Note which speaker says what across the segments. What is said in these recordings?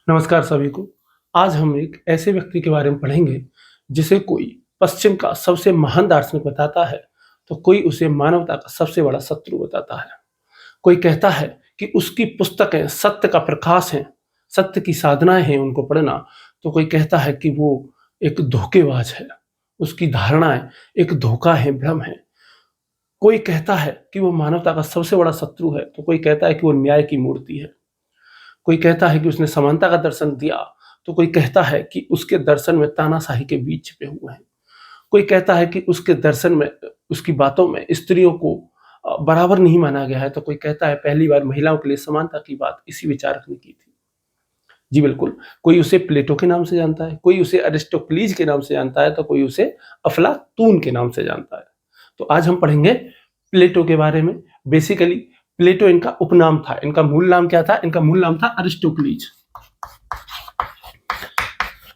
Speaker 1: नमस्कार सभी को। आज हम एक ऐसे व्यक्ति के बारे में पढ़ेंगे जिसे कोई पश्चिम का सबसे महान दार्शनिक बताता है तो कोई उसे मानवता का सबसे बड़ा शत्रु बताता है। कोई कहता है कि उसकी पुस्तकें सत्य का प्रकाश हैं, सत्य की साधनाएं हैं उनको पढ़ना, तो कोई कहता है कि वो एक धोखेबाज है, उसकी धारणाएं एक धोखा है, भ्रम है। कोई कहता है कि वो मानवता का सबसे बड़ा शत्रु है तो कोई कहता है कि वो न्याय की मूर्ति है। कोई कहता है कि उसने समानता का दर्शन दिया तो कोई कहता है कि उसके दर्शन में तानाशाही के बीज छिपे हुए हैं। कोई कहता है कि उसके दर्शन में, उसकी बातों में स्त्रियों को बराबर नहीं माना गया है, तो कोई कहता है पहली बार महिलाओं के लिए समानता की बात इसी विचारक ने की थी। जी बिल्कुल। कोई उसे प्लेटो के नाम से जानता है, कोई उसे अरिस्टोक्लीज के नाम से जानता है, तो कोई उसे अफलातून के नाम से जानता है। तो आज हम पढ़ेंगे प्लेटो के बारे में। बेसिकली प्लेटो इनका उपनाम था, इनका मूल नाम क्या था? इनका मूल नाम था अरिस्टोक्लीज।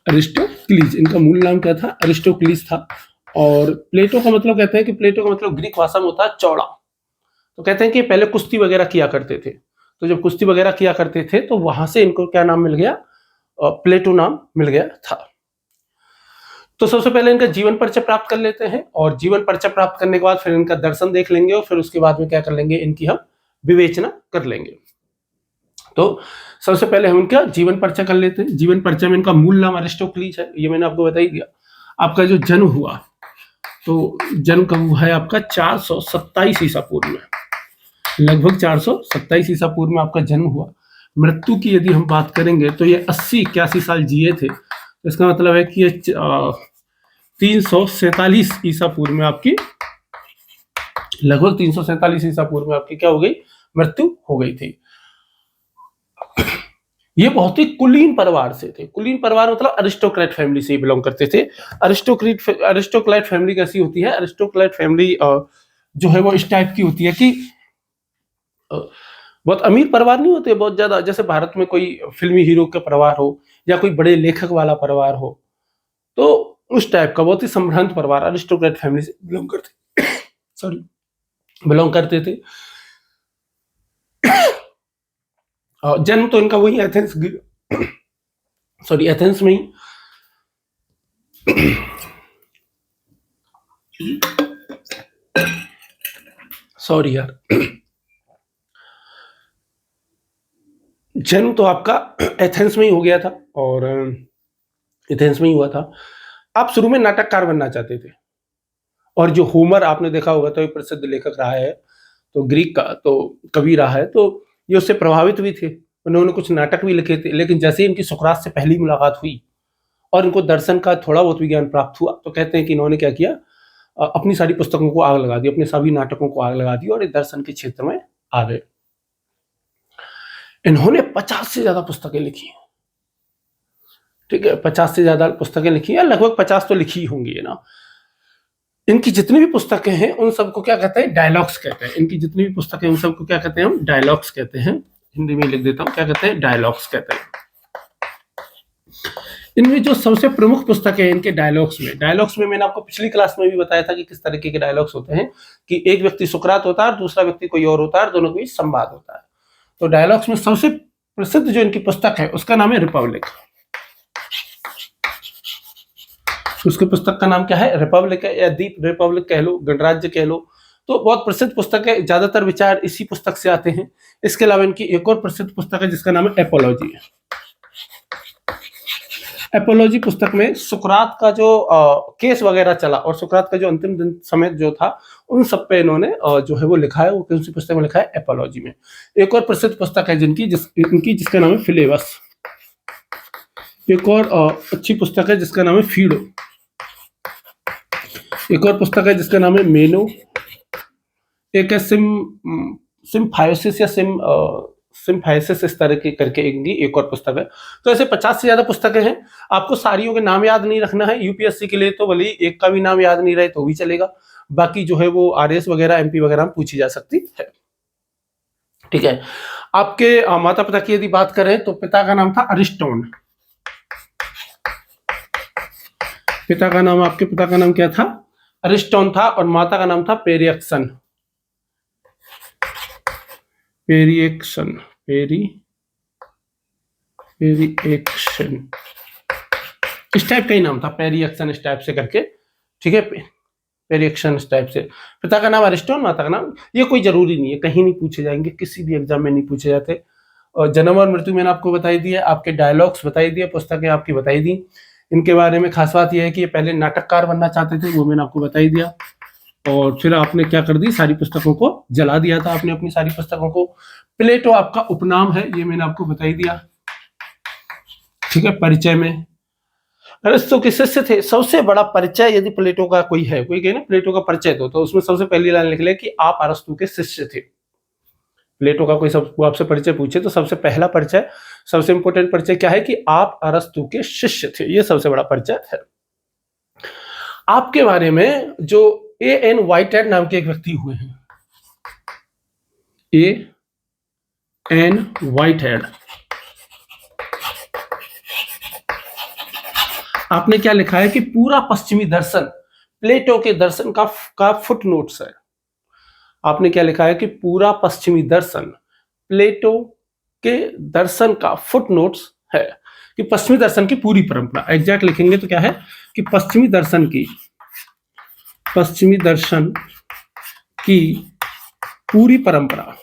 Speaker 1: अरिस्टोक्लीज इनका मूल नाम क्या था? अरिस्टोक्लीज था। और प्लेटो का मतलब, कहते हैं कि प्लेटो का मतलब ग्रीक भाषा में होता है चौड़ा। तो कहते हैं कि पहले कुश्ती वगैरह किया करते थे, तो जब कुश्ती वगैरह किया करते थे तो वहां से इनको क्या नाम मिल गया? प्लेटो नाम मिल गया था। तो सबसे पहले इनका जीवन परिचय प्राप्त कर लेते हैं, और जीवन परिचय प्राप्त करने के बाद फिर इनका दर्शन देख लेंगे, और फिर उसके बाद में क्या कर लेंगे? इनकी हम विवेचना कर लेंगे। तो सबसे पहले हम इनका जीवन परिचय कर लेते हैं। जीवन परिचय में इनका मूल नाम अरिस्टोक्लीज है, ये मैंने आपको बता ही दिया। आपका जो जन्म हुआ, तो जन्म कब हुआ है आपका? 427 ईसा पूर्व में, लगभग 427 ईसा पूर्व में आपका जन्म हुआ। मृत्यु की यदि हम बात करेंगे तो ये 80-81 साल जिए थे। तो इसका मतलब है कि ये 347 ईसा पूर्व में आपकी, लगभग 347 ईसा पूर्व में आपकी क्या हो गई? मृत्यु हो गई थी। ये बहुत ही कुलीन परिवार से थे। कुलीन परिवार मतलब अरिस्टोक्रेट फैमिली से बिलोंग करते थे। अरिस्टोक्रेट फैमिली कैसी होती है? अरिस्टोक्रेट फैमिली जो है वो इस टाइप की होती है कि बहुत अमीर परिवार नहीं होते बहुत ज्यादा, जैसे भारत में कोई फिल्मी हीरो का परिवार हो या कोई बड़े लेखक वाला परिवार हो, तो उस टाइप का बहुत ही संभ्रांत परिवार अरिस्टोक्रेट फैमिली से बिलोंग करते सॉरी बिलोंग करते थे। जन्म तो इनका वही एथेंस एथेंस में ही सॉरी यार, जन्म तो आपका एथेंस में ही हो गया था, और एथेंस में ही हुआ था। आप शुरू में नाटककार बनना चाहते थे, और जो होमर आपने देखा होगा, तो एक प्रसिद्ध लेखक रहा है, तो ग्रीक का तो कवि रहा है, तो ये उससे प्रभावित भी थे। उन्होंने कुछ नाटक भी लिखे थे, लेकिन जैसे ही इनकी सुकरात से पहली मुलाकात हुई और इनको दर्शन का थोड़ा बहुत विज्ञान प्राप्त हुआ, तो कहते हैं कि इन्होंने क्या किया? अपनी सारी पुस्तकों को आग लगा दी, अपने सभी नाटकों को आग लगा दी, और दर्शन के क्षेत्र में आ गए। इन्होंने 50 से ज्यादा पुस्तकें लिखी हैं। ठीक है, 50 से ज्यादा पुस्तकें लिखी हैं, लगभग 50 तो लिखी होंगी ना। इनकी जितनी भी पुस्तकें हैं उन सबको क्या कहते हैं? डायलॉग्स कहते हैं। इनकी जितनी भी पुस्तकें उन सबको क्या कहते हैं? हम डायलॉग्स कहते हैं। हिंदी में लिख देता हूं, क्या कहते हैं? डायलॉग्स कहते हैं। इनमें जो सबसे प्रमुख पुस्तकें हैं इनके डायलॉग्स में मैंने आपको पिछली क्लास में भी बताया था कि किस तरीके के डायलॉग्स होते हैं, कि एक व्यक्ति सुकरात होता है और दूसरा व्यक्ति कोई और होता है, दोनों के बीच संवाद होता है। तो डायलॉग्स में सबसे प्रसिद्ध जो इनकी पुस्तक है उसका नाम है रिपब्लिक। उसकी पुस्तक का नाम क्या है? रिपब्लिक है, या दीप रिपब्लिक कह लो, गणराज्य कह लो। तो बहुत प्रसिद्ध पुस्तक है, ज्यादातर विचार इसी पुस्तक से आते हैं। इसके अलावा इनकी एक और प्रसिद्ध पुस्तक है जिसका नाम है एपोलॉजी। एपोलॉजी पुस्तक में सुकरात का जो केस वगैरह चला और सुकरात का जो अंतिम दिन समय जो था, उन सब पे इन्होंने जो है वो लिखा है। वो कौन सी पुस्तक में लिखा है? एपोलॉजी में। एक और प्रसिद्ध पुस्तक है जिसका नाम है फिलेबस। एक और अच्छी पुस्तक है जिसका नाम है फीडो। एक और पुस्तक है जिसका नाम है मेनो। एक है सिम्फायोसिस या सिम्फायोसिस, इस तरह की करके इनकी एक और पुस्तक है। तो ऐसे 50 से ज्यादा पुस्तकें हैं। आपको सारियों के नाम याद नहीं रखना है यूपीएससी के लिए, तो भले एक का भी नाम याद नहीं रहे तो भी चलेगा। बाकी जो है वो आरएस वगैरह, एमपी वगैरह पूछी जा सकती है। ठीक है। आपके माता पिता की यदि बात करें तो पिता का नाम था अरिस्टोन। पिता का नाम क्या था? अरिस्टोन था, और माता का नाम था पेरियक्सन। पेरिएक्शन, इस टाइप का ही नाम था, पेरिएक्शन इस टाइप से करके, ठीक है, पेरिएक्शन इस टाइप से। पिता का नाम अरिस्टो, माता का नाम, ये कोई जरूरी नहीं है, कहीं नहीं पूछे जाएंगे, किसी भी एग्जाम में नहीं पूछे जाते। और जन्म और मृत्यु मैंने आपको बताई दी है, आपके डायलॉग्स बताई दिए, पुस्तकें आपकी बताई दी। इनके बारे में खास बात यह है कि ये पहले नाटककार बनना चाहते थे, वो मैंने आपको बताई दिया। और फिर आपने क्या कर दी, सारी पुस्तकों को जला दिया था आपने, अपनी सारी पुस्तकों को। प्लेटो आपका उपनाम है, ये मैंने आपको बताई दिया, ठीक है। परिचय में अरिस्टो के शिष्य थे। सबसे बड़ा परिचय यदि प्लेटो का कोई है, कोई कहे ना प्लेटो का परिचय दो, तो उसमें सबसे पहली लाइन लिख ले कि आप अरिस्टो के शिष्य थे। प्लेटो का कोई सब आपसे परिचय पूछे तो सबसे पहला परिचय, सबसे इंपॉर्टेंट परिचय क्या है कि आप अरिस्टो के शिष्य थे, ये सबसे बड़ा परिचय है। आपके बारे में जो A.N. व्हाइटहेड नाम के एक व्यक्ति हुए हैं, A.N. व्हाइटहेड, आपने क्या लिखा है कि पूरा पश्चिमी दर्शन प्लेटो के दर्शन का फुटनोट्स है। आपने क्या लिखा है कि पूरा पश्चिमी दर्शन प्लेटो के दर्शन का फुटनोट्स है, कि पश्चिमी दर्शन की पूरी परंपरा, एग्जैक्ट लिखेंगे तो क्या है कि पश्चिमी दर्शन की पूरी परंपरा,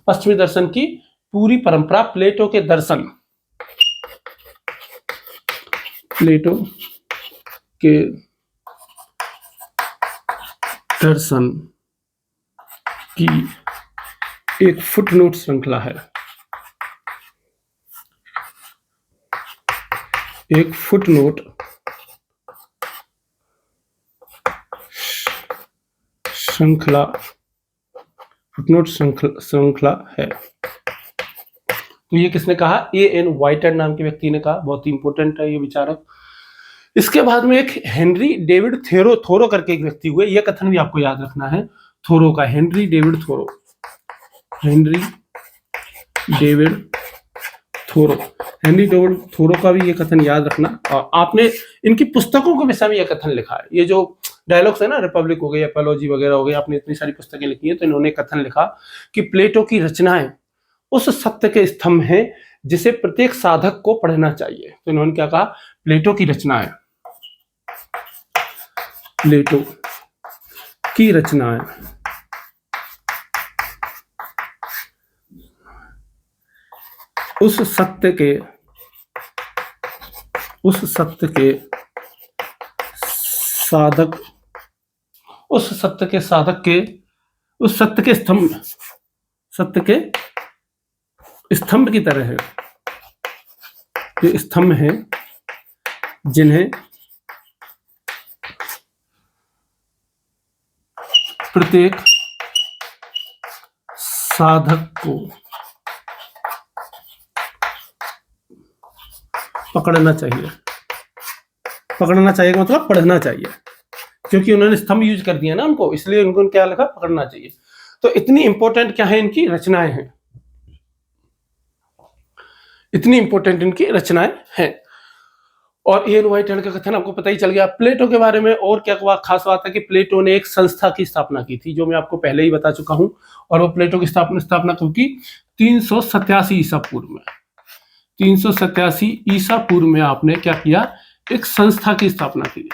Speaker 1: पश्चिमी दर्शन की पूरी परंपरा प्लेटो के दर्शन की एक फुटनोट श्रृंखला है, एक फुटनोट श्रृंखला है। तो ये किसने कहा, A.N. व्हाइटहेड नाम के व्यक्ति ने कहा, बहुत ही इंपॉर्टेंट है ये विचारक। इसके बाद में एक हेनरी डेविड थोरो करके एक व्यक्ति हुए, यह कथन भी आपको याद रखना है, थोरो का, हेनरी डेविड थोरो का भी ये कथन याद रखना। और आपने इनकी पुस्तकों के विषय में यह कथन लिखा है, ये जो डायलॉग्स है ना, रिपब्लिक हो गई, एपोलॉजी वगैरह हो गई, आपने इतनी सारी पुस्तकें लिखी है, तो इन्होंने कथन लिखा कि प्लेटो की रचनाएं उस सत्य के स्तंभ हैं जिसे प्रत्येक साधक को पढ़ना चाहिए। तो इन्होंने क्या कहा, प्लेटो की रचनाएं उस सत्य के स्तंभ की तरह है, ये स्तंभ है जिन्हें प्रत्येक साधक को पकड़ना चाहिए मतलब पढ़ना चाहिए, क्योंकि उन्होंने स्तंभ यूज कर दिया ना उनको, इसलिए उनको क्या लिखा, पकड़ना चाहिए। तो इतनी इंपॉर्टेंट क्या है इनकी रचनाएं हैं, इतनी इंपॉर्टेंट इनकी रचनाएं हैं। और A.N. व्हाइटहेड का कथन आपको पता ही चल गया। प्लेटो के बारे में और क्या खास बात है कि प्लेटो ने एक संस्था की स्थापना की थी, जो मैं आपको पहले ही बता चुका हूं। और वो प्लेटो की स्थापना कब की, 387 ईसा पूर्व में। 387 ईसा पूर्व में आपने क्या किया, एक संस्था की स्थापना की।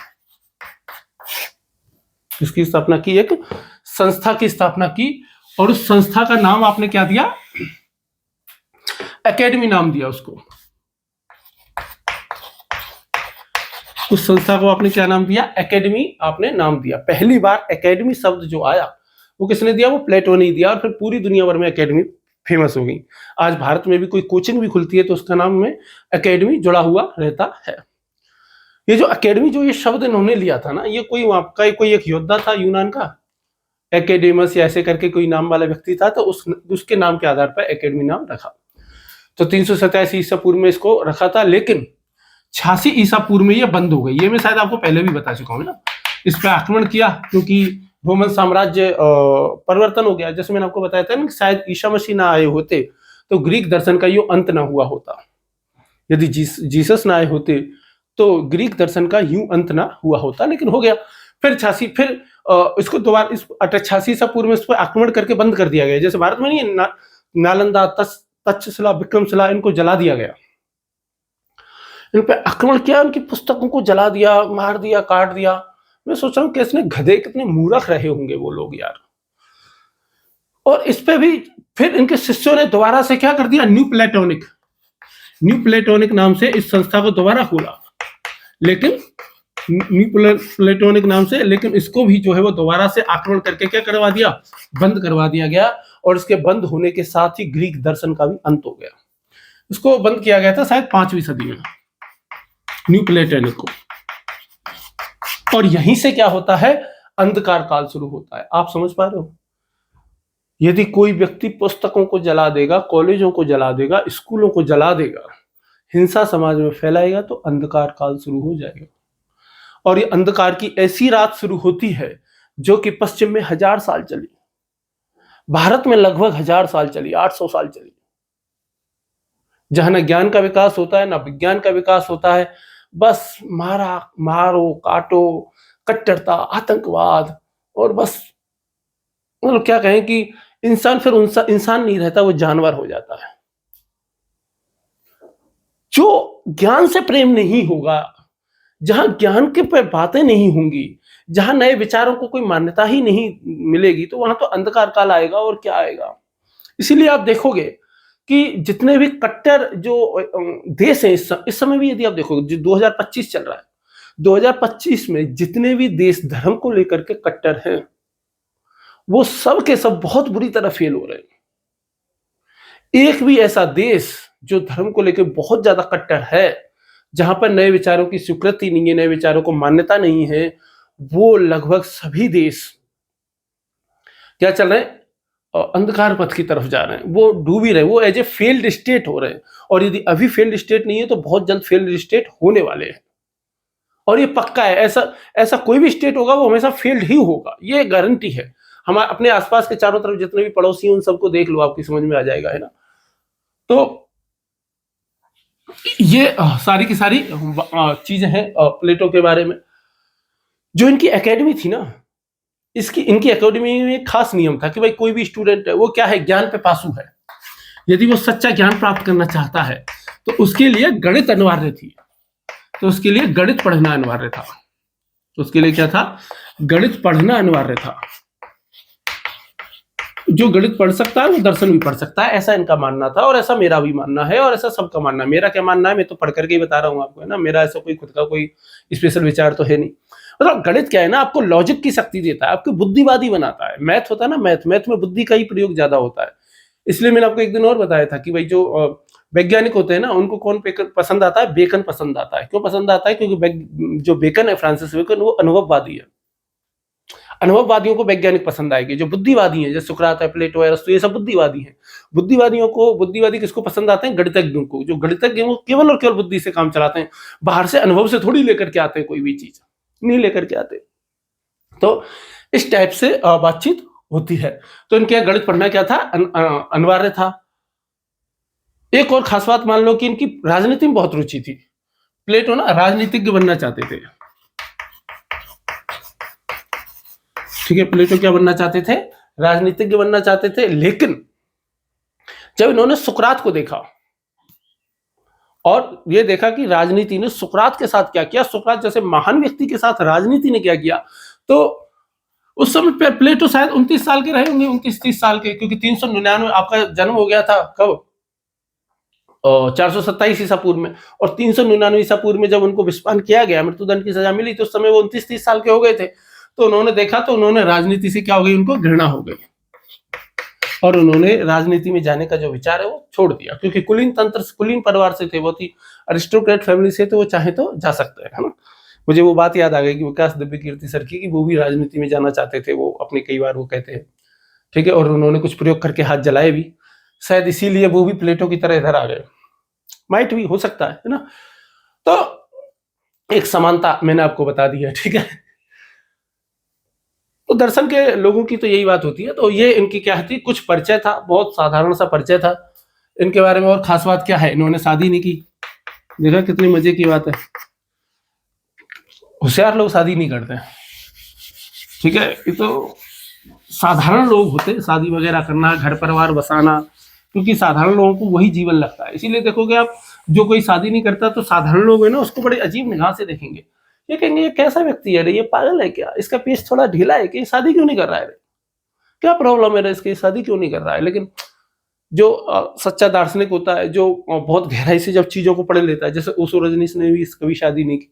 Speaker 1: इसकी स्थापना की, एक संस्था की स्थापना की, और उस संस्था का नाम आपने क्या दिया, एकेडमी नाम दिया उसको। उस संस्था को आपने क्या नाम दिया, एकेडमी आपने नाम दिया। पहली बार एकेडमी शब्द जो आया वो किसने दिया, वो प्लेटो ने दिया, और फिर पूरी दुनिया भर में एकेडमी फेमस हो गई। आज भारत में भी कोई कोचिंग भी खुलती है तो उसका नाम में एकेडमी जुड़ा हुआ रहता है। ये जो एकेडमी, जो ये शब्द इन्होंने लिया था ना, ये कोई आपका कोई एक योद्धा था यूनान का, एकेडेमस या ऐसे करके कोई नाम वाला व्यक्ति था, तो उसके नाम के आधार पर एकेडमी नाम रखा। तो 387 ईसा पूर्व में इसको रखा था, लेकिन 86 ईसा पूर्व में ये बंद हो गई। ये मैं शायद आपको पहले भी बता चुका हूँ ना। इस पर आक्रमण किया क्योंकि रोमन साम्राज्य परिवर्तन हो गया। जैसे मैंने आपको बताया था ना, शायद ईसा मसीह ना आए होते तो ग्रीक दर्शन का यूं अंत ना हुआ होता। यदि जीसस ना आए होते तो ग्रीक दर्शन का यूं अंत ना हुआ होता, लेकिन हो गया। फिर इसको दोबारा इस 88 ईसा पूर्व में इस पर आक्रमण करके बंद कर दिया गया। जैसे भारत में नहीं नालंदा, तक्षशिला, विक्रमशिला, इनको जला दिया गया, इन पे आक्रमण किया, उनकी पुस्तकों को जला दिया, मार दिया, काट दिया। मैं सोच रहा हूँ कितने गधे, कितने मूर्ख रहे होंगे वो लोग यार। और इस पे भी फिर इनके शिष्यों ने दोबारा से क्या कर दिया, न्यू प्लेटोनिक नाम से इस संस्था को दोबारा खोला, लेकिन न्यू प्लेटोनिक नाम से, लेकिन इसको भी जो है वो दोबारा से आक्रमण करके क्या करवा दिया, बंद करवा दिया गया। और इसके बंद होने के साथ ही ग्रीक दर्शन का भी अंत हो गया। इसको बंद किया गया था शायद 5वीं सदी में, न्यू प्लेटोनिक को। और यहीं से क्या होता है, अंधकार काल शुरू होता है। आप समझ पा रहे हो? यदि कोई व्यक्ति पुस्तकों को जला देगा, कॉलेजों को जला देगा, स्कूलों को जला देगा, हिंसा समाज में फैलाएगा, तो अंधकार काल शुरू हो जाएगा। और ये अंधकार की ऐसी रात शुरू होती है जो कि पश्चिम में 1000 साल चली, भारत में लगभग 1000 साल चली, 800 साल चली, जहां न ज्ञान का विकास होता है, न विज्ञान का विकास होता है। बस मारो काटो, कट्टरता, आतंकवाद, और बस मतलब क्या कहें कि इंसान फिर इंसान नहीं रहता, वो जानवर हो जाता है। जो ज्ञान से प्रेम नहीं होगा, जहां ज्ञान के पर बातें नहीं होंगी, जहां नए विचारों को कोई मान्यता ही नहीं मिलेगी, तो वहां तो अंधकार काल आएगा। और क्या आएगा? इसीलिए आप देखोगे कि जितने भी कट्टर जो देश हैं इस समय भी, यदि आप देखोगे, जो 2025 चल रहा है, 2025 में जितने भी देश धर्म को लेकर के कट्टर हैं, वो सब के सब बहुत बुरी तरह फेल हो रहे हैं। एक भी ऐसा देश जो धर्म को लेकर बहुत ज्यादा कट्टर है, जहां पर नए विचारों की स्वीकृति नहीं है, नए विचारों को मान्यता नहीं है, वो लगभग सभी देश क्या चल रहे हैं, अंधकार पथ की तरफ जा रहे हैं। वो डूब ही रहे, वो एज ए फेल्ड स्टेट हो रहे हैं। और यदि अभी फेल्ड स्टेट नहीं है तो बहुत जल्द फेल्ड स्टेट होने वाले हैं। और ये पक्का है, ऐसा कोई भी स्टेट होगा वो हमेशा फेल्ड ही होगा, ये गारंटी है। हमारे अपने आसपास के चारों तरफ जितने भी पड़ोसी हैं उन सबको देख लो, आपकी समझ में आ जाएगा, है ना। तो ये सारी की सारी चीजें हैं प्लेटो के बारे में। जो इनकी एकेडमी थी ना, इनकी एकेडमी में एक खास नियम था कि भाई कोई भी स्टूडेंट है वो क्या है, ज्ञान पे पासु है। यदि वो सच्चा ज्ञान प्राप्त करना चाहता है तो उसके लिए गणित अनिवार्य थी, तो उसके लिए गणित पढ़ना अनिवार्य था। तो उसके लिए क्या था, गणित पढ़ना अनिवार्य था। जो गणित पढ़ सकता है वो दर्शन भी पढ़ सकता है, ऐसा इनका मानना था। और ऐसा मेरा भी मानना है, और ऐसा सबका मानना है। मेरा क्या मानना है मैं तो पढ़ करके ही बता रहा हूँ आपको, है ना। मेरा ऐसा कोई खुद का कोई स्पेशल विचार तो है नहीं। मतलब गणित क्या है ना, आपको लॉजिक की शक्ति देता है, आपको बुद्धिवादी बनाता है। मैथ होता है ना, मैथ में बुद्धि का ही प्रयोग ज्यादा होता है। इसलिए मैंने आपको एक दिन और बताया था कि भाई जो वैज्ञानिक होते हैं ना, उनको कौन पसंद आता है, बेकन पसंद आता है। क्यों पसंद आता है? क्योंकि जो बेकन है, फ्रांसिस बेकन, वो अनुभववादी है। अनुभववादियों को वैज्ञानिक पसंद आएगी। जो बुद्धिवादी हैं, जैसे सुकरात है, प्लेटो है, अरस्तु, ये सब बुद्धिवादी हैं। बुद्धिवादी किसको पसंद आते हैं? गणितज्ञों को। जो गणितज्ञ वो केवल और केवल बुद्धि से काम चलाते हैं, बाहर से अनुभव से थोड़ी लेकर के आते हैं, कोई भी चीज नहीं लेकर के आते। तो इस टाइप से बातचीत होती है। तो इनके गणित पढ़ना क्या था, अनिवार्य था। एक और खास बात मान लो कि इनकी राजनीति में बहुत रुचि थी। प्लेटो ना राजनीतिज्ञ बनना चाहते थे, ठीक है। प्लेटो क्या बनना चाहते थे? राजनीतिज्ञ बनना चाहते थे। लेकिन जब इन्होंने सुकरात को देखा और ये देखा कि राजनीति ने सुकरात के साथ क्या किया, सुकरात जैसे महान व्यक्ति के साथ राजनीति ने क्या किया, तो उस समय प्लेटो शायद 29 साल के रहे होंगे, 29-30 साल के। क्योंकि 399 आपका जन्म हो गया था कब, 427 ईसा पूर्व में। और 399 ईसा पूर्व में जब उनको विस्पान किया गया, मृत्युदंड की सजा मिली, तो उस समय वो 29-30 साल के हो गए थे। तो उन्होंने देखा, तो उन्होंने राजनीति से क्या हो गई, उनको घृणा हो गई, और उन्होंने राजनीति में जाने का जो विचार है वो छोड़ दिया। क्योंकि कुलीन परिवार से थे, बहुत ही अरिस्टोक्रेट फैमिली से, तो वो चाहे तो जा सकते हैं, है ना। मुझे वो बात याद आ गई कि विकास दिव्य कीर्ति सर की, कि वो भी राजनीति में जाना चाहते थे। वो अपने कई बार वो कहते हैं, ठीक है। और उन्होंने कुछ प्रयोग करके हाथ जलाए भी, शायद इसीलिए वो भी प्लेटो की तरह इधर आ गए। माइट भी हो सकता है ना। तो एक समानता मैंने आपको बता दी है, ठीक है। तो दर्शन के लोगों की तो यही बात होती है। तो ये इनकी क्या थी, कुछ परिचय था, बहुत साधारण सा परिचय था इनके बारे में। और खास बात क्या है, इन्होंने शादी नहीं की। देखा कितनी मजे की बात है, होशियार लोग शादी नहीं करते। ठीक है, ये तो साधारण लोग होते हैं, शादी वगैरह करना, घर परिवार बसाना, क्योंकि साधारण लोगों को वही जीवन लगता है। इसीलिए देखोगे आप, जो कोई शादी नहीं करता तो साधारण लोग है ना उसको बड़े अजीब निगाह से देखेंगे। ये कहेंगे ये कैसा व्यक्ति है रे, ये पागल है क्या, इसका पेट थोड़ा ढीला है कि ये शादी क्यों नहीं कर रहा है रे, क्या प्रॉब्लम है रे इसकी, शादी क्यों नहीं कर रहा है। लेकिन जो सच्चा दार्शनिक होता है, जो बहुत गहराई से जब चीजों को पढ़ लेता है, जैसे ओशो रजनीश ने भी कभी शादी नहीं की,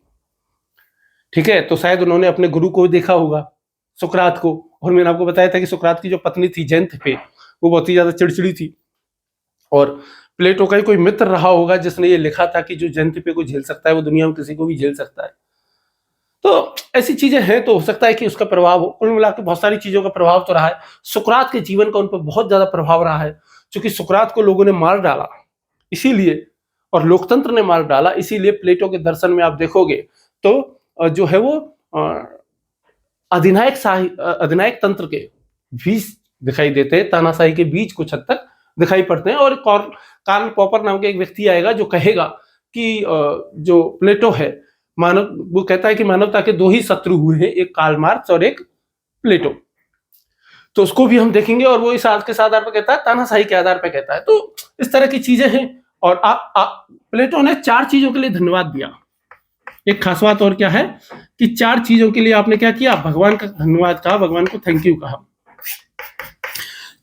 Speaker 1: ठीक है, तो शायद उन्होंने अपने गुरु को भी देखा होगा, सुकरात को। और मैंने आपको बताया था कि सुकरात की जो पत्नी थी जेंथपे, वो बहुत ही ज्यादा चिड़चिड़ी थी, और प्लेटो का ही कोई मित्र रहा होगा जिसने ये लिखा था कि जो जेंथपे को झेल सकता है वो दुनिया में किसी को भी झेल सकता है। तो ऐसी चीजें हैं, तो हो सकता है कि उसका प्रभाव हो। कुल मिलाकर बहुत सारी चीजों का प्रभाव तो रहा है। सुकरात के जीवन का उन पर बहुत ज्यादा प्रभाव रहा है, क्योंकि सुकरात को लोगों ने मार डाला इसीलिए, और लोकतंत्र ने मार डाला इसीलिए प्लेटो के दर्शन में आप देखोगे तो जो है वो अधिनायक तंत्र के बीज दिखाई देते हैं, तानाशाही के बीज कुछ हद तक दिखाई पड़ते हैं। और कार्ल पॉपर नाम के एक व्यक्ति आएगा जो कहेगा कि जो प्लेटो है, वो कहता है कि मानवता के दो ही शत्रु हुए हैं, एक कार्ल मार्क्स और एक प्लेटो। तो उसको भी हम देखेंगे, और वो इस आधार पर कहता है, तानाशाही के आधार पर कहता है। तो इस तरह की चीजें हैं। और प्लेटो ने 4 चीजों के लिए धन्यवाद दिया। एक खास बात और क्या है कि 4 चीजों के लिए आपने क्या किया, भगवान का धन्यवाद कहा, भगवान को थैंक यू कहा।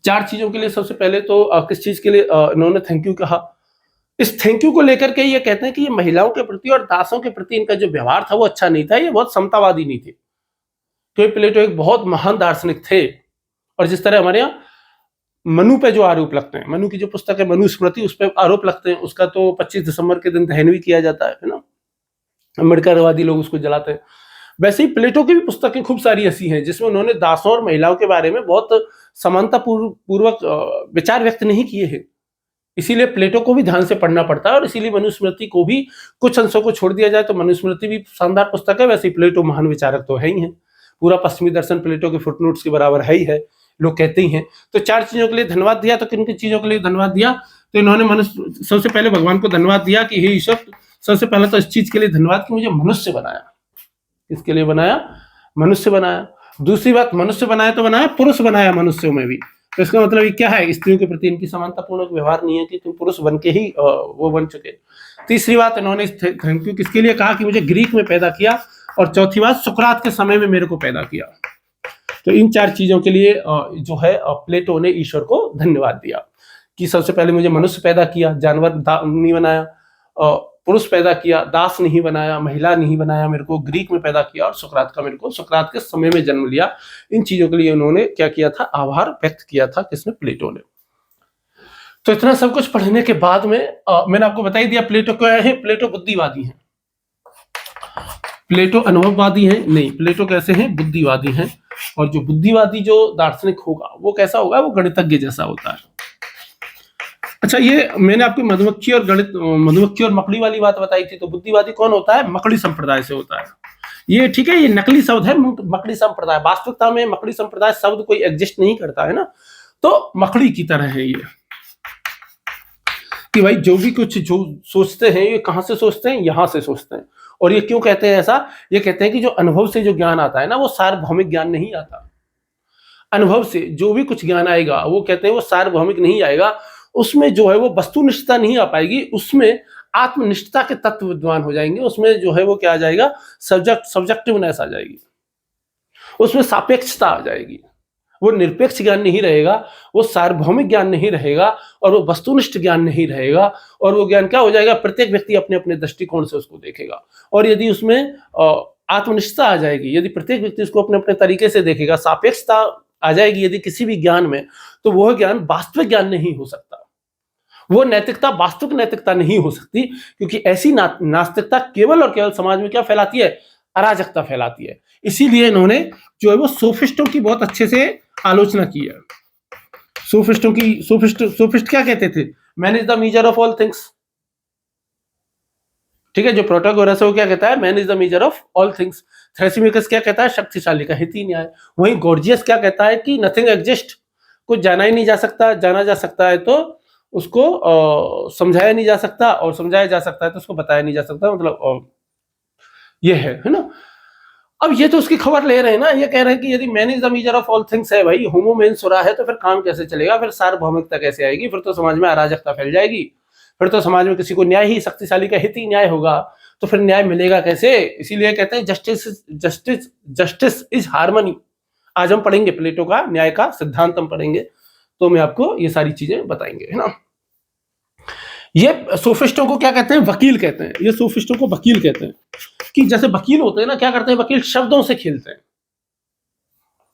Speaker 1: 4 चीजों के लिए सबसे पहले तो किस चीज के लिए इन्होंने थैंक यू कहा, इस थैंक यू को लेकर के ये कहते हैं कि ये महिलाओं के प्रति और दासों के प्रति इनका जो व्यवहार था वो अच्छा नहीं था, ये बहुत समतावादी नहीं थे। तो प्लेटो एक बहुत महान दार्शनिक थे। और जिस तरह हमारे यहाँ मनु पे जो आरोप लगते हैं, मनु की जो पुस्तक है मनुस्मृति, उस पर आरोप लगते हैं, उसका तो 25 दिसंबर के दिन दहन भी किया जाता है ना, अम्बेडकरवादी लोग उसको जलाते हैं। वैसे ही प्लेटो की भी पुस्तकें खूब सारी ऐसी हैं जिसमें उन्होंने दासों और महिलाओं के बारे में बहुत समानता पूर्वक विचार व्यक्त नहीं किए हैं। इसीलिए प्लेटो को भी ध्यान से पढ़ना पड़ता है, और इसीलिए मनुस्मृति को भी कुछ अंशों को छोड़ दिया जाए तो मनुस्मृति भी शानदार पुस्तक है। वैसे ही प्लेटो महान विचारक तो है ही है, पूरा पश्चिमी दर्शन प्लेटो के फुटनोट्स के बराबर है ही है, लोग कहते ही हैं। तो 4 चीजों के लिए धन्यवाद दिया। तो किन किन चीजों के लिए धन्यवाद दिया, तो इन्होंने सबसे पहले भगवान को धन्यवाद दिया कि हे ईश्वर, सबसे पहले तो इस चीज के लिए धन्यवाद कि मुझे मनुष्य बनाया। किसके लिए बनाया, मनुष्य बनाया। दूसरी बात, मनुष्य बनाया तो बनाया, पुरुष बनाया मनुष्यों में भी। तो इसका मतलब ये क्या है, स्त्रियों के प्रति इनकी समानतापूर्ण व्यवहार नहीं है कि तुम पुरुष बन के ही वो बन चुके। तीसरी बात, इन्होंने थैंक यू किसके लिए कहा कि मुझे ग्रीक में पैदा किया। और चौथी बात, सुकरात के समय में मेरे को पैदा किया। तो इन 4 चीजों के लिए जो है प्लेटो ने ईश्वर को धन्यवाद दिया कि सबसे पहले मुझे मनुष्य पैदा किया, जानवर नहीं बनाया, पुरुष पैदा किया, दास नहीं बनाया, महिला नहीं बनाया, मेरे को ग्रीक में पैदा किया, और सुकरात के समय में जन्म लिया। इन चीजों के लिए उन्होंने क्या किया था, आभार व्यक्त किया था, किसने, प्लेटो ने। तो इतना सब कुछ पढ़ने के बाद में मैंने आपको बता ही दिया प्लेटो क्या है। प्लेटो बुद्धिवादी हैं, प्लेटो अनुभववादी हैं नहीं, प्लेटो कैसे हैं, बुद्धिवादी हैं। और जो बुद्धिवादी जो दार्शनिक होगा वो कैसा होगा, वो गणितज्ञ जैसा होता है। अच्छा, ये मैंने आपको मधुमक्खी और मकड़ी वाली बात बताई थी। तो बुद्धिवादी कौन होता है, मकड़ी संप्रदाय से होता है। ये ठीक है, ये नकली शब्द है मकड़ी संप्रदाय, वास्तविकता में मकड़ी संप्रदाय शब्द कोई एग्जिस्ट नहीं करता है ना। तो मकड़ी की तरह है ये, कि भाई जो भी कुछ जो सोचते हैं ये कहां से सोचते हैं, यहां से सोचते हैं। और ये क्यों कहते हैं ऐसा, ये कहते हैं कि जो अनुभव से जो ज्ञान आता है ना, वो सार्वभौमिक ज्ञान नहीं आता। अनुभव से जो भी कुछ ज्ञान आएगा वो कहते हैं वो सार्वभौमिक नहीं आएगा, उसमें जो है वो वस्तुनिष्ठता नहीं आ पाएगी, उसमें आत्मनिष्ठता के तत्व विद्वान हो जाएंगे, उसमें जो है वो क्या आ जाएगा, सब्जेक्टिवनेस आ जाएगी, उसमें सापेक्षता आ जाएगी। वो निरपेक्ष ज्ञान नहीं रहेगा, वो सार्वभौमिक ज्ञान नहीं रहेगा, और वो वस्तुनिष्ठ ज्ञान नहीं रहेगा। और वो ज्ञान क्या हो जाएगा, प्रत्येक व्यक्ति अपने अपने दृष्टिकोण से उसको देखेगा। और यदि उसमें आत्मनिष्ठता आ जाएगी, यदि प्रत्येक व्यक्ति उसको अपने अपने तरीके से देखेगा, सापेक्षता आ जाएगी यदि किसी भी ज्ञान में, तो वह ज्ञान वास्तविक ज्ञान नहीं हो सकता, वो नैतिकता वास्तविक नैतिकता नहीं हो सकती। क्योंकि ऐसी नास्तिकता केवल और केवल समाज में क्या फैलाती है, अराजकता फैलाती है। इसीलिए इन्होंने जो है वो सोफिस्टों की बहुत अच्छे से आलोचना की है। सोफिस्ट क्या कहते थे, man is the measure of all things. ठीक है, जो प्रोटैगोरस है वो क्या कहता है, man is the measure of all things. Thrasymachus क्या कहता है, शक्तिशाली का हित ही न्याय। वहीं गॉर्जियस क्या कहता है कि नथिंग एग्जिस्ट, कुछ जाना ही नहीं जा सकता, जाना जा सकता है तो उसको समझाया नहीं जा सकता, और समझाया जा सकता है तो उसको बताया नहीं जा सकता। मतलब ये है ना। अब ये तो उसकी खबर ले रहे हैं ना, ये कह रहे हैं कि यदि man is the measure of all things है भाई, होमो मेंस हो रहा है, तो फिर काम कैसे चलेगा, फिर सार्वभौमिकता कैसे आएगी, फिर तो समाज में अराजकता फैल जाएगी, फिर तो समाज में किसी को न्याय ही, शक्तिशाली का हित ही न्याय होगा, तो फिर न्याय मिलेगा कैसे। इसीलिए कहते हैं justice justice justice is harmony. आज हम पढ़ेंगे प्लेटो का न्याय का सिद्धांत हम पढ़ेंगे, तो मैं आपको ये सारी चीजें बताएंगे, है ना। ये सोफिस्टों को क्या कहते हैं, वकील कहते हैं। ये सोफिस्टों को वकील कहते हैं कि जैसे वकील होते हैं ना, क्या करते हैं वकील, शब्दों से खेलते हैं।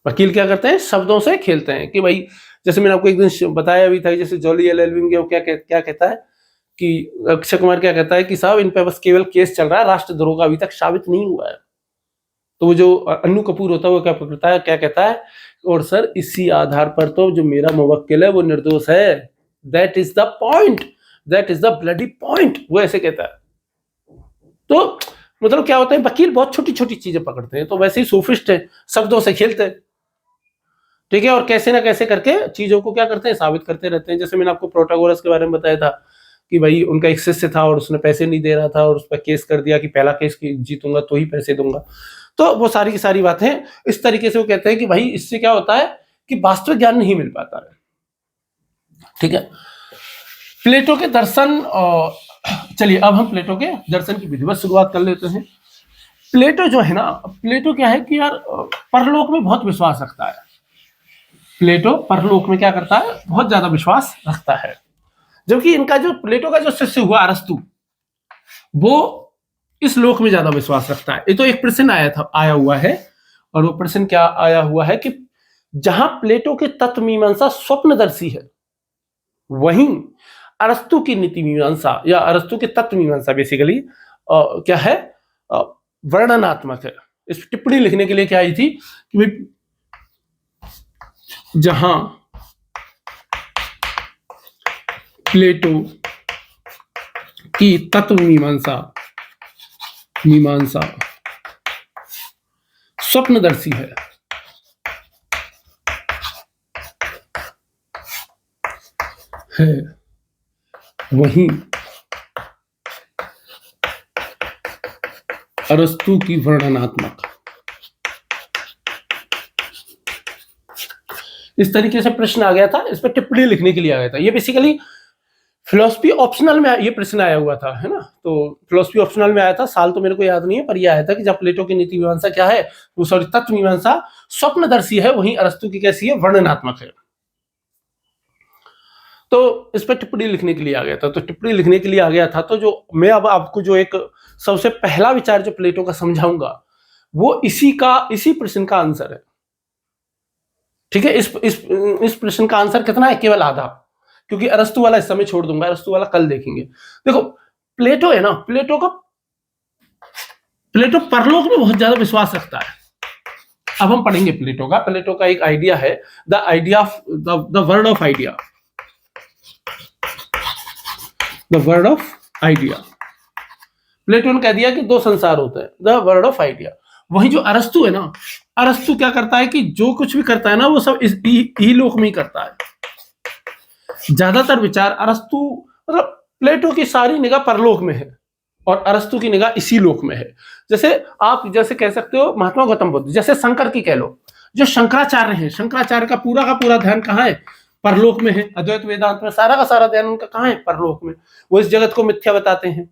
Speaker 1: वकील क्या करते हैं, शब्दों से खेलते हैं कि भाई, जैसे मैंने आपको एक दिन बताया भी था, जैसे जॉली एलएलबी में क्या कहता है कि अक्षय कुमार क्या कहता है कि साहब इन पे बस केवल केस चल रहा है, राष्ट्रद्रोह का अभी तक साबित नहीं हुआ है। तो वो जो अन्नू कपूर होता है वो क्या कहता है, और सर इसी आधार पर तो जो मेरा मुवक्किल है वो निर्दोष है, that is the point, that is the bloody point, वो ऐसे कहता है। तो मतलब क्या होता है, वकील बहुत छोटी छोटी चीजें पकड़ते हैं, तो वैसे ही सोफिस्ट है, शब्दों से खेलते हैं, ठीक है, और कैसे ना कैसे करके चीजों को क्या करते हैं, साबित करते रहते हैं। जैसे मैंने आपको प्रोटागोरस के बारे में बताया था कि भाई उनका एक शिष्य था और उसने पैसे नहीं दे रहा था, और उस पर केस कर दिया कि पहला केस जीतूंगा तो ही पैसे दूंगा। तो वो सारी की सारी बातें इस तरीके से वो कहते हैं कि भाई इससे क्या होता है कि वास्तविक ज्ञान नहीं मिल पाता है, ठीक है। प्लेटो के दर्शन, चलिए अब हम प्लेटो के दर्शन की विधिवत शुरुआत कर लेते हैं। प्लेटो जो है ना, प्लेटो क्या है कि यार परलोक में बहुत विश्वास रखता है। प्लेटो परलोक में क्या करता है, बहुत ज्यादा विश्वास रखता है। जबकि इनका जो प्लेटो का जो शिष्य हुआ अरस्तु, वो इस लोक में ज्यादा विश्वास रखता है। ये तो एक प्रश्न आया हुआ है, और वो प्रश्न क्या आया हुआ है कि जहां प्लेटो के तत्व मीमांसा स्वप्नदर्शी है, वहीं अरस्तु की नीति मीमांसा या अरस्तु के तत्व मीमांसा बेसिकली क्या है, वर्णनात्मक है। इस टिप्पणी लिखने के लिए क्या आई थी कि भाई जहां प्लेटो की तत्व मीमांसा स्वप्नदर्शी है वहीं अरस्तु की वर्णनात्मक। इस तरीके से प्रश्न आ गया था, इस पर टिप्पणी लिखने के लिए आ गया था। ये बेसिकली फिलोसफी ऑप्शनल में ये प्रश्न आया हुआ था, है ना। तो फिलोसफी ऑप्शनल में आया था, साल तो मेरे को याद नहीं है, पर यह आया था कि जब प्लेटो की नीति मीमांसा क्या है, वो सॉरी तत्व मीमांसा स्वप्नदर्शी है, वहीं अरस्तु की कैसी है, वर्णनात्मक है। तो इस पर टिप्पणी लिखने के लिए आ गया था। तो टिप्पणी लिखने के लिए आ गया था, तो जो मैं अब आपको जो एक सबसे पहला विचार जो प्लेटो का समझाऊंगा, वो इसी प्रश्न का आंसर है, ठीक है। इस प्रश्न का आंसर कितना है, केवल आधा, क्योंकि अरस्तु वाला इस समय छोड़ दूंगा, अरस्तु वाला कल देखेंगे। देखो प्लेटो है ना, प्लेटो परलोक में बहुत ज्यादा विश्वास रखता है। अब हम पढ़ेंगे प्लेटो का एक आइडिया है, the idea of the word of idea, the word of idea. Plato ने कह दिया कि दो संसार होते हैं, द वर्ड ऑफ आइडिया। वही जो अरस्तु है ना, अरस्तु क्या करता है कि जो कुछ भी करता है ना, वो सब इस लोक में ही करता है। ज्यादातर विचार अरस्तु, मतलब प्लेटो की सारी निगाह परलोक में है और अरस्तु की निगाह इसी लोक में है। जैसे आप जैसे कह सकते हो महात्मा गौतम बुद्ध, जैसे शंकर की कह लो, जो शंकराचार्य हैं, शंकराचार्य का पूरा ध्यान कहाँ है, परलोक में है। अद्वैत वेदांत में सारा का सारा ध्यान उनका कहाँ है, परलोक में। वो इस जगत को मिथ्या बताते हैं।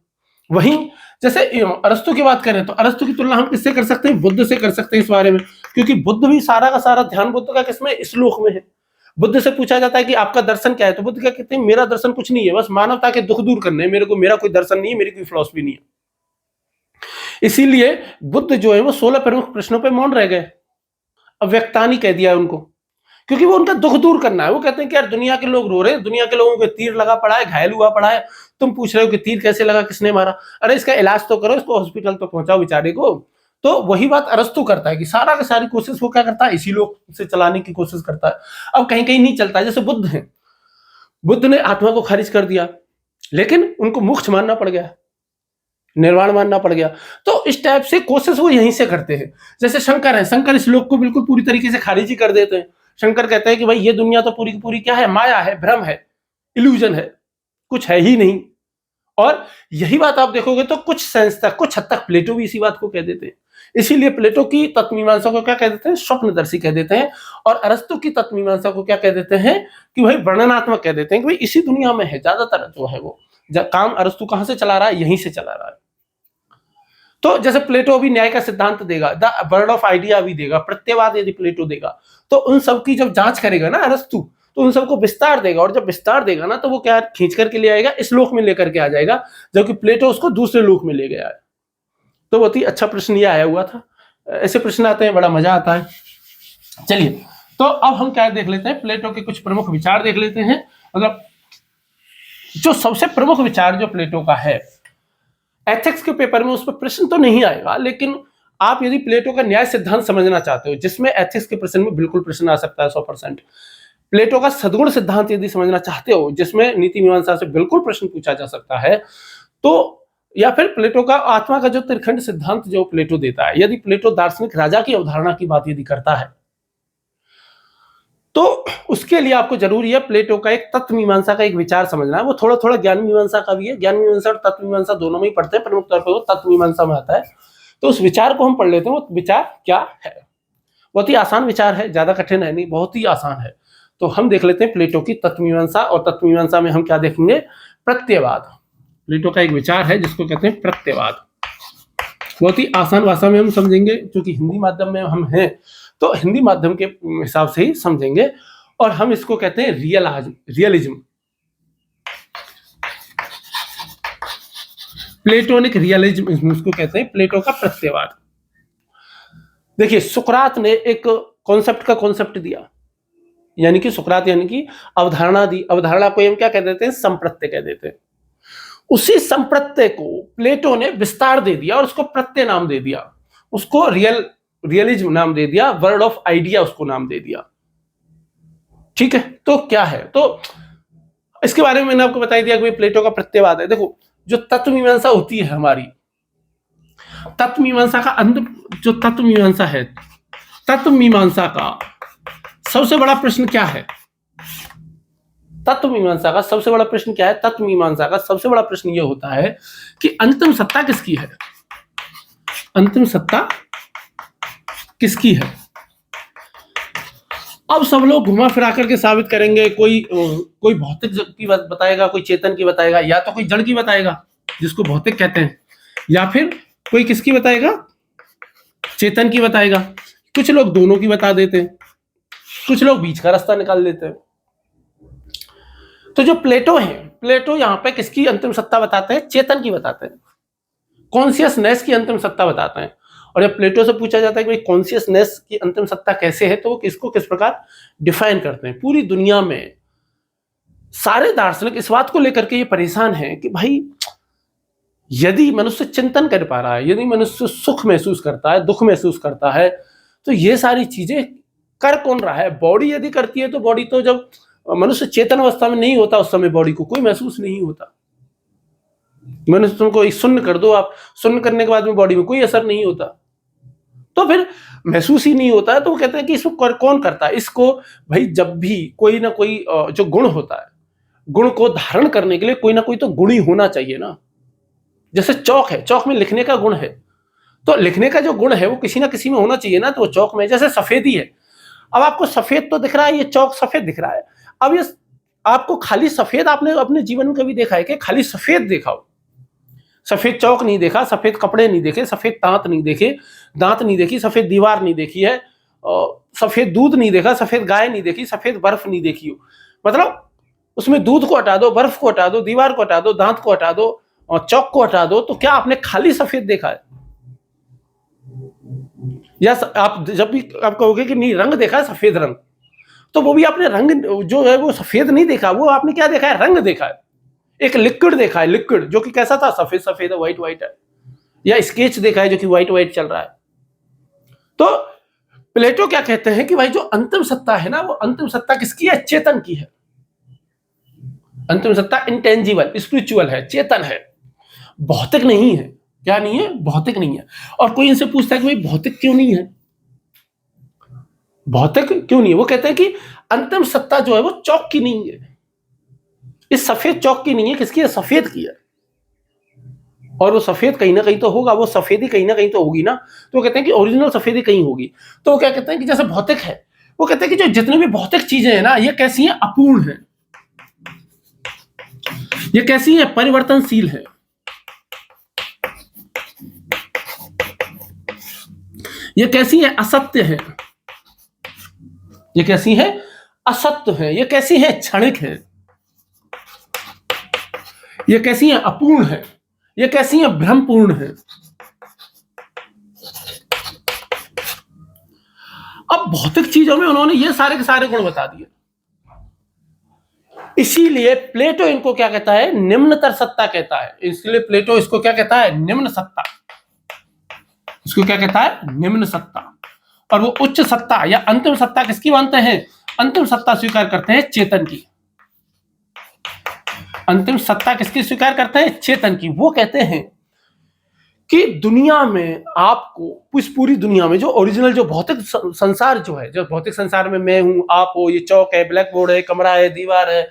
Speaker 1: वहीं जैसे अरस्तु की बात करें तो अरस्तु की तुलना हम किससे कर सकते हैं, बुद्ध से कर सकते हैं इस बारे में, क्योंकि बुद्ध भी सारा का सारा ध्यान बुद्ध का किसमें, इस लोक में है। बुद्ध से पूछा जाता है कि आपका दर्शन क्या है, तो बुद्ध क्या कहते हैं, मेरा दर्शन कुछ नहीं है, बस मानवता के दुख दूर करने, मेरा कोई दर्शन नहीं है, मेरी कोई फिलॉसफी नहीं है। इसीलिए बुद्ध जो है वो 16 प्रमुख प्रश्नों पर मौन रह गए, अव्यक्तानी कह दिया उनको, क्योंकि वो उनका दुख दूर करना है। वो कहते हैं कि यार दुनिया के लोग रो रहे हैं, दुनिया के लोगों को तीर लगा पड़ा है, घायल हुआ पड़ा है, तुम पूछ रहे हो कि तीर कैसे लगा, किसने मारा, अरे इसका इलाज तो करो, इसको हॉस्पिटल तो पहुंचाओ बेचारे को। तो वही बात अरस्तु करता है कि सारा की सारी कोशिश वो क्या करता है, इसी लोक से चलाने की कोशिश करता है। अब कहीं कहीं नहीं चलता, जैसे बुद्ध है, बुद्ध ने आत्मा को खारिज कर दिया, लेकिन उनको मोक्ष मानना पड़ गया, निर्वाण मानना पड़ गया। तो इस टाइप से कोशिश वो यहीं से करते हैं। जैसे शंकर है, शंकर इस लोक को बिल्कुल पूरी तरीके से खारिज ही कर देते हैं। शंकर कहते हैं कि भाई ये दुनिया तो पूरी की पूरी क्या है, माया है, भ्रम है, इल्यूजन है, कुछ है ही नहीं। और यही बात आप देखोगे तो कुछ सेंस तक, कुछ हद तक प्लेटो भी इसी बात को कह देते हैं इसीलिए प्लेटो की तत्वमीमांसा को क्या कह देते हैं, स्वप्नदर्शी कह देते हैं, और अरस्तु की तत्वमीमांसा को क्या कह देते हैं कि भाई वर्णनात्मक कह देते हैं कि भाई इसी दुनिया में है ज्यादातर जो है वो काम अरस्तु कहां से चला रहा है, यहीं से चला रहा है। तो जैसे प्लेटो भी न्याय का सिद्धांत देगा, द बर्ड ऑफ आइडिया भी देगा, प्रत्ययवाद यदि प्लेटो देगा, तो उन सब की जब जांच करेगा ना अरस्तु, तो उन सबको विस्तार देगा, और जब विस्तार देगा ना तो वो क्या खींच करके ले आएगा, इस लोक में लेकर के आ जाएगा, जबकि प्लेटो उसको दूसरे लोक में ले गया है। तो बहुत ही अच्छा प्रश्न ये आया हुआ था। ऐसे प्रश्न आते हैं, बड़ा मजा आता है। चलिए, तो अब हम क्या देख लेते हैं, प्लेटो के कुछ प्रमुख विचार देख लेते हैं। मतलब जो सबसे प्रमुख विचार जो प्लेटो का है, एथिक्स के पेपर में उस पर प्रश्न तो नहीं आएगा, लेकिन आप यदि प्लेटो का न्याय सिद्धांत समझना चाहते हो, जिसमें एथिक्स के प्रश्न में बिल्कुल प्रश्न आ सकता है 100%, प्लेटो का सद्गुण सिद्धांत यदि समझना चाहते हो, जिसमें नीति मीमांसा से बिल्कुल प्रश्न पूछा जा सकता है, तो या फिर प्लेटो का आत्मा का जो त्रिखंड सिद्धांत जो प्लेटो देता है, यदि प्लेटो दार्शनिक राजा की अवधारणा की बात यदि करता है, तो उसके लिए आपको जरूरी है प्लेटो का एक तत्व मीमांसा का एक विचार समझना है। वो थोड़ा थोड़ा ज्ञान मीमांसा का भी है, ज्ञान मीमांसा और तत्व मीमांसा दोनों में ही पढ़ते हैं, प्रमुख तौर पर वो तत्व मीमांसा में आता है। तो उस विचार को हम पढ़ लेते हैं, वो विचार क्या है। बहुत ही आसान विचार है, ज्यादा कठिन है नहीं, बहुत ही आसान है। तो हम देख लेते हैं प्लेटो की तत्व मीमांसा, और तत्व मीमांसा में हम क्या देखेंगे, प्रत्ययवाद। प्लेटो का एक विचार है जिसको कहते हैं प्रत्ययवाद। बहुत ही आसान भाषा में हम समझेंगे, क्योंकि हिंदी माध्यम में हम हैं, तो हिंदी माध्यम के हिसाब से ही समझेंगे। और हम इसको कहते हैं रियलिज्म, प्लेटोनिक रियलिज्म इसको कहते हैं, प्लेटो का प्रत्ययवाद। देखिए, सुकरात ने एक कॉन्सेप्ट दिया, यानी कि सुकरात यानी कि अवधारणा दी। अवधारणा को हम क्या कह देते हैं, संप्रत्यय कह देते हैं। उसी संप्रत्यय को प्लेटो ने विस्तार दे दिया और उसको प्रत्यय नाम दे दिया, उसको रियलिज्म नाम दे दिया, वर्ड ऑफ आइडिया उसको नाम दे दिया। ठीक है, तो क्या है, तो इसके बारे में मैंने आपको बता दिया कि प्लेटो का प्रत्ययवाद है। देखो, जो तत्व मीमांसा होती है हमारी, तत्व मीमांसा का जो तत्व मीमांसा है, तत्व मीमांसा का सबसे बड़ा प्रश्न क्या है, तत्व मीमांसा का सबसे बड़ा प्रश्न क्या है, तत्व मीमांसा का सबसे बड़ा प्रश्न यह होता है कि अंतिम सत्ता किसकी है, अंतिम सत्ता किसकी है। अब सब लोग घुमा फिरा करके साबित करेंगे, कोई भौतिक की बताएगा, कोई चेतन की बताएगा, या तो कोई जड़ की बताएगा जिसको भौतिक कहते हैं, या फिर कोई किसकी बताएगा, चेतन की बताएगा। कुछ लोग दोनों की बता देते हैं, कुछ लोग बीच का रास्ता निकाल लेते हैं। तो जो प्लेटो है, प्लेटो यहाँ पे किसकी अंतिम सत्ता बताते हैं, चेतन की बताते हैं, कॉन्शियसनेस की अंतिम सत्ता बताते हैं। और जब प्लेटो से पूछा जाता है कि भाई कॉन्शियसनेस की अंतिम सत्ता कैसे है, तो वो किसको किस प्रकार डिफाइन करते हैं। पूरी दुनिया में सारे दार्शनिक इस बात को लेकर के ये परेशान हैं कि भाई यदि मनुष्य चिंतन कर पा रहा है, यदि मनुष्य सुख महसूस करता है, दुख महसूस करता है, तो ये सारी चीजें कर कौन रहा है। बॉडी यदि करती है, तो बॉडी तो जब मनुष्य चेतन अवस्था में नहीं होता, उस समय बॉडी को कोई महसूस नहीं होता। मनुष्य तुमको शून्य कर दो, आप शून्य करने के बाद में बॉडी में कोई असर नहीं होता, तो फिर महसूस ही नहीं होता है। तो वो कहते हैं कि इसको कौन करता है, इसको भाई जब भी कोई ना कोई जो गुण होता है, गुण को धारण करने के लिए कोई ना कोई तो गुण ही होना चाहिए ना। जैसे चौक है, चौक में लिखने का गुण है, तो लिखने का जो गुण है वो किसी ना किसी में होना चाहिए ना, तो वो चौक में। जैसे सफेदी है, अब आपको सफेद तो दिख रहा है, ये चौक सफेद दिख रहा है। अब ये आपको खाली सफेद आपने अपने जीवन में कभी देखा है कि खाली सफेद देखा हो, सफेद चौक नहीं देखा, सफेद कपड़े नहीं देखे, सफेद दांत नहीं देखे, दांत नहीं देखी, सफेद दीवार नहीं देखी है, सफेद दूध नहीं देखा, सफेद गाय नहीं देखी, सफेद बर्फ नहीं देखी हो। मतलब उसमें दूध को हटा दो, बर्फ को हटा दो, दीवार को हटा दो, दांत को हटा दो और चौक को हटा दो, तो क्या आपने खाली सफेद देखा है? या आप जब भी आप कहोगे कि नहीं रंग देखा है, सफेद रंग, तो वो भी आपने रंग जो है वो सफेद नहीं देखा, वो आपने क्या देखा है, रंग देखा है। एक लिक्विड देखा है, लिक्विड जो कि कैसा था, सफेद सफेद है, व्हाइट व्हाइट है। या स्केच देखा है जो कि व्हाइट व्हाइट चल रहा है। तो प्लेटो क्या कहते हैं कि भाई जो अंतिम सत्ता है ना, वो अंतिम सत्ता किसकी है, चेतन की है। अंतिम सत्ता इंटेंजिबल, स्पिरिचुअल है, चेतन है, भौतिक नहीं है। क्या नहीं है, भौतिक नहीं है। और कोई इनसे पूछता है कि भाई भौतिक क्यों नहीं है, भौतिक क्यों नहीं है, वो कहते हैं कि अंतिम सत्ता जो है वो चौक की नहीं है, इस सफेद चौक की नहीं है, किसकी है, सफेद की है। और वो सफेद कहीं ना कहीं तो होगा, वो सफेदी कहीं ना कहीं तो होगी ना। तो वो कहते हैं कि ओरिजिनल सफेदी कहीं होगी। तो वो क्या कहते हैं कि जैसे भौतिक है, वो कहते हैं कि जो जितने भी भौतिक चीजें हैं ना, ये कैसी हैं? अपूर्ण है। ये कैसी है? परिवर्तनशील है। ये कैसी है? असत्य है। ये कैसी है? असत्य है। ये कैसी है? क्षणिक है। ये कैसी है? अपूर्ण है। ये कैसी है? भ्रमपूर्ण है। अब भौतिक चीजों में उन्होंने ये सारे के सारे गुण बता दिए। इसीलिए प्लेटो इनको क्या कहता है? निम्नतर सत्ता कहता है। इसलिए प्लेटो इसको क्या कहता है? निम्न सत्ता। इसको क्या कहता है? निम्न सत्ता। और वो उच्च सत्ता या अंतिम सत्ता किसकी मानते हैं? अंतिम सत्ता स्वीकार करते हैं चेतन की। अंतिम सत्ता किसकी स्वीकार करते हैं? चेतन की। वो कहते हैं कि दुनिया में आपको, इस पूरी दुनिया में जो ओरिजिनल जो भौतिक संसार जो है, जो भौतिक संसार में मैं हूं, आप हो, ये चौक है, ब्लैक बोर्ड है, कमरा है, दीवार है,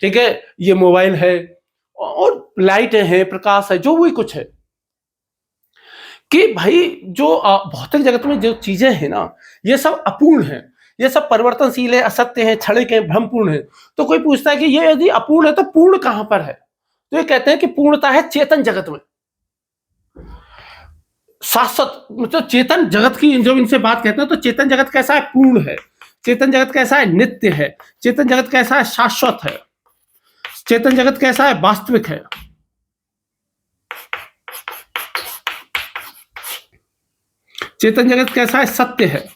Speaker 1: ठीक है, ये मोबाइल है और लाइटें हैं, प्रकाश है, जो भी कुछ है, कि भाई जो भौतिक जगत में जो चीजें हैं ना, ये सब अपूर्ण है, ये सब परिवर्तनशील है, असत्य है, क्षणिक है, भ्रमपूर्ण है। तो कोई पूछता है कि ये यदि अपूर्ण है तो पूर्ण कहां पर है? तो ये कहते हैं कि पूर्णता है चेतन जगत में। शाश्वत मतलब चेतन जगत की जब इनसे बात कहते हैं तो चेतन जगत कैसा है? पूर्ण है। चेतन जगत कैसा है? नित्य है। चेतन जगत कैसा है? शाश्वत है। चेतन जगत कैसा है? वास्तविक है। चेतन जगत कैसा है? सत्य है।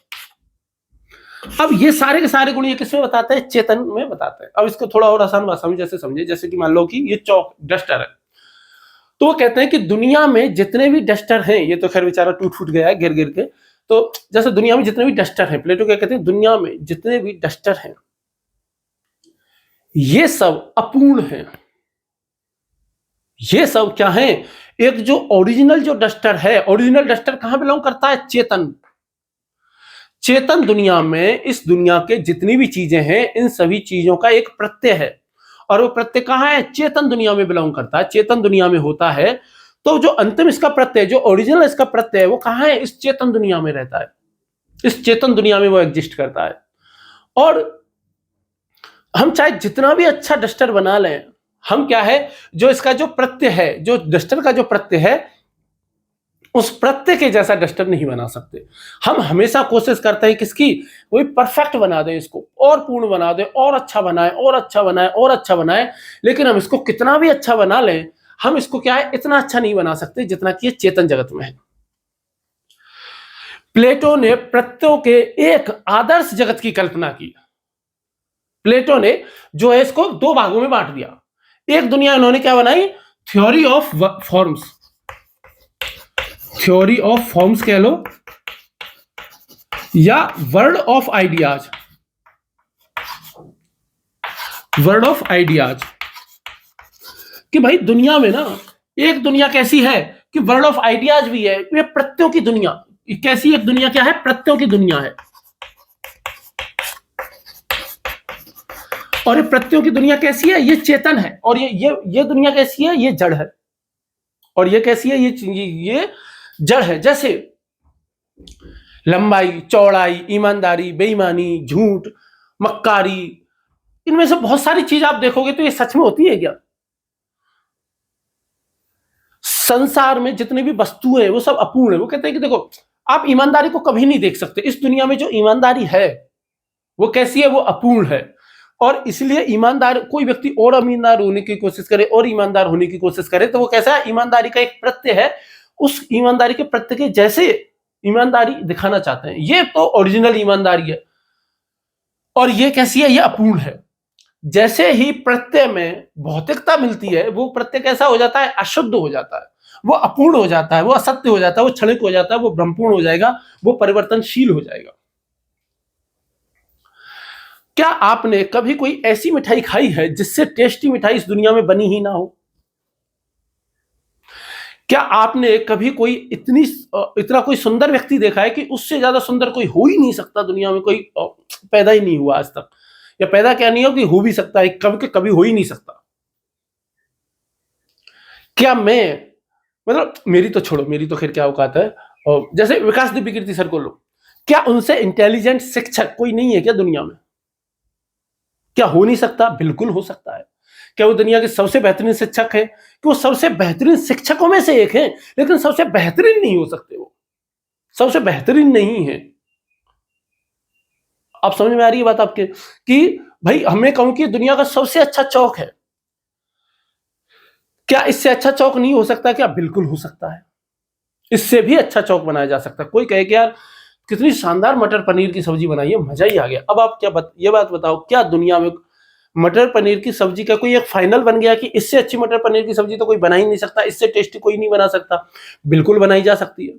Speaker 1: अब ये सारे के सारे गुण ये किसमें बताते हैं? चेतन में बताते हैं। अब इसको थोड़ा और आसान भाषा में जैसे समझे, जैसे कि मान लो कि ये चौक डस्टर है, तो वो कहते हैं कि दुनिया में जितने भी डस्टर हैं, ये तो खैर बेचारा टूट फूट गया है गिर गिर के, तो जैसे दुनिया में जितने भी डस्टर हैं, प्लेटो क्या कहते हैं? दुनिया में जितने भी डस्टर हैं ये सब अपूर्ण हैं। ये सब क्या है? एक जो ओरिजिनल जो डस्टर है, ओरिजिनल डस्टर कहां बिलोंग करता है? चेतन। चेतन दुनिया में इस दुनिया के जितनी भी चीजें हैं, इन सभी चीजों का एक प्रत्यय है। और वो प्रत्यय कहां है? चेतन दुनिया में बिलोंग करता है, चेतन दुनिया में होता है। तो जो अंतिम इसका प्रत्यय, जो ओरिजिनल इसका प्रत्यय है, वो कहां है? इस चेतन दुनिया में रहता है। इस चेतन दुनिया में वो एग्जिस्ट करता है। और हम चाहे जितना भी अच्छा डस्टर बना लें, हम क्या है, जो इसका जो प्रत्यय है, जो डस्टर का जो प्रत्यय है, उस प्रत्यय के जैसा डस्टर नहीं बना सकते। हम हमेशा कोशिश करते हैं किसकी? वही परफेक्ट बना दे, इसको और पूर्ण बना दे, और अच्छा बनाए, और अच्छा बनाए, और अच्छा बनाए। लेकिन हम इसको कितना भी अच्छा बना लें, हम इसको क्या है, इतना अच्छा नहीं बना सकते जितना कि ये चेतन जगत में है। प्लेटो ने प्रत्ययों के एक आदर्श जगत की कल्पना की। प्लेटो ने जो है इसको दो भागों में बांट दिया। एक दुनिया इन्होंने क्या बनाई? Theory of forms. Theory of forms कह लो या world of ideas. World of ideas कि भाई दुनिया में ना एक दुनिया कैसी है कि वर्ल्ड ऑफ आइडियाज भी है। ये प्रत्ययों की दुनिया कैसी? एक दुनिया क्या है? प्रत्ययों की दुनिया है। और ये प्रत्ययों की दुनिया कैसी है? ये चेतन है। और ये दुनिया कैसी है? ये जड़ है। और ये कैसी है? ये जड़ है। जैसे लंबाई, चौड़ाई, ईमानदारी, बेईमानी, झूठ, मक्कारी, इनमें से बहुत सारी चीज आप देखोगे तो ये सच में होती है क्या? संसार में जितनी भी वस्तुएं हैं वो सब अपूर्ण है। वो कहते हैं कि देखो, आप ईमानदारी को कभी नहीं देख सकते। इस दुनिया में जो ईमानदारी है वो कैसी है? वो अपूर्ण है। और इसलिए ईमानदार कोई व्यक्ति और ईमानदार होने की कोशिश करे और ईमानदार होने की कोशिश करे तो वो कैसा है? ईमानदारी का एक प्रत्यय है, उस ईमानदारी के प्रत्यय के जैसे ईमानदारी दिखाना चाहते हैं। ये तो ओरिजिनल ईमानदारी है। और ये कैसी है? ये अपूर्ण है। जैसे ही प्रत्यय में भौतिकता मिलती है, वो प्रत्यय कैसा हो जाता है? अशुद्ध हो जाता है, वो अपूर्ण हो जाता है, वो असत्य हो जाता है, वो क्षणिक हो जाता है, वो भ्रमपूर्ण हो जाएगा, वो परिवर्तनशील हो जाएगा। क्या आपने कभी कोई ऐसी मिठाई खाई है जिससे टेस्टी मिठाई इस दुनिया में बनी ही ना हो? क्या आपने कभी कोई इतना कोई सुंदर व्यक्ति देखा है कि उससे ज्यादा सुंदर कोई हो ही नहीं सकता दुनिया में? कोई पैदा ही नहीं हुआ आज तक, या पैदा क्या नहीं हो कि हो भी सकता है, कभी हो ही नहीं सकता। क्या मैं मतलब मेरी तो छोड़ो, मेरी तो खैर क्या औकात है। और जैसे विकास दिव्य कीर्ति सर को लो, क्या उनसे इंटेलिजेंट शिक्षक कोई नहीं है क्या दुनिया में? क्या हो नहीं सकता? बिल्कुल हो सकता है। क्या वो दुनिया के सबसे बेहतरीन शिक्षक है? कि वो सबसे बेहतरीन शिक्षकों में से एक है, लेकिन सबसे बेहतरीन नहीं हो सकते। वो सबसे बेहतरीन नहीं है। आप समझ में आ रही है बात आपके? कि भाई हमें कहूं कि दुनिया का सबसे अच्छा चौक है, क्या इससे अच्छा चौक नहीं हो सकता? क्या बिल्कुल हो सकता है। इससे भी अच्छा चौक बनाया जा सकता है। कोई कहे कि यार कितनी शानदार मटर पनीर की सब्जी बनाई है, मजा ही आ गया। अब आप ये बात बताओ, क्या दुनिया में मटर पनीर की सब्जी का कोई एक फाइनल बन गया कि इससे अच्छी मटर पनीर की सब्जी तो कोई बना ही नहीं सकता, इससे टेस्टी कोई नहीं बना सकता? बिल्कुल बनाई जा सकती है।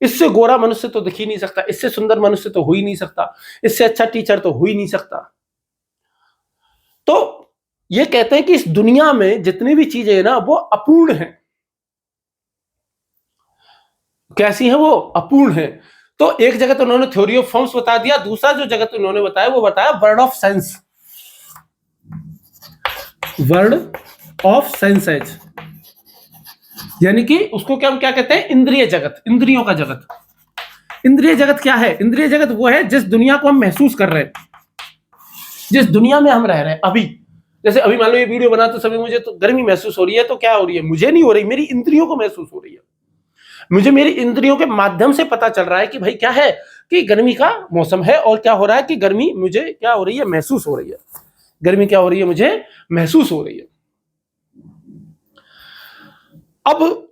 Speaker 1: इससे गोरा मनुष्य तो दिख ही नहीं सकता, इससे सुंदर मनुष्य तो हो ही नहीं सकता, इससे अच्छा टीचर तो हो ही नहीं सकता। तो ये कहते हैं कि इस दुनिया में जितनी भी चीजें हैं ना, वो अपूर्ण है। कैसी है वो? अपूर्ण है। तो एक जगह तो उन्होंने थ्योरी ऑफ फॉर्म्स बता दिया, दूसरा जो जगत उन्होंने बताया वो बताया word of sense. Word of senses, यानी कि उसको क्या क्या कहते हैं? इंद्रिय जगत, इंद्रियों का जगत। इंद्रिय जगत क्या है? इंद्रिय जगत वो है जिस दुनिया को हम महसूस कर रहे हैं, जिस दुनिया में हम रह रहे हैं अभी। जैसे अभी मान लो ये वीडियो बनाते समय मुझे तो गर्मी महसूस हो रही है, तो क्या हो रही है? मुझे नहीं हो रही, मेरी इंद्रियों को महसूस हो रही है। मुझे मेरी इंद्रियों के माध्यम से पता चल रहा है कि भाई क्या है कि गर्मी का मौसम है, और क्या हो रहा है कि गर्मी मुझे क्या हो रही है? महसूस हो रही है। गर्मी क्या हो रही है? मुझे महसूस हो रही है। अब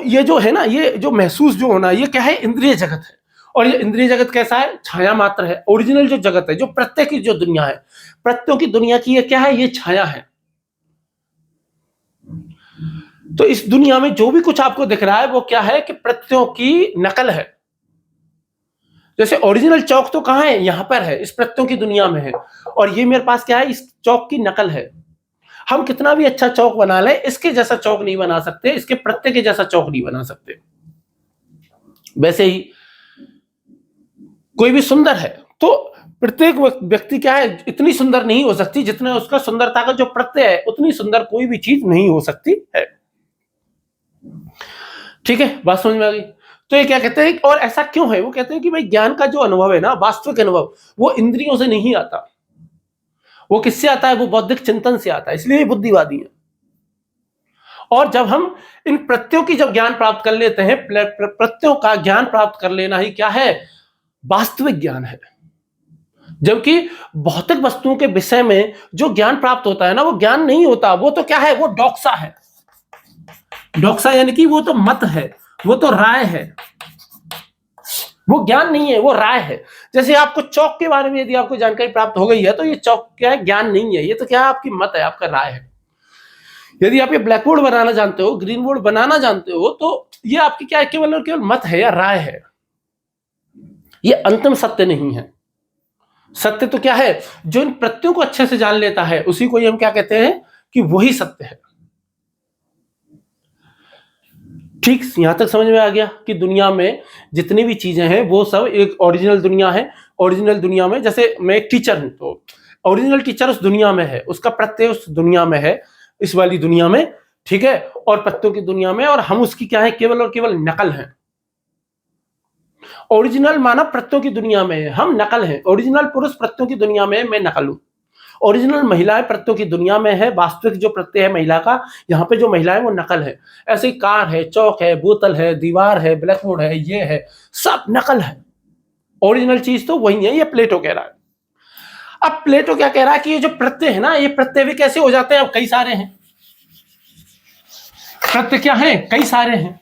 Speaker 1: ये जो है ना, ये जो महसूस जो होना, ये क्या है? इंद्रिय जगत है। और ये इंद्रिय जगत कैसा है? छाया मात्र है। ओरिजिनल जो जगत है, जो प्रत्यय की जो दुनिया है, प्रत्ययों की दुनिया की ये क्या है? ये छाया है। तो इस दुनिया में जो भी कुछ आपको दिख रहा है वो क्या है? कि प्रत्ययों की नकल है। जैसे ओरिजिनल चौक तो कहां है? यहां पर है, इस प्रत्ययों की दुनिया में है। और ये मेरे पास क्या है? इस चौक की नकल है। हम कितना भी अच्छा चौक बना लें, इसके जैसा चौक नहीं बना सकते, इसके प्रत्यय के जैसा चौक नहीं बना सकते। वैसे ही कोई भी सुंदर है तो प्रत्येक व्यक्ति क्या है? इतनी सुंदर नहीं हो सकती जितना उसका सुंदरता का जो प्रत्यय है, उतनी सुंदर कोई भी चीज नहीं हो सकती है। ठीक है, बात समझ में आ गई? तो ये क्या कहते हैं, और ऐसा क्यों है? वो कहते हैं कि भाई ज्ञान का जो अनुभव है ना, वास्तविक अनुभव, वो इंद्रियों से नहीं आता। वो किससे आता है? वो बौद्धिक चिंतन से आता है, इसलिए बुद्धिवादी है। और जब हम इन प्रत्ययों की जब ज्ञान प्राप्त कर लेते हैं, प्रत्ययों का ज्ञान प्राप्त कर लेना ही क्या है? वास्तविक ज्ञान है। जबकि भौतिक वस्तुओं के विषय में जो ज्ञान प्राप्त होता है ना, वो ज्ञान नहीं होता। वो तो क्या है? वो डोक्सा है। डोक्सा यानी कि वो तो मत है, वो तो राय है, वो ज्ञान नहीं है, वो राय है। जैसे आपको चौक के बारे में यदि आपको जानकारी प्राप्त हो गई है, तो ये चौक क्या है? ज्ञान नहीं है, ये तो क्या है? आपकी मत है, आपका राय है। यदि आप ये ब्लैक बोर्ड बनाना जानते हो, ग्रीन बोर्ड बनाना जानते हो, तो ये आपकी क्या है? केवल और केवल मत है या राय है। ये अंतिम सत्य नहीं है। सत्य तो क्या है? जो इन प्रत्ययों को अच्छे से जान लेता है, उसी को हम क्या कहते हैं? कि वही सत्य है। ठीक, यहां तक समझ में आ गया कि दुनिया में जितनी भी चीजें हैं वो सब एक ओरिजिनल दुनिया है। ओरिजिनल दुनिया में, जैसे मैं एक टीचर हूं, तो ओरिजिनल टीचर उस दुनिया में है, उसका प्रत्यय उस दुनिया में है, इस वाली दुनिया में। ठीक है, और प्रत्ययों की दुनिया में, और हम उसकी क्या है? केवल और केवल नकल है। ओरिजिनल मानव प्रत्ययों की दुनिया में है, हम नकल हैं। ओरिजिनल पुरुष प्रत्ययों की दुनिया में है, मैं नकल हूं। ओरिजिनल महिलाएं प्रत्ययों की दुनिया में है, वास्तविक जो प्रत्यय है महिला का, यहाँ पे जो महिला है वो नकल है। ऐसे ही कार है, चौक है, बोतल है, दीवार है, ब्लैक बोर्ड है, ये है, सब नकल है। ओरिजिनल चीज तो वही है, ये प्लेटो कह रहा है। अब प्लेटो क्या कह रहा है कि ये जो प्रत्यय है ना, ये प्रत्यय भी कैसे हो जाते हैं? अब कई सारे हैं प्रत्यय। क्या है? कई सारे हैं।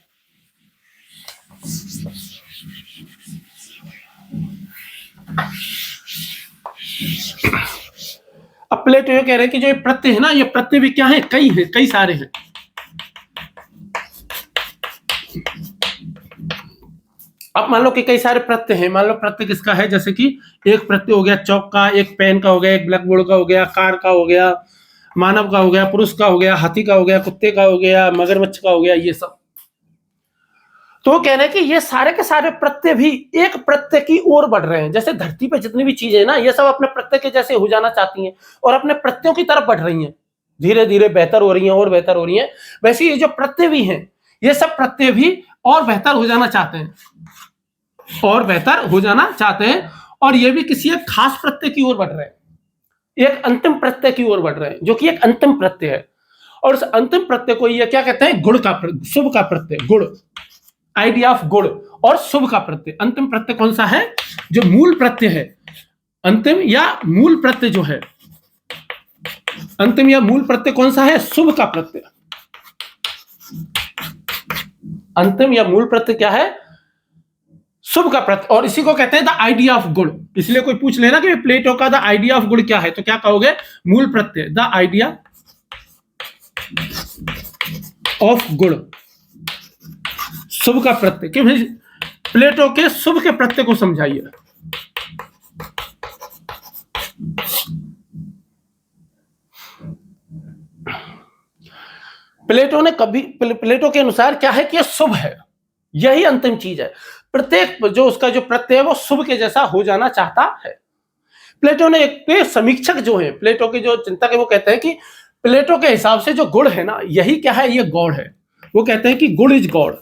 Speaker 1: अब प्लेटो ये कह रहे हैं कि जो ये प्रत्यय है ना, ये प्रत्यय भी क्या है? कई है, कई सारे हैं। अब मान लो कि कई सारे प्रत्यय हैं। मान लो प्रत्यय किसका है? जैसे कि एक प्रत्यय हो गया चौक का, एक पेन का हो गया, एक ब्लैक बोर्ड का हो गया, कार का हो गया, मानव का हो गया, पुरुष का हो गया, हाथी का हो गया, कुत्ते का हो गया, मगरमच्छ का हो गया, ये सब। तो कह रहे हैं कि ये सारे के सारे प्रत्यय भी एक प्रत्यय की ओर बढ़ रहे हैं। जैसे धरती पे जितनी भी चीजें हैं ना, ये सब अपने प्रत्यय के जैसे हो जाना चाहती हैं और अपने प्रत्ययों की तरफ बढ़ रही हैं। धीरे धीरे बेहतर हो रही हैं और बेहतर हो रही हैं। वैसे ये जो प्रत्यय भी हैं, ये सब प्रत्यय भी और बेहतर हो जाना चाहते हैं, और बेहतर हो जाना चाहते हैं, और ये भी किसी एक खास प्रत्यय की ओर बढ़ रहे हैं, एक अंतिम प्रत्यय की ओर बढ़ रहे हैं, जो कि एक अंतिम प्रत्यय है। और उस अंतिम प्रत्यय को ये क्या कहते हैं? गुण का, शुभ का प्रत्यय, गुण, आइडिया ऑफ गुण और शुभ का प्रत्यय। अंतिम प्रत्यय कौन सा है? जो मूल प्रत्यय है, अंतिम या मूल प्रत्यय जो है, अंतिम या मूल प्रत्यय कौन सा है? शुभ का प्रत्यय। अंतिम या मूल प्रत्यय क्या है? शुभ का प्रत्यय, और इसी को कहते हैं द आइडिया ऑफ गुण। इसलिए कोई पूछ लेना कि प्लेटो का द आइडिया ऑफ गुण क्या है, तो क्या कहोगे? मूल प्रत्यय, द आइडिया ऑफ गुण, शुभ का प्रत्यय। कि भाई प्लेटो के शुभ के प्रत्यय को समझाइए। प्लेटो ने कभी, प्लेटो के अनुसार क्या है कि यह शुभ है, यही अंतिम चीज है। प्रत्येक जो उसका जो प्रत्यय है वो शुभ के जैसा हो जाना चाहता है। प्लेटो ने एक पे समीक्षक जो है, प्लेटो के जो चिंतक है, वो कहते हैं कि प्लेटो के हिसाब से जो गुण है ना, यही क्या है? ये गॉड है। वो कहते हैं कि गुड इज गॉड,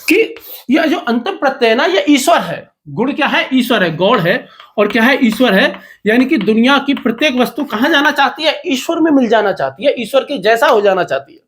Speaker 1: कि यह जो अंतिम प्रत्यय है ना, ये ईश्वर है। गुण क्या है? ईश्वर है, गॉड है, और क्या है? ईश्वर है। यानी कि दुनिया की प्रत्येक वस्तु कहां जाना चाहती है? ईश्वर में मिल जाना चाहती है, ईश्वर के जैसा हो जाना चाहती है।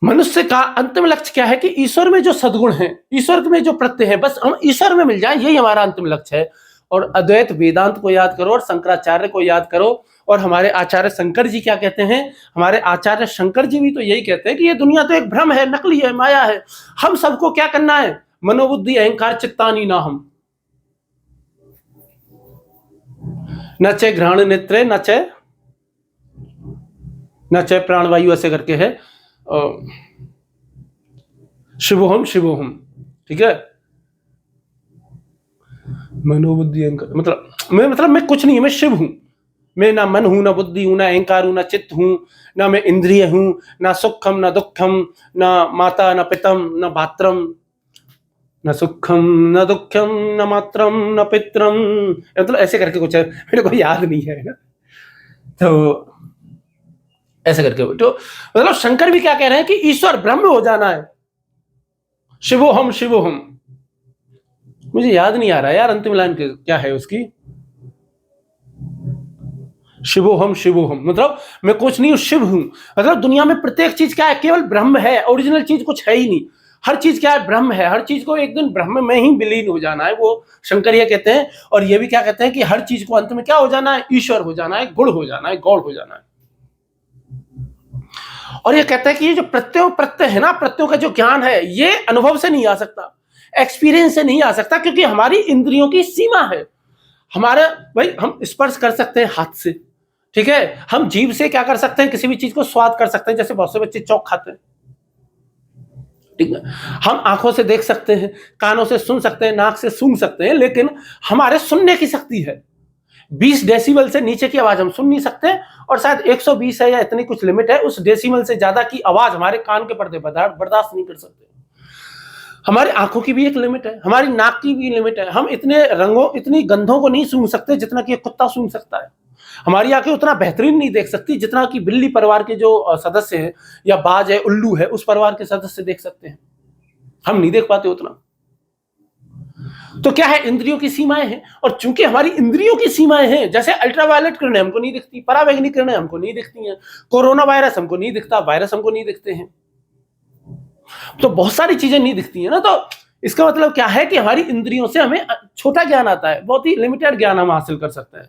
Speaker 1: मनुष्य का अंतिम लक्ष्य क्या है? कि ईश्वर में जो सद्गुण है, ईश्वर में जो प्रत्यय है, बस हम ईश्वर में मिल जाएं, यही हमारा अंतिम लक्ष्य है। और अद्वैत वेदांत को याद करो, और शंकराचार्य को याद करो, और हमारे आचार्य शंकर जी क्या कहते हैं? हमारे आचार्य शंकर जी भी तो यही कहते हैं कि ये दुनिया तो एक भ्रम है, नकली है, माया है। हम सबको क्या करना है? मनोबुद्धि अहंकार चित्तानी ना हम, नचे घ्राण नेत्रे, नचे प्राणवायु, ऐसे करके है, शिवोहम शिवोहम, ठीक है। मनोबुद्धि अहंकार मतलब मैं कुछ नहीं, मैं शिव हूं। मैं ना मन हूं, ना बुद्धि हूं, ना अहंकार हूं, ना चित्त हूं, ना मैं इंद्रिय हूं, ना सुखम ना दुखम, ना माता ना पितम ना भात्रम, न सुखम न दुखम न मात्रम न पित्रम, मतलब ऐसे करके कुछ है, मेरे को याद नहीं है ना। तो ऐसे करके तो मतलब शंकर भी क्या कह रहे हैं कि ईश्वर ब्रह्म हो जाना है। शिवोहम शिवोहम, मुझे याद नहीं आ रहा यार अंतिम लाइन क्या है उसकी। शिवोहम शिवोहम मतलब मैं कुछ नहीं हूं, शिव हूं। मतलब दुनिया में प्रत्येक चीज क्या है? केवल ब्रह्म है, ओरिजिनल चीज कुछ है ही नहीं। हर चीज क्या है? ब्रह्म है। हर चीज को एक दिन ब्रह्म में ही विलीन हो जाना है, वो शंकर ये कहते हैं। और ये भी क्या कहते हैं कि हर चीज को अंत में क्या हो जाना है? ईश्वर हो जाना है, गुण हो जाना है, गॉड हो जाना है। और ये कहते हैं कि ये जो प्रत्यय है ना, प्रत्ययों का जो ज्ञान है, ये अनुभव से नहीं आ सकता, एक्सपीरियंस से नहीं आ सकता, क्योंकि हमारी इंद्रियों की सीमा है। हमारे भाई हम स्पर्श कर सकते हैं हाथ से, ठीक है, हम जीभ से क्या कर सकते हैं? किसी भी चीज को स्वाद कर सकते हैं, जैसे बहुत से बच्चे चौक खाते हैं, ठीक है। हम आंखों से देख सकते हैं, कानों से सुन सकते हैं, नाक से सूंघ सकते हैं, लेकिन हमारे सुनने की शक्ति है 20 डेसिबल से नीचे की आवाज हम सुन नहीं सकते, और शायद 120 है या इतनी कुछ लिमिट है, उस डेसिबल से ज्यादा की आवाज हमारे कान के पर्दे बर्दाश्त नहीं कर सकते। हमारी आंखों की भी एक लिमिट है, हमारी नाक की भी लिमिट है। हम इतने रंगों, इतनी गंधों को नहीं सूंघ सकते जितना कि एक कुत्ता सूंघ सकता है। हमारी आंखें उतना बेहतरीन नहीं देख सकती जितना कि बिल्ली परिवार के जो सदस्य हैं, या बाज है, उल्लू है, उस परिवार के सदस्य देख सकते हैं। हम नहीं देख पाते उतना। तो क्या है? इंद्रियों की सीमाएं हैं, और चूंकि हमारी इंद्रियों की सीमाएं हैं, जैसे अल्ट्रावायलेट किरणें हमको नहीं दिखती, परावैंगनी किरणें हमको नहीं दिखती हैं, कोरोना वायरस हमको नहीं दिखता, वायरस हमको नहीं दिखते हैं, तो बहुत सारी चीजें नहीं दिखती है ना। तो इसका मतलब क्या है कि हमारी इंद्रियों से हमें छोटा ज्ञान आता है, बहुत ही लिमिटेड ज्ञान हम हासिल कर सकते हैं।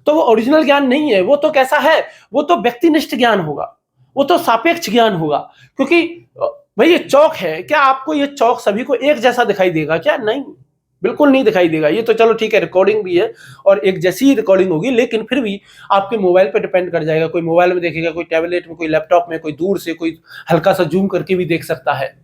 Speaker 1: तो वो ओरिजिनल ज्ञान नहीं है। वो तो कैसा है? वो तो व्यक्तिनिष्ठ ज्ञान होगा, वो तो सापेक्ष ज्ञान होगा। क्योंकि भाई ये चौक है, क्या आपको ये चौक सभी को एक जैसा दिखाई देगा क्या? नहीं, बिल्कुल नहीं दिखाई देगा। ये तो चलो ठीक है, रिकॉर्डिंग भी है और एक जैसी ही रिकॉर्डिंग होगी, लेकिन फिर भी आपके मोबाइल पे डिपेंड कर जाएगा। कोई मोबाइल में देखेगा, कोई टैबलेट में, कोई लैपटॉप में, कोई दूर से, कोई हल्का सा जूम करके भी देख सकता है,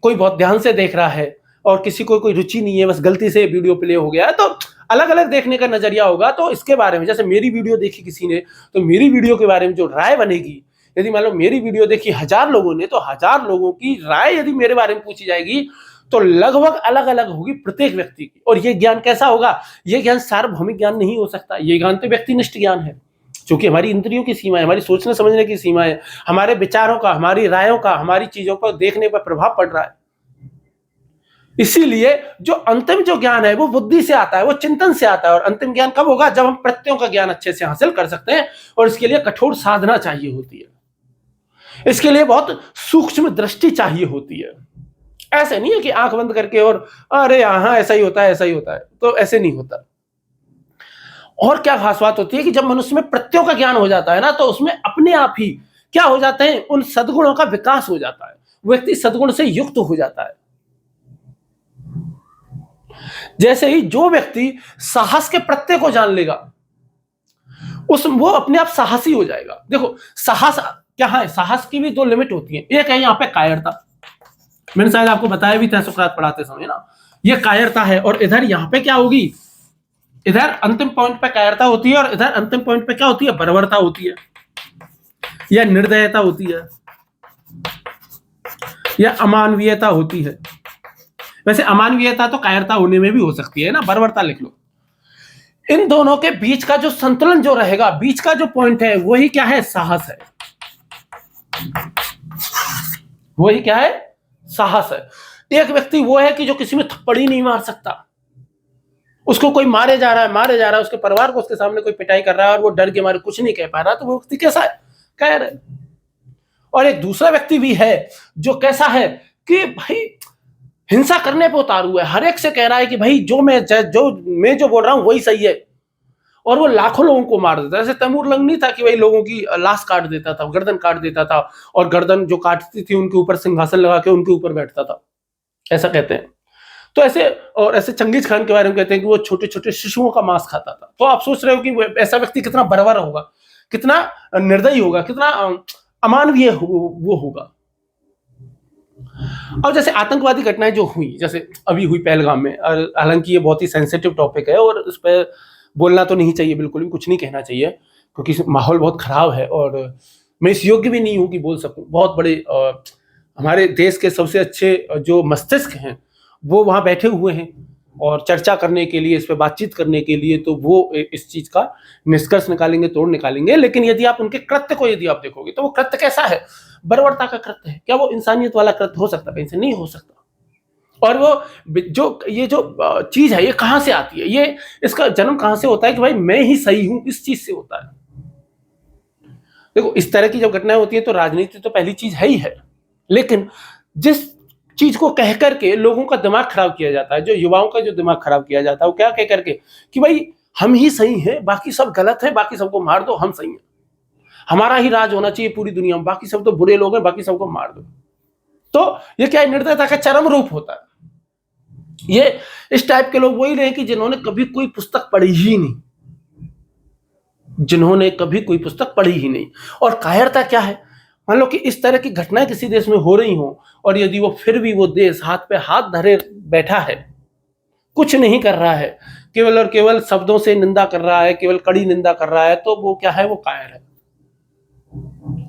Speaker 1: कोई बहुत ध्यान से देख रहा है, और किसी को कोई रुचि नहीं है, बस गलती से वीडियो प्ले हो गया है। तो अलग अलग देखने का नजरिया होगा। तो इसके बारे में, जैसे मेरी वीडियो देखी किसी ने, तो मेरी वीडियो के बारे में जो राय बनेगी, यदि मान लो मेरी वीडियो देखी 1000 लोगों ने, तो 1000 लोगों की राय यदि मेरे बारे में पूछी जाएगी, तो लगभग अलग अलग होगी प्रत्येक व्यक्ति की। और ये ज्ञान कैसा होगा? ये ज्ञान सार्वभौमिक ज्ञान नहीं हो सकता, ये ज्ञान तो व्यक्तिनिष्ठ ज्ञान है। क्योंकि हमारी इंद्रियों की सीमा है, हमारी सोचने समझने की सीमा है, हमारे विचारों का, हमारी रायों का, हमारी चीजों को देखने पर प्रभाव पड़ रहा है। इसीलिए जो अंतिम जो ज्ञान है वो बुद्धि से आता है, वो चिंतन से आता है। और अंतिम ज्ञान कब होगा? जब हम प्रत्ययों का ज्ञान अच्छे से हासिल कर सकते हैं, और इसके लिए कठोर साधना चाहिए होती है, इसके लिए बहुत सूक्ष्म दृष्टि चाहिए होती है। ऐसे नहीं है कि आंख बंद करके और अरे हाँ ऐसा ही होता है, ऐसा ही होता है, तो ऐसे नहीं होता। और क्या खास बात होती है कि जब मनुष्य में प्रत्ययों का ज्ञान हो जाता है ना, तो उसमें अपने आप ही क्या हो जाते हैं, उन सद्गुणों का विकास हो जाता है, व्यक्ति सद्गुण से युक्त हो जाता है। जैसे ही जो व्यक्ति साहस के प्रत्यय को जान लेगा, वो अपने आप साहसी हो जाएगा। देखो साहस क्या है, साहस की भी दो लिमिट होती है। एक है यहाँ पे कायरता, मैंने शायद आपको बताया भी था सुकरात पढ़ाते समय ना, ये कायरता है। और इधर यहाँ पे क्या होगी, इधर अंतिम पॉइंट पे कायरता होती है, और इधर अंतिम पॉइंट पे क्या होती है, बर्बरता होती है, या निर्दयता होती है, या अमानवीयता होती है। वैसे अमानवीयता तो कायरता होने में भी हो सकती है ना, बर्बरता लिख लो। इन दोनों के बीच का जो संतुलन जो रहेगा, बीच का जो पॉइंट है, वही क्या है, साहस है। वही क्या है, साहस है। एक व्यक्ति वो है कि जो किसी में थप्पड़ ही नहीं मार सकता, उसको कोई मारे जा रहा है, उसके परिवार को उसके सामने कोई पिटाई कर रहा है और वो डर के मारे कुछ नहीं कह पा रहा, तो वो व्यक्ति कैसा है, कायर है। और एक दूसरा व्यक्ति भी है जो कैसा है कि भाई हिंसा करने पे उतारू हुआ है, हर एक से कह रहा है कि भाई जो मैं जो बोल रहा हूं वही सही है, और वो लाखों लोगों को मार देता है। जैसे तैमूर लंग नहीं था कि भाई लोगों की लाश काट देता था, गर्दन काट देता था, और गर्दन जो काटती थी उनके ऊपर सिंहासन लगा के उनके ऊपर बैठता था, ऐसा कहते हैं। तो ऐसे, और ऐसे चंगेज खान के बारे में कहते हैं कि वो छोटे छोटे शिशुओं का मांस खाता था। तो आप सोच रहे हो कि ऐसा व्यक्ति कितना बर्बर होगा, कितना निर्दयी होगा, कितना अमानवीय वो होगा। अब जैसे आतंकवादी घटनाएं जो हुई, जैसे अभी हुई पहलगाम में, हालांकि ये बहुत ही सेंसिटिव टॉपिक है और इस पर बोलना तो नहीं चाहिए, बिल्कुल भी कुछ नहीं कहना चाहिए, क्योंकि माहौल बहुत खराब है और मैं इस योग्य भी नहीं हूं कि बोल सकूं। बहुत बड़े हमारे देश के सबसे अच्छे जो मस्तिष्क हैं वो वहां बैठे हुए हैं और चर्चा करने के लिए, इस पर बातचीत करने के लिए, तो वो इस चीज का निष्कर्ष निकालेंगे, तोड़ निकालेंगे। लेकिन यदि आप उनके कृत्य को यदि आप देखोगे तो वो कृत्य कैसा है, बर्बरता का कृत्य है। क्या वो इंसानियत वाला कृत्य हो सकता है? कहीं से नहीं हो सकता। और वो जो ये जो चीज है ये कहां से आती है, ये इसका जन्म कहां से होता है कि भाई मैं ही सही हूं, इस चीज से होता है। देखो इस तरह की जब घटनाएं होती है तो राजनीति तो पहली चीज है ही है, लेकिन जिस चीज को कह करके लोगों का दिमाग खराब किया जाता है, जो युवाओं का जो दिमाग खराब किया जाता है, वो क्या कह करके कि भाई हम ही सही हैं, बाकी सब गलत है, बाकी सबको मार दो, हम सही हैं, हमारा ही राज होना चाहिए पूरी दुनिया में, बाकी सब तो बुरे लोग हैं, बाकी सबको मार दो। तो ये क्या है, निर्दयता का चरम रूप होता है। ये इस टाइप के लोग वही रहे कि जिन्होंने कभी कोई पुस्तक पढ़ी ही नहीं, जिन्होंने कभी कोई पुस्तक पढ़ी ही नहीं। और कायरता क्या है, मान लो कि इस तरह की घटनाएं किसी देश में हो रही हो और यदि वो फिर भी वो देश हाथ पे हाथ धरे बैठा है, कुछ नहीं कर रहा है, केवल और केवल शब्दों से निंदा कर रहा है, केवल कड़ी निंदा कर रहा है, तो वो क्या है, वो कायर है।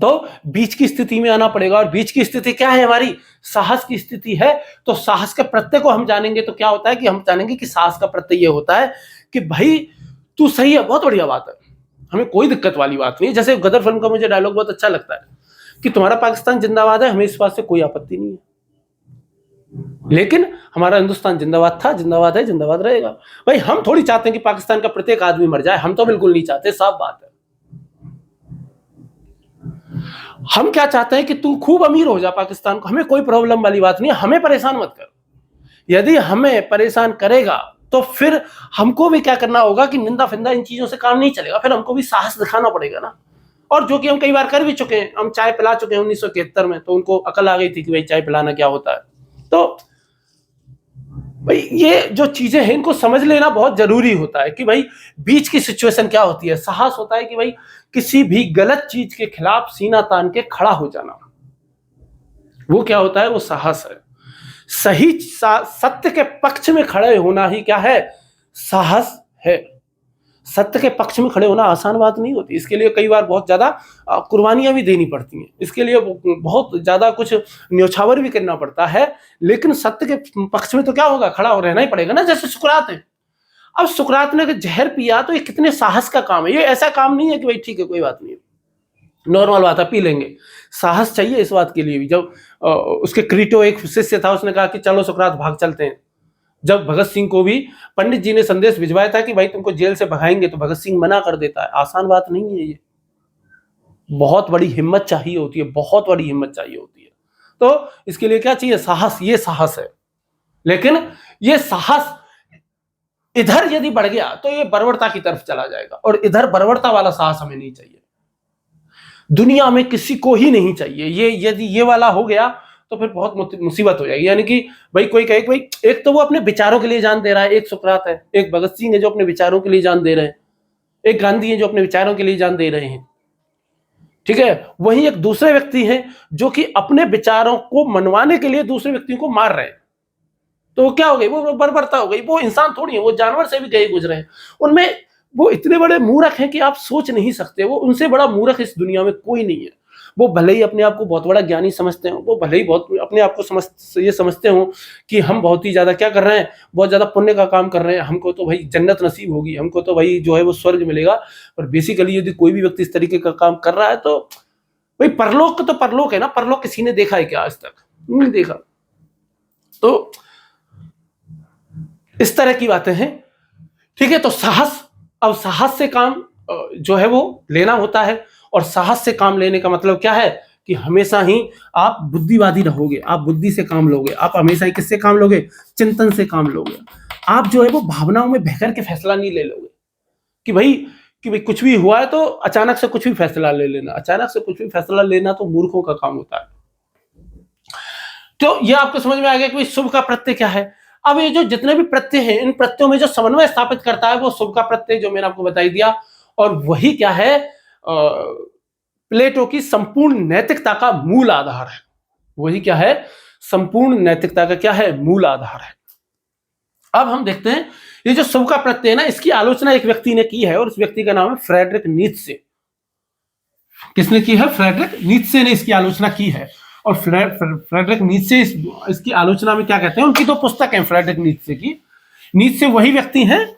Speaker 1: तो बीच की स्थिति में आना पड़ेगा। और बीच की स्थिति क्या है, हमारी साहस की स्थिति है। तो साहस के प्रत्यय को हम जानेंगे तो क्या होता है कि हम जानेंगे कि साहस का प्रत्यय ये होता है कि भाई तू सही है, बहुत बढ़िया बात है, हमें कोई दिक्कत वाली बात नहीं है। जैसे गदर फिल्म का मुझे डायलॉग बहुत अच्छा लगता है कि तुम्हारा पाकिस्तान जिंदाबाद है, हमें इस बात से कोई आपत्ति नहीं है, लेकिन हमारा हिंदुस्तान जिंदाबाद था, जिंदाबाद है, जिंदाबाद रहेगा। भाई हम थोड़ी चाहते हैं कि पाकिस्तान का प्रत्येक आदमी मर जाए, हम तो बिल्कुल नहीं चाहते, साफ बात है। हम क्या चाहते हैं कि तू खूब अमीर हो जा पाकिस्तान को, हमें कोई प्रॉब्लम वाली बात नहीं है, हमें परेशान मत कर। यदि हमें परेशान करेगा तो फिर हमको भी क्या करना होगा कि निंदा फिंदा इन चीजों से काम नहीं चलेगा, फिर हमको भी साहस दिखाना पड़ेगा ना। और जो कि हम कई बार कर भी चुके हैं, हम चाय पिला चुके हैं 1971 में, तो उनको अकल आ गई थी कि भाई चाय पिलाना क्या होता है। तो भाई ये जो चीजें हैं इनको समझ लेना बहुत जरूरी होता है कि भाई बीच की सिचुएशन क्या होती है। साहस होता है कि भाई किसी भी गलत चीज के खिलाफ सीना तान के खड़ा हो जाना, वो क्या होता है, वो साहस है। सही सत्य के पक्ष में खड़े होना ही क्या है, साहस है। सत्य के पक्ष में खड़े होना आसान बात नहीं होती, इसके लिए कई बार बहुत ज्यादा कुर्बानियां भी देनी पड़ती हैं, इसके लिए बहुत ज्यादा कुछ न्योछावर भी करना पड़ता है। लेकिन सत्य के पक्ष में तो क्या होगा, खड़ा हो रहना ही पड़ेगा ना। जैसे सुकरात है, अब सुकरात ने जहर पिया तो ये कितने साहस का काम है। ये ऐसा काम नहीं है कि भाई ठीक है कोई बात नहीं, नॉर्मल बात है, पी लेंगे। साहस चाहिए इस बात के लिए भी। जब उसके क्रीटो एक शिष्य था, उसने कहा कि चलो सुकरात भाग चलते हैं। जब भगत सिंह को भी पंडित जी ने संदेश भिजवाया था कि भाई तुमको जेल से भगाएंगे, तो भगत सिंह मना कर देता है। आसान बात नहीं है ये, बहुत बड़ी हिम्मत चाहिए होती है, बहुत बड़ी हिम्मत चाहिए होती है। तो इसके लिए क्या चाहिए? साहस। ये साहस है। लेकिन ये साहस इधर यदि बढ़ गया तो ये बर्बरता की तरफ चला जाएगा, और इधर बर्बरता वाला साहस हमें नहीं चाहिए, दुनिया में किसी को ही नहीं चाहिए। ये यदि ये वाला हो गया तो फिर बहुत मुसीबत हो जाएगी। यानी कि भाई कोई कहे भाई, एक तो वो अपने विचारों के लिए जान दे रहा है, एक सुकरात है, एक भगत सिंह है जो अपने विचारों के लिए जान दे रहे हैं, एक गांधी है जो अपने विचारों के लिए जान दे रहे हैं, ठीक है। वहीं एक दूसरे व्यक्ति हैं जो कि अपने विचारों को मनवाने के लिए दूसरे व्यक्ति को मार रहे हैं। तो वो क्या हो गई? वो बर्बरता हो गई। वो इंसान थोड़ी है, वो जानवर से भी गए गुजरे हैं। उनमें वो इतने बड़े मूर्ख हैं कि आप सोच नहीं सकते। वो उनसे बड़ा मूर्ख इस दुनिया में कोई नहीं है। वो भले ही अपने आप को बहुत बड़ा ज्ञानी समझते हो, वो भले ही बहुत अपने आप को ये समझते हो कि हम बहुत ही ज्यादा क्या कर रहे हैं, बहुत ज्यादा पुण्य का काम कर रहे हैं, हमको तो भाई जन्नत नसीब होगी, हमको तो भाई जो है वो स्वर्ग मिलेगा। और बेसिकली यदि कोई भी व्यक्ति इस तरीके का काम कर रहा है तो भाई परलोक तो परलोक है ना, परलोक किसी ने देखा है क्या आज तक? नहीं देखा। तो इस तरह की बातें हैं, ठीक है। तो साहस, अब साहस से काम जो है वो लेना होता है, और साहस से काम लेने का मतलब क्या है कि हमेशा ही आप बुद्धिवादी रहोगे, आप बुद्धि से काम लोगे, आप हमेशा ही किससे काम लोगे? चिंतन से काम लोगे। आप जो है वो भावनाओं में बहकर के फैसला नहीं ले लोगे कि भाई कुछ भी हुआ है तो अचानक से कुछ भी फैसला ले लेना। अचानक से कुछ भी फैसला लेना तो मूर्खों का काम होता है। तो ये आपको समझ में आ गया कि शुभ का प्रत्यय क्या है। अब ये जो जितने भी प्रत्यय हैं, इन प्रत्ययों में जो समन्वय स्थापित करता है वो शुभ का प्रत्यय, जो मैंने आपको बताई दिया। और वही क्या है? प्लेटो की संपूर्ण नैतिकता का मूल आधार है। वही क्या है? संपूर्ण नैतिकता का क्या है? मूल आधार है। अब हम देखते हैं ये जो शुभ का प्रत्यय है ना, इसकी आलोचना एक व्यक्ति ने की है, और उस व्यक्ति का नाम है फ्रेडरिक नीत्शे। किसने की है? फ्रेडरिक नीत्शे ने इसकी आलोचना की है। और फ्रेडरिक नीत्शे इसकी आलोचना में क्या कहते हैं? उनकी दो पुस्तक है फ्रेडरिक नीत्शे की। नीत्शे वही व्यक्ति हैं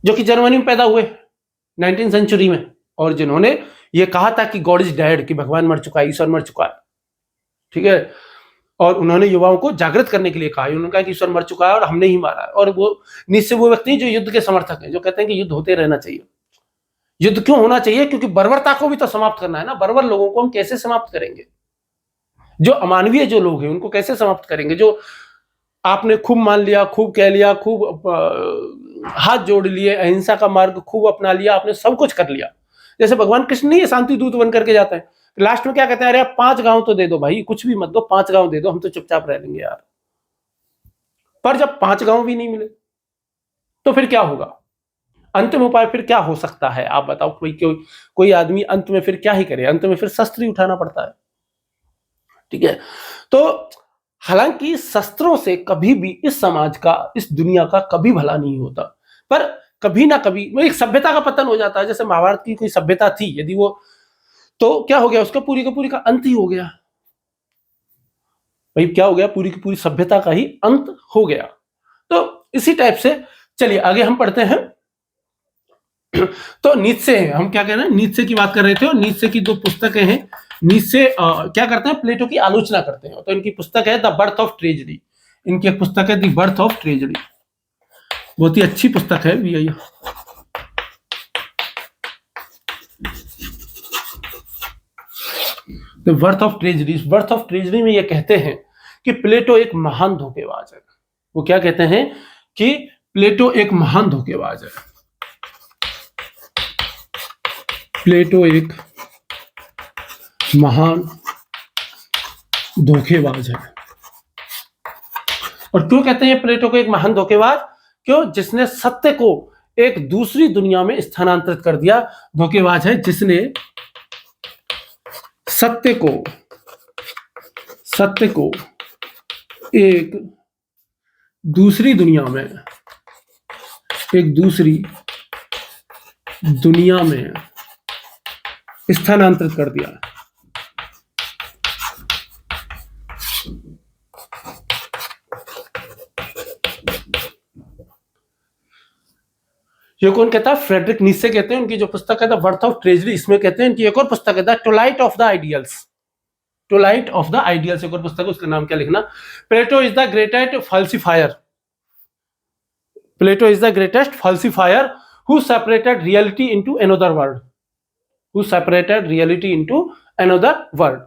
Speaker 1: जो कि जर्मनी में पैदा हुए 19वीं सेंचुरी में, और जिन्होंने ये कहा था कि गॉड इज डेड, कि भगवान मर चुका है, ईश्वर मर चुका है, ठीक है। और उन्होंने युवाओं को जागृत करने के लिए कहा, उन्होंने कहा कि ईश्वर मर चुका है और हमने ही मारा है। और वो नीत्शे वो व्यक्ति जो युद्ध के समर्थक हैं, जो कहते हैं कि युद्ध होते रहना चाहिए। युद्ध क्यों होना चाहिए? क्योंकि बर्बरता को भी तो समाप्त करना है ना। बर्बर लोगों को हम कैसे समाप्त करेंगे? जो अमानवीय जो लोग हैं उनको कैसे समाप्त करेंगे? जो आपने खूब मान लिया, खूब कह लिया, खूब हाथ जोड़ लिए, अहिंसा का मार्ग खूब अपना लिया, आपने सब कुछ कर लिया। जैसे भगवान कृष्ण नहीं है शांति दूत बन करके जाते हैं, लास्ट में क्या कहते हैं? अरे आप 5 गांव तो दे दो भाई, कुछ भी मत दो, 5 गांव दे दो, हम तो चुपचाप रह लेंगे यार। पर जब 5 गांव भी नहीं मिले तो फिर क्या होगा? अंतिम उपाय फिर क्या हो सकता है? आप बताओ। कोई आदमी अंत में फिर क्या ही करे? अंत में फिर शस्त्र ही उठाना पड़ता है, ठीक है। तो हालांकि शस्त्रों से कभी भी इस समाज का, इस दुनिया का कभी भला नहीं होता, पर कभी ना कभी वो एक सभ्यता का पतन हो जाता है। जैसे महाभारत की कोई सभ्यता थी, यदि वो, तो क्या हो गया? उसका पूरी का पूरी का अंत ही हो गया भाई। क्या हो गया? पूरी की पूरी सभ्यता का ही अंत हो गया। तो इसी टाइप से चलिए आगे हम पढ़ते हैं। तो नीत्शे हैं, हम क्या कह रहे हैं? नीत्शे की बात कर रहे थे, और नीत्शे की 2 पुस्तकें हैं। नीत्शे क्या करते हैं? प्लेटो की आलोचना करते हैं। तो इनकी पुस्तक है द बर्थ ऑफ ट्रेजेडी। इनकी एक पुस्तक है द बर्थ ऑफ ट्रेजेडी, बहुत ही अच्छी पुस्तक है भी। The birth of tragedy. Birth of tragedy में ये कहते हैं कि प्लेटो एक महान धोखेबाज है। वो क्या कहते हैं? कि प्लेटो एक महान धोखेबाज है। प्लेटो एक महान धोखेबाज है। और क्यों कहते हैं प्लेटो को एक महान धोखेबाज? क्यों? जिसने सत्य को एक दूसरी दुनिया में स्थानांतरित कर दिया। धोखेबाज है जिसने सत्य को एक दूसरी दुनिया में स्थानांतरित कर दिया। ये कौन कहता है? फ्रेडरिक नीत्शे कहते हैं। उनकी जो पुस्तक है द वर्थ ऑफ ट्रेजरी, इसमें कहते हैं, इनकी एक और पुस्तक है the twilight of the ideals. Twilight of the ideals एक और पुस्तक है, उसका नाम क्या लिखना? Plato is the greatest falsifier. Plato is the greatest falsifier who separated reality into another world. Who separated reality into another world.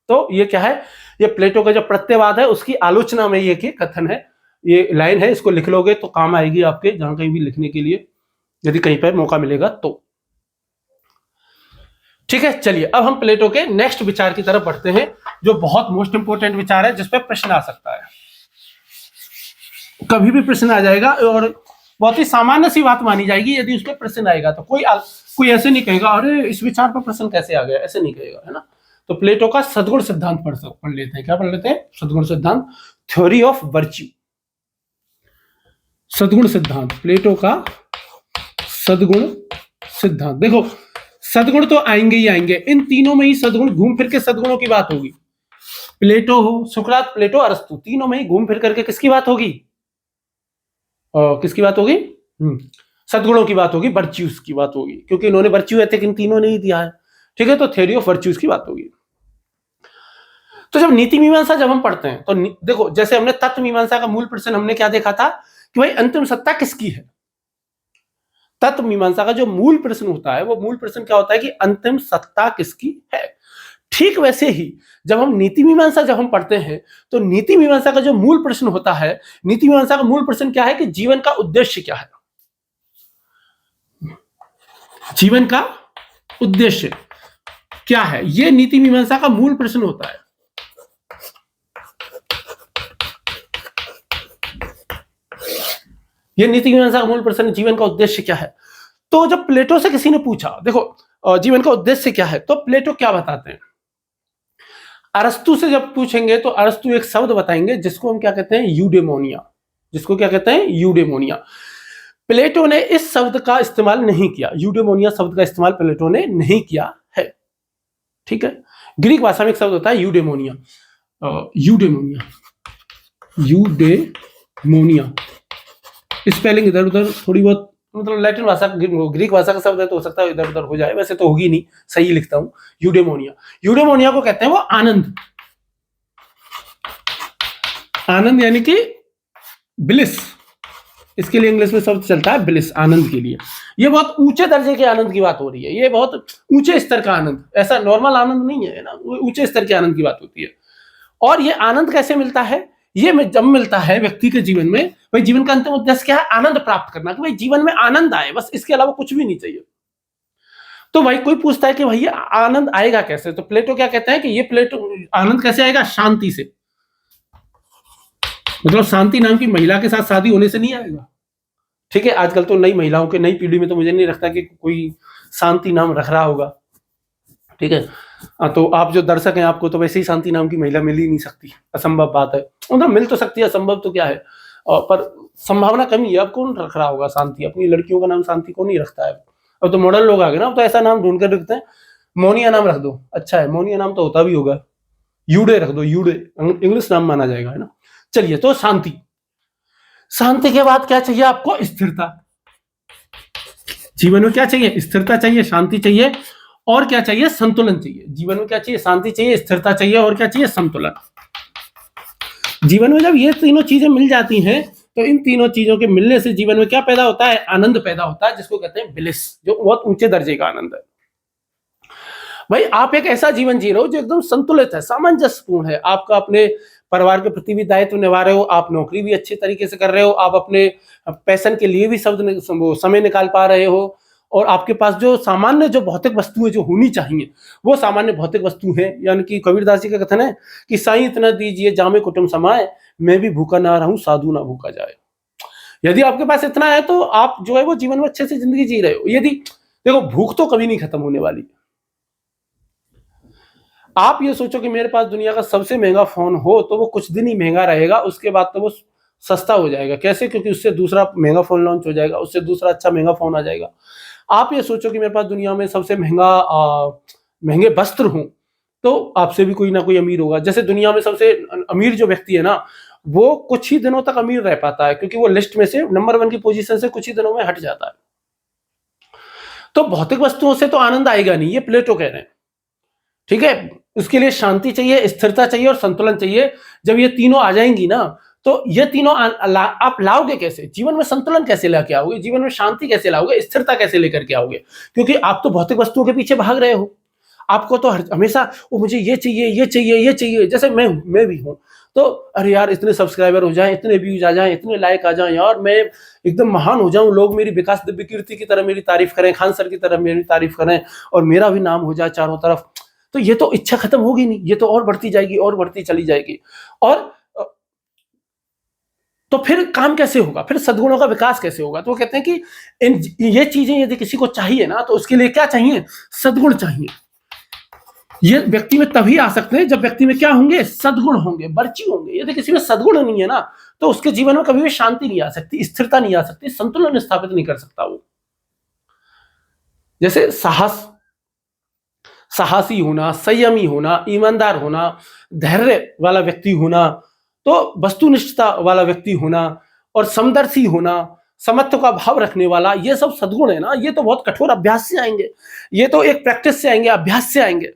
Speaker 1: तो ये क्या है? ये प्लेटो का जो प्रत्ययवाद है उसकी आलोचना में ये कथन है, ये लाइन है। इसको लिख लोगे तो काम आएगी आपके, जहां कहीं भी लिखने के लिए, यदि कहीं पर मौका मिलेगा तो। ठीक है, चलिए अब हम प्लेटो के नेक्स्ट विचार की तरफ बढ़ते हैं, जो बहुत मोस्ट इंपोर्टेंट विचार है, जिसपे प्रश्न आ सकता है, कभी भी प्रश्न आ जाएगा, और बहुत ही सामान्य सी बात मानी जाएगी यदि उसके प्रश्न आएगा तो। कोई ऐसे नहीं कहेगा अरे इस विचार पर प्रश्न कैसे आ गया, ऐसे नहीं कहेगा, है ना। तो प्लेटो का सद्गुण सिद्धांत पढ़ लेते हैं। क्या पढ़ लेते हैं? सद्गुण सिद्धांत, थ्योरी ऑफ वर्च्यू। सद्गुण सिद्धांत, प्लेटो का सद्गुण सिद्धांत। देखो, सद्गुण तो आएंगे ही आएंगे, इन तीनों में ही सद्गुण घूम फिर के सद्गुणों की बात होगी। प्लेटो हो, सुकरात, प्लेटो, अरस्तु, तीनों में ही घूम फिर करके किसकी बात होगी? किसकी बात होगी? सद्गुणों की बात होगी, वर्च्यूज की बात होगी, क्योंकि इन्होंने वर्च्यू एथिक इन तीनों ने ही दिया है। ठीक है, तो थ्योरी ऑफ वर्च्यूज की बात होगी। तो जब नीति मीमांसा जब हम पढ़ते हैं तो देखो, जैसे हमने तत्व मीमांसा का मूल प्रश्न हमने क्या देखा था कि भाई अंतिम सत्ता किसकी है। तत्व मीमांसा का जो मूल प्रश्न होता है, वो मूल प्रश्न क्या होता है कि अंतिम सत्ता किसकी है। ठीक वैसे ही जब हम नीति मीमांसा जब हम पढ़ते हैं तो नीति मीमांसा का जो मूल प्रश्न होता है, नीति मीमांसा का मूल प्रश्न क्या है कि जीवन का उद्देश्य क्या है। जीवन का उद्देश्य क्या है, ये नीति मीमांसा का मूल प्रश्न होता है। ये नीति मीमांसा का मूल प्रश्न, जीवन का उद्देश्य क्या है। तो जब प्लेटो से किसी ने पूछा, देखो जीवन का उद्देश्य क्या है, तो प्लेटो क्या बताते हैं? अरस्तु से जब पूछेंगे तो अरस्तु एक शब्द बताएंगे जिसको हम क्या कहते हैं? यूडेमोनिया। जिसको क्या कहते हैं? यूडेमोनिया। प्लेटो ने इस शब्द का इस्तेमाल नहीं किया, यूडेमोनिया शब्द का इस्तेमाल प्लेटो ने नहीं किया है। ठीक है, ग्रीक भाषा में एक शब्द होता है यूडेमोनिया। यूडेमोनिया, यूडेमोनिया स्पेलिंग इधर उधर थोड़ी बहुत, मतलब लैटिन भाषा, ग्रीक भाषा का शब्द है तो हो सकता है इधर उधर हो जाए, वैसे तो होगी नहीं, सही लिखता हूं। यूडेमोनिया, यूडेमोनिया को कहते हैं वो आनंद। आनंद यानी कि ब्लिस, इसके लिए इंग्लिश में शब्द चलता है ब्लिस, आनंद के लिए। ये बहुत ऊंचे दर्जे के आनंद की बात हो रही है, ये बहुत ऊंचे स्तर का आनंद, ऐसा नॉर्मल आनंद नहीं है ना, ऊंचे स्तर के आनंद की बात होती है। और ये आनंद कैसे मिलता है? ये जब मिलता है व्यक्ति के जीवन में, भाई जीवन का अंतिम उद्देश्य क्या है? आनंद प्राप्त करना, कि भाई जीवन में आनंद आए, बस इसके अलावा कुछ भी नहीं चाहिए। तो भाई कोई पूछता है कि भाई ये आनंद आएगा कैसे, तो प्लेटो क्या कहता है कि ये प्लेटो आनंद कैसे आएगा? शांति से। मतलब शांति नाम की महिला के साथ शादी होने से नहीं आएगा। ठीक है, आजकल तो नई महिलाओं के, नई पीढ़ी में तो मुझे नहीं लगता कि कोई शांति नाम रख रहा होगा। ठीक है, तो आप जो दर्शक हैं, आपको तो वैसे ही शांति नाम की महिला मिल ही नहीं सकती, असंभव बात है। मतलब मिल तो सकती है, असंभव तो क्या है, पर संभावना कमी है। अब कौन रख रहा होगा शांति? अपनी लड़कियों का नाम शांति कौन नहीं रखता है। अब तो मॉडर्न लोग आ गए ना, अब तो ऐसा नाम ढूंढ कर रखते हैं, मोनिया नाम रख दो, अच्छा है, मोनिया नाम तो होता भी होगा, यूडे रख दो, यूडे इंग्लिश नाम माना जाएगा, है ना। चलिए, तो शांति, शांति के बाद क्या चाहिए आपको? स्थिरता। जीवन में क्या चाहिए? स्थिरता चाहिए, शांति चाहिए, और क्या चाहिए? संतुलन चाहिए। जीवन में क्या चाहिए? शांति चाहिए, स्थिरता चाहिए, और क्या चाहिए? संतुलन। जीवन में जब ये तीनों चीजें मिल जाती हैं तो इन तीनों चीजों के मिलने से जीवन में क्या पैदा होता है? आनंद पैदा होता है, जिसको कहते हैं ब्लिस, जो बहुत ऊंचे दर्जे का आनंद है। भाई आप एक ऐसा जीवन जी रहे हो जो एकदम संतुलित है, सामंजस्यपूर्ण है। आपका अपने परिवार के प्रति भी दायित्व निभा रहे हो, आप नौकरी भी अच्छे तरीके से कर रहे हो, आप अपने पैशन के लिए भी समय निकाल पा रहे हो, और आपके पास जो सामान्य जो भौतिक वस्तुएं जो होनी चाहिए वो सामान्य भौतिक वस्तु है। यानी कि कबीरदास जी का कथन है कि साईं इतना दीजिए जामे कुटुंब समाए, मैं भी भूखा ना रहूं साधु ना भूखा जाए। यदि आपके पास इतना है तो आप जो है वो जीवन में अच्छे से जिंदगी जी रहे हो। यदि देखो, भूख तो कभी नहीं खत्म होने वाली। आप ये सोचो कि मेरे पास दुनिया का सबसे महंगा फोन हो तो वो कुछ दिन ही महंगा रहेगा, उसके बाद तो वो सस्ता हो जाएगा। कैसे? क्योंकि उससे दूसरा महंगा फोन लॉन्च हो जाएगा, उससे दूसरा अच्छा महंगा फोन आ जाएगा। आप ये सोचो कि मेरे पास दुनिया में सबसे महंगे वस्त्र हों तो आपसे भी कोई ना कोई अमीर होगा। जैसे दुनिया में सबसे अमीर जो व्यक्ति है ना, वो कुछ ही दिनों तक अमीर रह पाता है, क्योंकि वो लिस्ट में से नंबर 1 की पोजीशन से कुछ ही दिनों में हट जाता है। तो भौतिक वस्तुओं से तो आनंद आएगा नहीं, ये प्लेटो कह रहे हैं। ठीक है, उसके लिए शांति चाहिए, स्थिरता चाहिए और संतुलन चाहिए। जब ये तीनों आ जाएंगी ना, तो ये तीनों आप लाओगे कैसे? जीवन में संतुलन कैसे लेके आओगे? जीवन में शांति कैसे लाओगे? स्थिरता कैसे लेकर के आओगे? क्योंकि आप तो भौतिक वस्तुओं के पीछे भाग रहे हो। आपको तो हमेशा वो मुझे ये चाहिए, ये चाहिए, ये चाहिए। जैसे मैं भी हूँ, तो अरे यार इतने सब्सक्राइबर हो जाएं, इतने व्यूज आ जाएं, इतने लाइक आ जाएं, यार मैं एकदम महान हो जाऊं, लोग मेरी विकास दिव्य कीर्ति की तरह मेरी तारीफ करें, खान सर की तरह मेरी तारीफ करें और मेरा भी नाम हो जाए चारों तरफ। तो ये तो इच्छा खत्म होगी नहीं, ये तो और बढ़ती जाएगी और बढ़ती चली जाएगी। और तो फिर काम कैसे होगा? फिर सद्गुणों का विकास कैसे होगा? तो वो कहते हैं कि ये चीजें यदि किसी को चाहिए ना, तो उसके लिए क्या चाहिए? सद्गुण चाहिए। ये व्यक्ति में तभी आ सकते हैं जब व्यक्ति में क्या होंगे? सद्गुण होंगे, वर्च्यू होंगे। यदि किसी में सद्गुण नहीं है ना, तो उसके जीवन में कभी भी शांति नहीं आ सकती, स्थिरता नहीं आ सकती, संतुलन स्थापित नहीं कर सकता वो। जैसे साहसी होना, संयमी होना, ईमानदार होना, धैर्य वाला व्यक्ति होना, तो वस्तुनिष्ठता वाला व्यक्ति होना और समदर्शी होना, समत्व का भाव रखने वाला, ये सब सद्गुण है ना। ये तो बहुत कठोर अभ्यास से आएंगे, ये तो एक प्रैक्टिस से आएंगे, अभ्यास से आएंगे।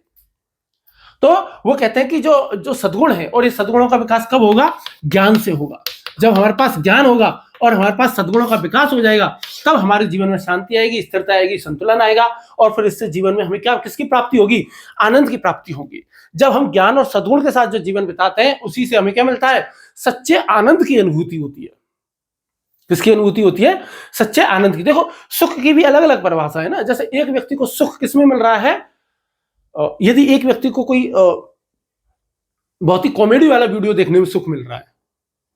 Speaker 1: तो वो कहते हैं कि जो सद्गुण है, और ये सद्गुणों का विकास कब होगा? ज्ञान से होगा। जब हमारे पास ज्ञान होगा और हमारे पास सद्गुणों का विकास हो जाएगा, तब हमारे जीवन में शांति आएगी, स्थिरता आएगी, संतुलन आएगा। और फिर इससे जीवन में हमें क्या, किसकी प्राप्ति होगी? आनंद की प्राप्ति होगी। जब हम ज्ञान और सद्गुण के साथ जो जीवन बिताते हैं, उसी से हमें क्या मिलता है? सच्चे आनंद की अनुभूति होती है। किसकी अनुभूति होती है? सच्चे आनंद की। देखो, सुख की भी अलग अलग परिभाषा है ना। जैसे एक व्यक्ति को सुख किसमें मिल रहा है? यदि एक व्यक्ति को कोई बहुत ही कॉमेडी वाला वीडियो देखने में सुख मिल रहा है,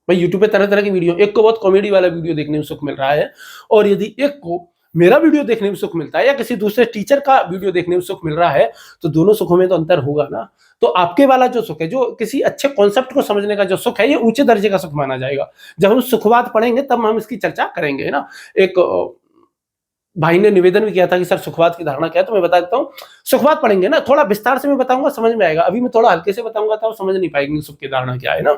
Speaker 1: भाई यूट्यूब पे तरह तरह की वीडियो, एक को बहुत कॉमेडी वाला वीडियो देखने में सुख मिल रहा है, और यदि एक को मेरा वीडियो देखने में सुख मिलता है या किसी दूसरे टीचर का वीडियो देखने में सुख मिल रहा है, तो दोनों सुखों में तो अंतर होगा ना। तो आपके वाला जो सुख है, जो किसी अच्छे कॉन्सेप्ट को समझने का जो सुख है, ये ऊंचे दर्जे का सुख माना जाएगा। जब हम सुखवाद पढ़ेंगे तब हम इसकी चर्चा करेंगे, है ना। एक भाई ने निवेदन भी किया था कि सर सुखवाद की धारणा क्या है, तो मैं बता देता हूँ। सुखवाद पढ़ेंगे ना, थोड़ा विस्तार से मैं बताऊंगा, समझ में आएगा। अभी मैं थोड़ा हल्के से बताऊंगा तो आप समझ नहीं पाएंगे सुख की धारणा क्या है ना।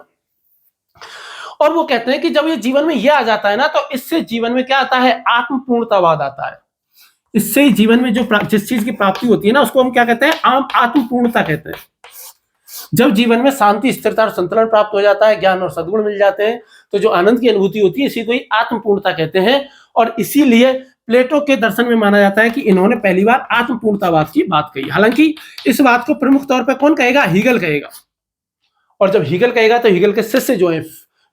Speaker 1: और वो कहते हैं कि जब ये जीवन में ये आ जाता है ना, तो इससे जीवन में क्या आता है? आत्मपूर्णतावाद आता है। इससे जीवन में जो जिस चीज की प्राप्ति होती है ना, उसको हम क्या कहते हैं? आत्मपूर्णता कहते हैं। जब जीवन में शांति, स्थिरता और संतुलन प्राप्त हो जाता है, ज्ञान और सद्गुण मिल जाते हैं, तो जो आनंद की अनुभूति होती है, इसी को ही आत्मपूर्णता कहते हैं। और इसीलिए प्लेटो के दर्शन में माना जाता है कि इन्होंने पहली बार आत्मपूर्णतावाद की बात कही। हालांकि इस बात को प्रमुख तौर पर कौन कहेगा? हीगल कहेगा। और जब हीगल कहेगा तो हीगल के शिष्य जो है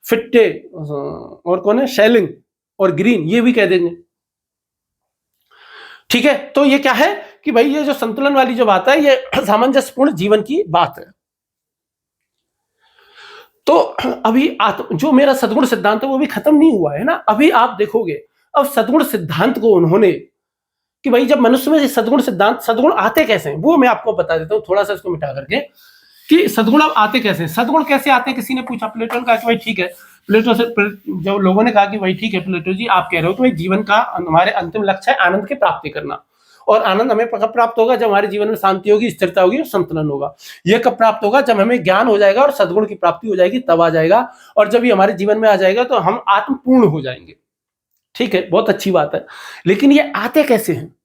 Speaker 1: फिट्टे और कौन है, शेलिंग और ग्रीन, ये भी कह देंगे। ठीक है, तो ये क्या है कि भाई ये जो संतुलन वाली जो बात है, ये सामंजस्यपूर्ण जीवन की बात है। तो अभी जो मेरा सद्गुण सिद्धांत है वो भी खत्म नहीं हुआ है ना। अभी आप देखोगे, अब सद्गुण सिद्धांत को उन्होंने कि भाई जब मनुष्य में सद्गुण सिद्धांत, सद्गुण आते कैसे हैं, वो मैं आपको बता देता हूं थोड़ा सा इसको मिटा करके, कि सद्गुण अब आते कैसे हैं। सद्गुण कैसे आते हैं? किसी ने पूछा, प्लेटो ने कहा कि भाई ठीक है, प्लेटो से जो लोगों ने कहा कि भाई ठीक है प्लेटो जी, आप कह रहे हो कि भाई जीवन का हमारे अंतिम लक्ष्य है आनंद की प्राप्ति करना, और आनंद हमें कब प्राप्त होगा? जब हमारे जीवन में शांति होगी, स्थिरता होगी और संतुलन होगा। ये कब प्राप्त होगा? जब हमें ज्ञान हो जाएगा और सद्गुण की प्राप्ति हो जाएगी, तब आ जाएगा। और जब ये हमारे जीवन में आ जाएगा तो हम आत्मपूर्ण हो जाएंगे। ठीक है, बहुत अच्छी बात है, लेकिन ये आते कैसे हैं?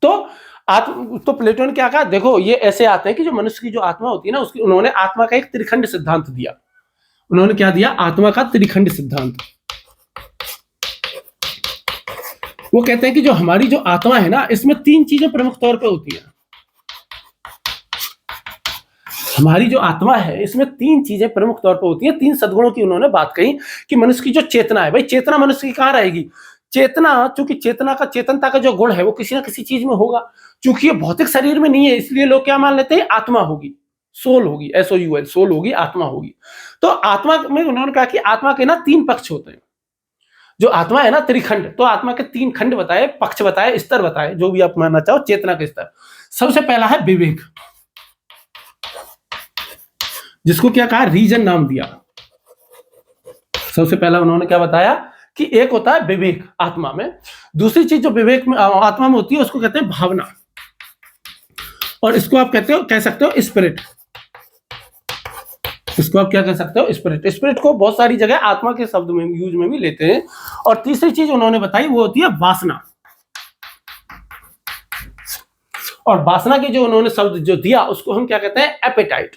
Speaker 1: तो प्लेटो ने क्या कहा? देखो, ये ऐसे आते हैं कि जो मनुष्य की जो आत्मा होती है ना, उसकी उन्होंने आत्मा का एक त्रिखंड सिद्धांत दिया। उन्होंने क्या दिया? आत्मा का त्रिखंड सिद्धांत। वो कहते हैं कि जो हमारी जो आत्मा है ना, इसमें तीन चीजें प्रमुख तौर पे होती हैं। हमारी जो आत्मा है, इसमें तीन चीजें प्रमुख तौर पे होती हैं। तीन सद्गुणों की उन्होंने बात कही कि मनुष्य की जो चेतना है, भाई चेतना मनुष्य की कहां रहेगी? चेतना, चूंकि चेतना का, चेतनता का जो गुण है वो किसी ना किसी चीज में होगा। चूंकि ये भौतिक शरीर में नहीं है, इसलिए लोग क्या मान लेते हैं? आत्मा होगी, सोल होगी, SOUL, सोल होगी, आत्मा होगी। तो आत्मा में उन्होंने कहा कि आत्मा के ना तीन पक्ष होते हैं। जो आत्मा है ना, त्रिखंड, तो आत्मा के तीन खंड बताए, पक्ष बताए, स्तर बताए, जो भी आप मानना चाहो, चेतना के स्तर। सबसे पहला है विवेक, जिसको क्या कहा? रीजन नाम दिया। सबसे पहला उन्होंने क्या बताया कि एक होता है विवेक आत्मा में। दूसरी चीज जो विवेक में, आत्मा में होती है, उसको कहते हैं भावना, और इसको आप कह सकते हो स्पिरिट। इसको आप क्या कह सकते हो? स्पिरिट। स्पिरिट को बहुत सारी जगह आत्मा के शब्द में यूज में भी लेते हैं। और तीसरी चीज उन्होंने बताई वो होती है वासना। और वासना की जो उन्होंने शब्द जो दिया उसको हम क्या कहते हैं, एपेटाइट।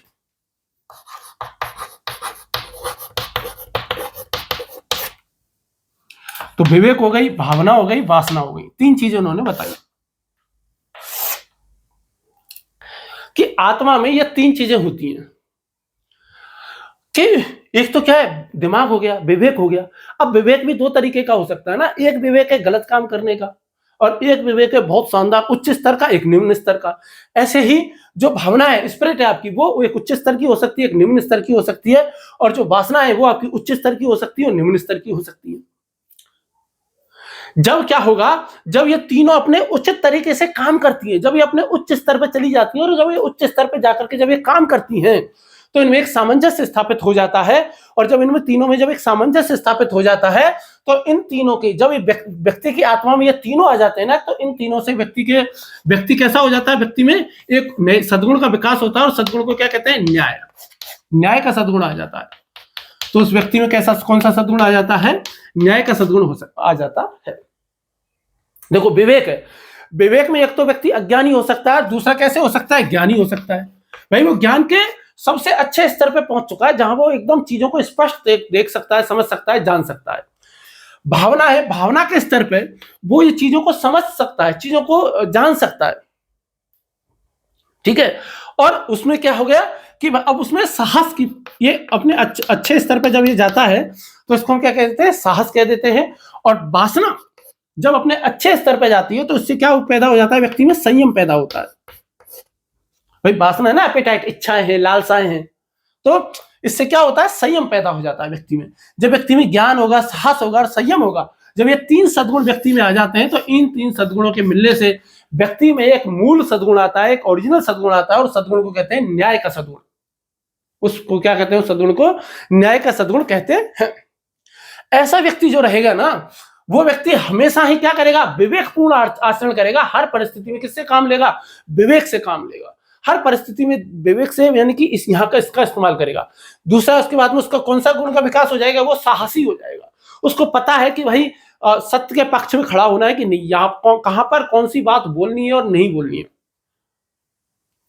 Speaker 1: तो विवेक हो गई, भावना हो गई, वासना हो गई, तीन चीजें उन्होंने बताई कि आत्मा में ये तीन चीजें होती हैं कि एक तो क्या है, दिमाग हो गया, विवेक हो गया। अब विवेक भी दो तरीके का हो सकता है ना, एक विवेक है गलत काम करने का और एक विवेक है बहुत शानदार उच्च स्तर का, एक निम्न स्तर का। ऐसे ही जो भावना है, स्पिरिट है आपकी, वो एक उच्च स्तर की हो सकती है, एक निम्न स्तर की हो सकती है, और जो वासना है वो आपकी उच्च स्तर की हो सकती है और निम्न स्तर की हो सकती है। जब क्या होगा, जब ये तीनों अपने उचित तरीके से काम करती है, जब ये अपने उच्च स्तर पर चली जाती है और जब ये उच्च स्तर पर जाकर के जब ये काम करती हैं, तो इनमें एक सामंजस्य स्थापित हो जाता है। और जब इनमें तीनों में जब एक सामंजस्य स्थापित हो जाता है, तो इन तीनों के जब व्यक्ति की आत्मा में ये तीनों आ जाते हैं ना, तो इन तीनों से व्यक्ति कैसा हो जाता है, व्यक्ति में एक नए सद्गुण का विकास होता है। और सद्गुण को क्या कहते हैं, न्याय का सद्गुण आ जाता है। तो उस व्यक्ति में कैसा, कौन सा सद्गुण आ जाता है, न्याय का सद्गुण आ जाता है। देखो विवेक है, विवेक में एक तो व्यक्ति अज्ञानी हो सकता है, दूसरा कैसे हो सकता है, ज्ञानी हो सकता है। भाई वो ज्ञान के सबसे अच्छे स्तर पे पहुंच चुका है, जहां वो एकदम चीजों को स्पष्ट देख सकता है, समझ सकता है, जान सकता है। भावना है, भावना के स्तर पे वो ये चीजों को समझ सकता है, चीजों को जान सकता है, ठीक है। और उसमें क्या हो गया कि अब उसमें साहस की, ये अपने अच्छे स्तर पे जब ये जाता है तो इसको हम क्या कहते हैं, साहस कह देते हैं। और वासना जब अपने अच्छे स्तर पे जाती है तो इससे क्या पैदा हो जाता है, व्यक्ति में संयम पैदा होता है। भाई वासना है ना, एपेटाइट, इच्छाएं हैं, लालसाएं हैं, तो इससे क्या होता है, संयम पैदा हो जाता है व्यक्ति में। जब व्यक्ति में ज्ञान होगा, साहस होगा और संयम होगा, जब ये तीन सद्गुण व्यक्ति में आ जाते हैं, तो इन तीन सद्गुणों के मिलने से व्यक्ति में एक मूल सद्गुण आता है, एक ओरिजिनल सद्गुण आता है, और सद्गुण को कहते हैं न्याय का सद्गुण। उसको क्या कहते हैं, उस सद्गुण को न्याय का सद्गुण कहते हैं। ऐसा व्यक्ति जो रहेगा ना, वो व्यक्ति हमेशा ही क्या करेगा, विवेकपूर्ण आचरण करेगा। हर परिस्थिति में किससे काम लेगा, विवेक से काम लेगा। हर परिस्थिति में विवेक से, यानी कि इसका इस्तेमाल करेगा। दूसरा, उसके बाद में उसका कौन सा गुण का विकास हो जाएगा, वो साहसी हो जाएगा। उसको पता है कि भाई सत्य के पक्ष में खड़ा होना है कि नहीं, यहाँ कहां पर कौन सी बात बोलनी है और नहीं बोलनी है,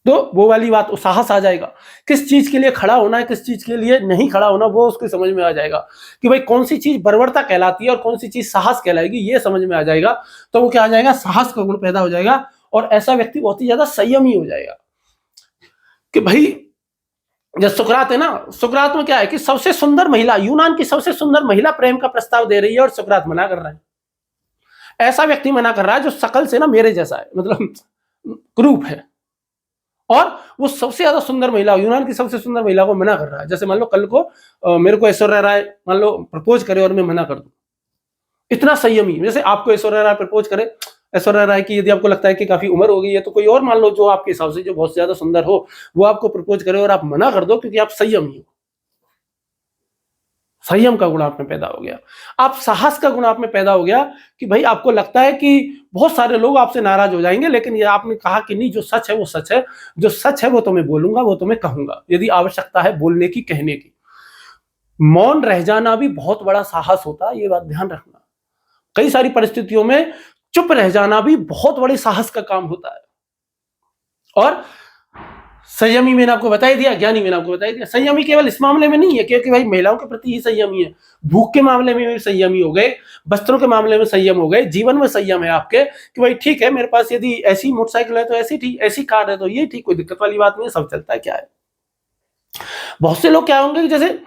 Speaker 1: तो वो वाली बात, साहस आ जाएगा। किस चीज के लिए खड़ा होना है, किस चीज के लिए नहीं खड़ा होना, वो उसके समझ में आ जाएगा कि भाई कौन सी चीज बर्बरता कहलाती है और कौन सी चीज साहस कहलाएगी, ये समझ में आ जाएगा। तो वो क्या आ जाएगा, साहस का गुण पैदा हो जाएगा। और ऐसा व्यक्ति बहुत ही ज्यादा संयमी हो जाएगा कि भाई, जब सुकरात है ना, सुकरात में क्या है कि सबसे सुंदर महिला, यूनान की सबसे सुंदर महिला प्रेम का प्रस्ताव दे रही है और सुकरात मना कर रहा है। ऐसा व्यक्ति मना कर रहा है जो शकल से ना मेरे जैसा है, मतलब क्रूप है, और वो सबसे ज्यादा सुंदर महिला, यूनान की सबसे सुंदर महिला को मना कर रहा है। जैसे मान लो कल को मेरे को ऐश्वर्या राय मान लो प्रपोज करे और मैं मना कर दूं, इतना संयमी। जैसे आपको ऐश्वर्या राय प्रपोज करे, ऐश्वर्या राय की यदि आपको लगता है कि काफी उम्र हो गई है, तो कोई और मान लो जो आपके हिसाब से जो बहुत ज्यादा सुंदर हो, वो आपको प्रपोज करे और आप मना कर दो, क्योंकि आप संयमी हो। संयम का गुण आप में पैदा हो गया। आप साहस का गुण आप में पैदा हो गया कि भाई आपको लगता है कि बहुत सारे लोग आपसे नाराज हो जाएंगे, लेकिन ये आपने कहा कि नहीं, जो सच है वो सच है, जो सच है वो तो मैं बोलूंगा, वो तो मैं कहूंगा, यदि आवश्यकता है बोलने की, कहने की। मौन रह जाना भी बहुत बड़ा साहस होता है, ये बात ध्यान रखना। कई सारी परिस्थितियों में चुप रह जाना भी बहुत बड़े साहस का काम होता है। और संयमी मैंने आपको बता ही दिया, ज्ञानी मैंने आपको बता ही दिया। संयमी केवल इस मामले में नहीं है, क्योंकि भाई महिलाओं के प्रति ही संयमी है, भूख के मामले में भी संयमी हो गए, वस्त्रों के मामले में संयम हो गए, जीवन में संयम है आपके कि भाई ठीक है, मेरे पास यदि ऐसी मोटरसाइकिल है तो ऐसी ठीक, ऐसी कार है तो ये ठीक, कोई दिक्कत वाली बात नहीं है, सब चलता है। क्या है, बहुत से लोग क्या होंगे कि जैसे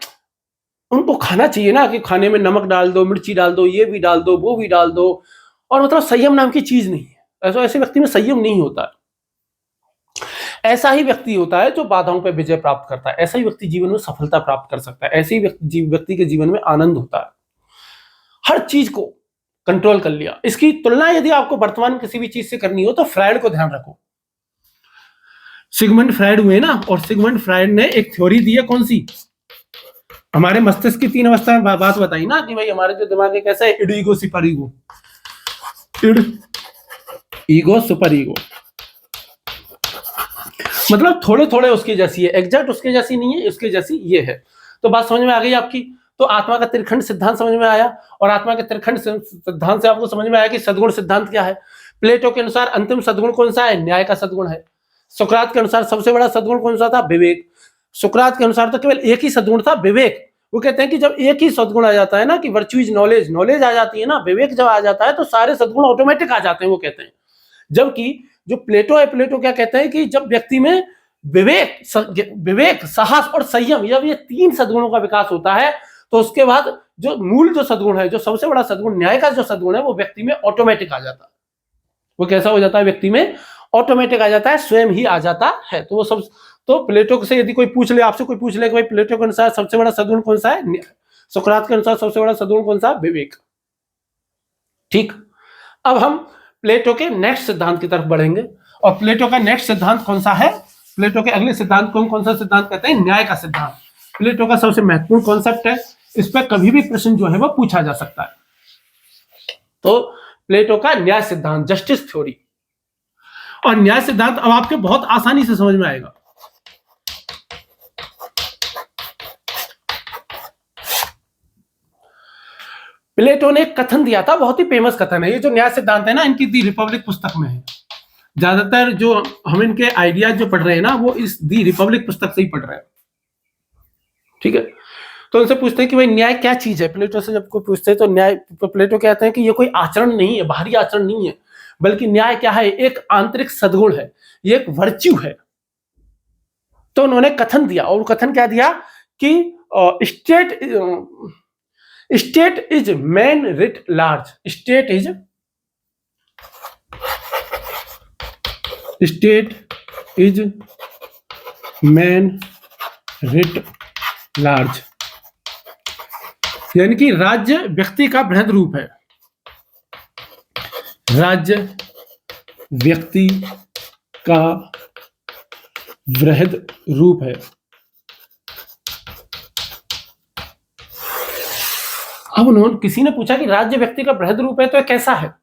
Speaker 1: उनको खाना चाहिए ना, कि खाने में नमक डाल दो, मिर्ची डाल दो, ये भी डाल दो, वो भी डाल दो, और मतलब संयम नाम की चीज नहीं है। ऐसे व्यक्ति में संयम नहीं होता। ऐसा ही व्यक्ति होता है जो बाधाओं पर विजय प्राप्त करता है। ऐसा ही व्यक्ति जीवन में सफलता प्राप्त कर सकता है। ऐसे ही व्यक्ति के जीवन में आनंद होता है। हर चीज को कंट्रोल कर लिया। इसकी तुलना यदि आपको वर्तमान में किसी भी चीज से करनी हो तो फ्रायड को ध्यान रखो। सिगमंड फ्रायड हुए ना, और सिगमंड फ्रायड ने एक थ्योरी दी है, कौन सी, हमारे मस्तिष्क की तीन अवस्था में बात बताई ना, कि भाई हमारे जो दिमाग है कैसा है, end ego, super ego, end ego, super ego, मतलब थोड़े थोड़े उसकी जैसी है, एग्जैक्ट उसके जैसी नहीं है, उसके जैसी ये है। तो बात समझ में आ गई आपकी। तो आत्मा का त्रिखंड सिद्धांत समझ में आया, और आत्मा के त्रिखंड सिद्धांत से आपको समझ में आया कि सद्गुण सिद्धांत क्या है। प्लेटो के अनुसार अंतिम सद्गुण कौन सा है? न्याय का सद्गुण है। सुकरात के अनुसार सबसे बड़ा सद्गुण कौन सा था? विवेक। सुकरात के अनुसार तो केवल एक ही सद्गुण था, विवेक। वो कहते हैं कि जब एक ही सद्गुण आ जाता है ना, कि वर्च्यू इज नॉलेज, नॉलेज आ जाती है ना, विवेक जब आ जाता है तो सारे सद्गुण ऑटोमेटिक आ जाते हैं, वो कहते हैं। जबकि जो प्लेटो है, प्लेटो क्या कहते हैं कि जब व्यक्ति में विवेक, साहस और संयम, जब ये तीन सद्गुणों का विकास होता है, तो उसके बाद जो मूल जो सद्गुण है, जो सबसे बड़ा सद्गुण न्याय का जो सद्गुण है, वो व्यक्ति में ऑटोमेटिक आ जाता है। वो कैसा हो जाता है? व्यक्ति में ऑटोमेटिक आ जाता है, स्वयं ही आ जाता है। तो वो सब, तो प्लेटो से यदि कोई पूछ ले, आपसे कोई पूछ ले कि भाई प्लेटो के अनुसार सबसे बड़ा सद्गुण कौन सा है? सुकरात के अनुसार सबसे बड़ा सद्गुण कौन सा? विवेक। ठीक, अब हम प्लेटो के नेक्स्ट सिद्धांत की तरफ बढ़ेंगे। और प्लेटो का नेक्स्ट सिद्धांत कौन सा है? प्लेटो के अगले सिद्धांत को हम कौन सा सिद्धांत कहते हैं? न्याय का सिद्धांत। प्लेटो का सबसे महत्वपूर्ण कॉन्सेप्ट है, इस पर कभी भी प्रश्न जो है वो पूछा जा सकता है। तो प्लेटो का न्याय सिद्धांत, जस्टिस थ्योरी। और न्याय सिद्धांत अब आपके बहुत आसानी से समझ में आएगा। प्लेटो ने एक कथन दिया था, बहुत ही फेमस कथन है। ये जो न्याय सिद्धांत है ना, इनकी दी रिपब्लिक पुस्तक में है। ज्यादातर जो हम इनके आइडियाज जो पढ़ रहे हैं ना, वो इस दी रिपब्लिक पुस्तक से ही पढ़ रहे हैं। ठीक है, तो उनसे पूछते हैं कि भाई न्याय क्या चीज है। प्लेटो से जब कोई पूछते हैं तो न्याय, प्लेटो कहते हैं कि ये कोई आचरण नहीं है, बाहरी आचरण नहीं है, बल्कि न्याय क्या है? एक आंतरिक सद्गुण है, ये एक वर्च्यू है। तो उन्होंने कथन दिया, और कथन क्या दिया कि state is man writ large. State is man writ large, यानी कि राज्य व्यक्ति का बृहद रूप है। राज्य व्यक्ति का बृहद रूप है। अब उन्होंने, किसी ने पूछा कि राज्य व्यक्ति का बृहद रूप है तो कैसा है?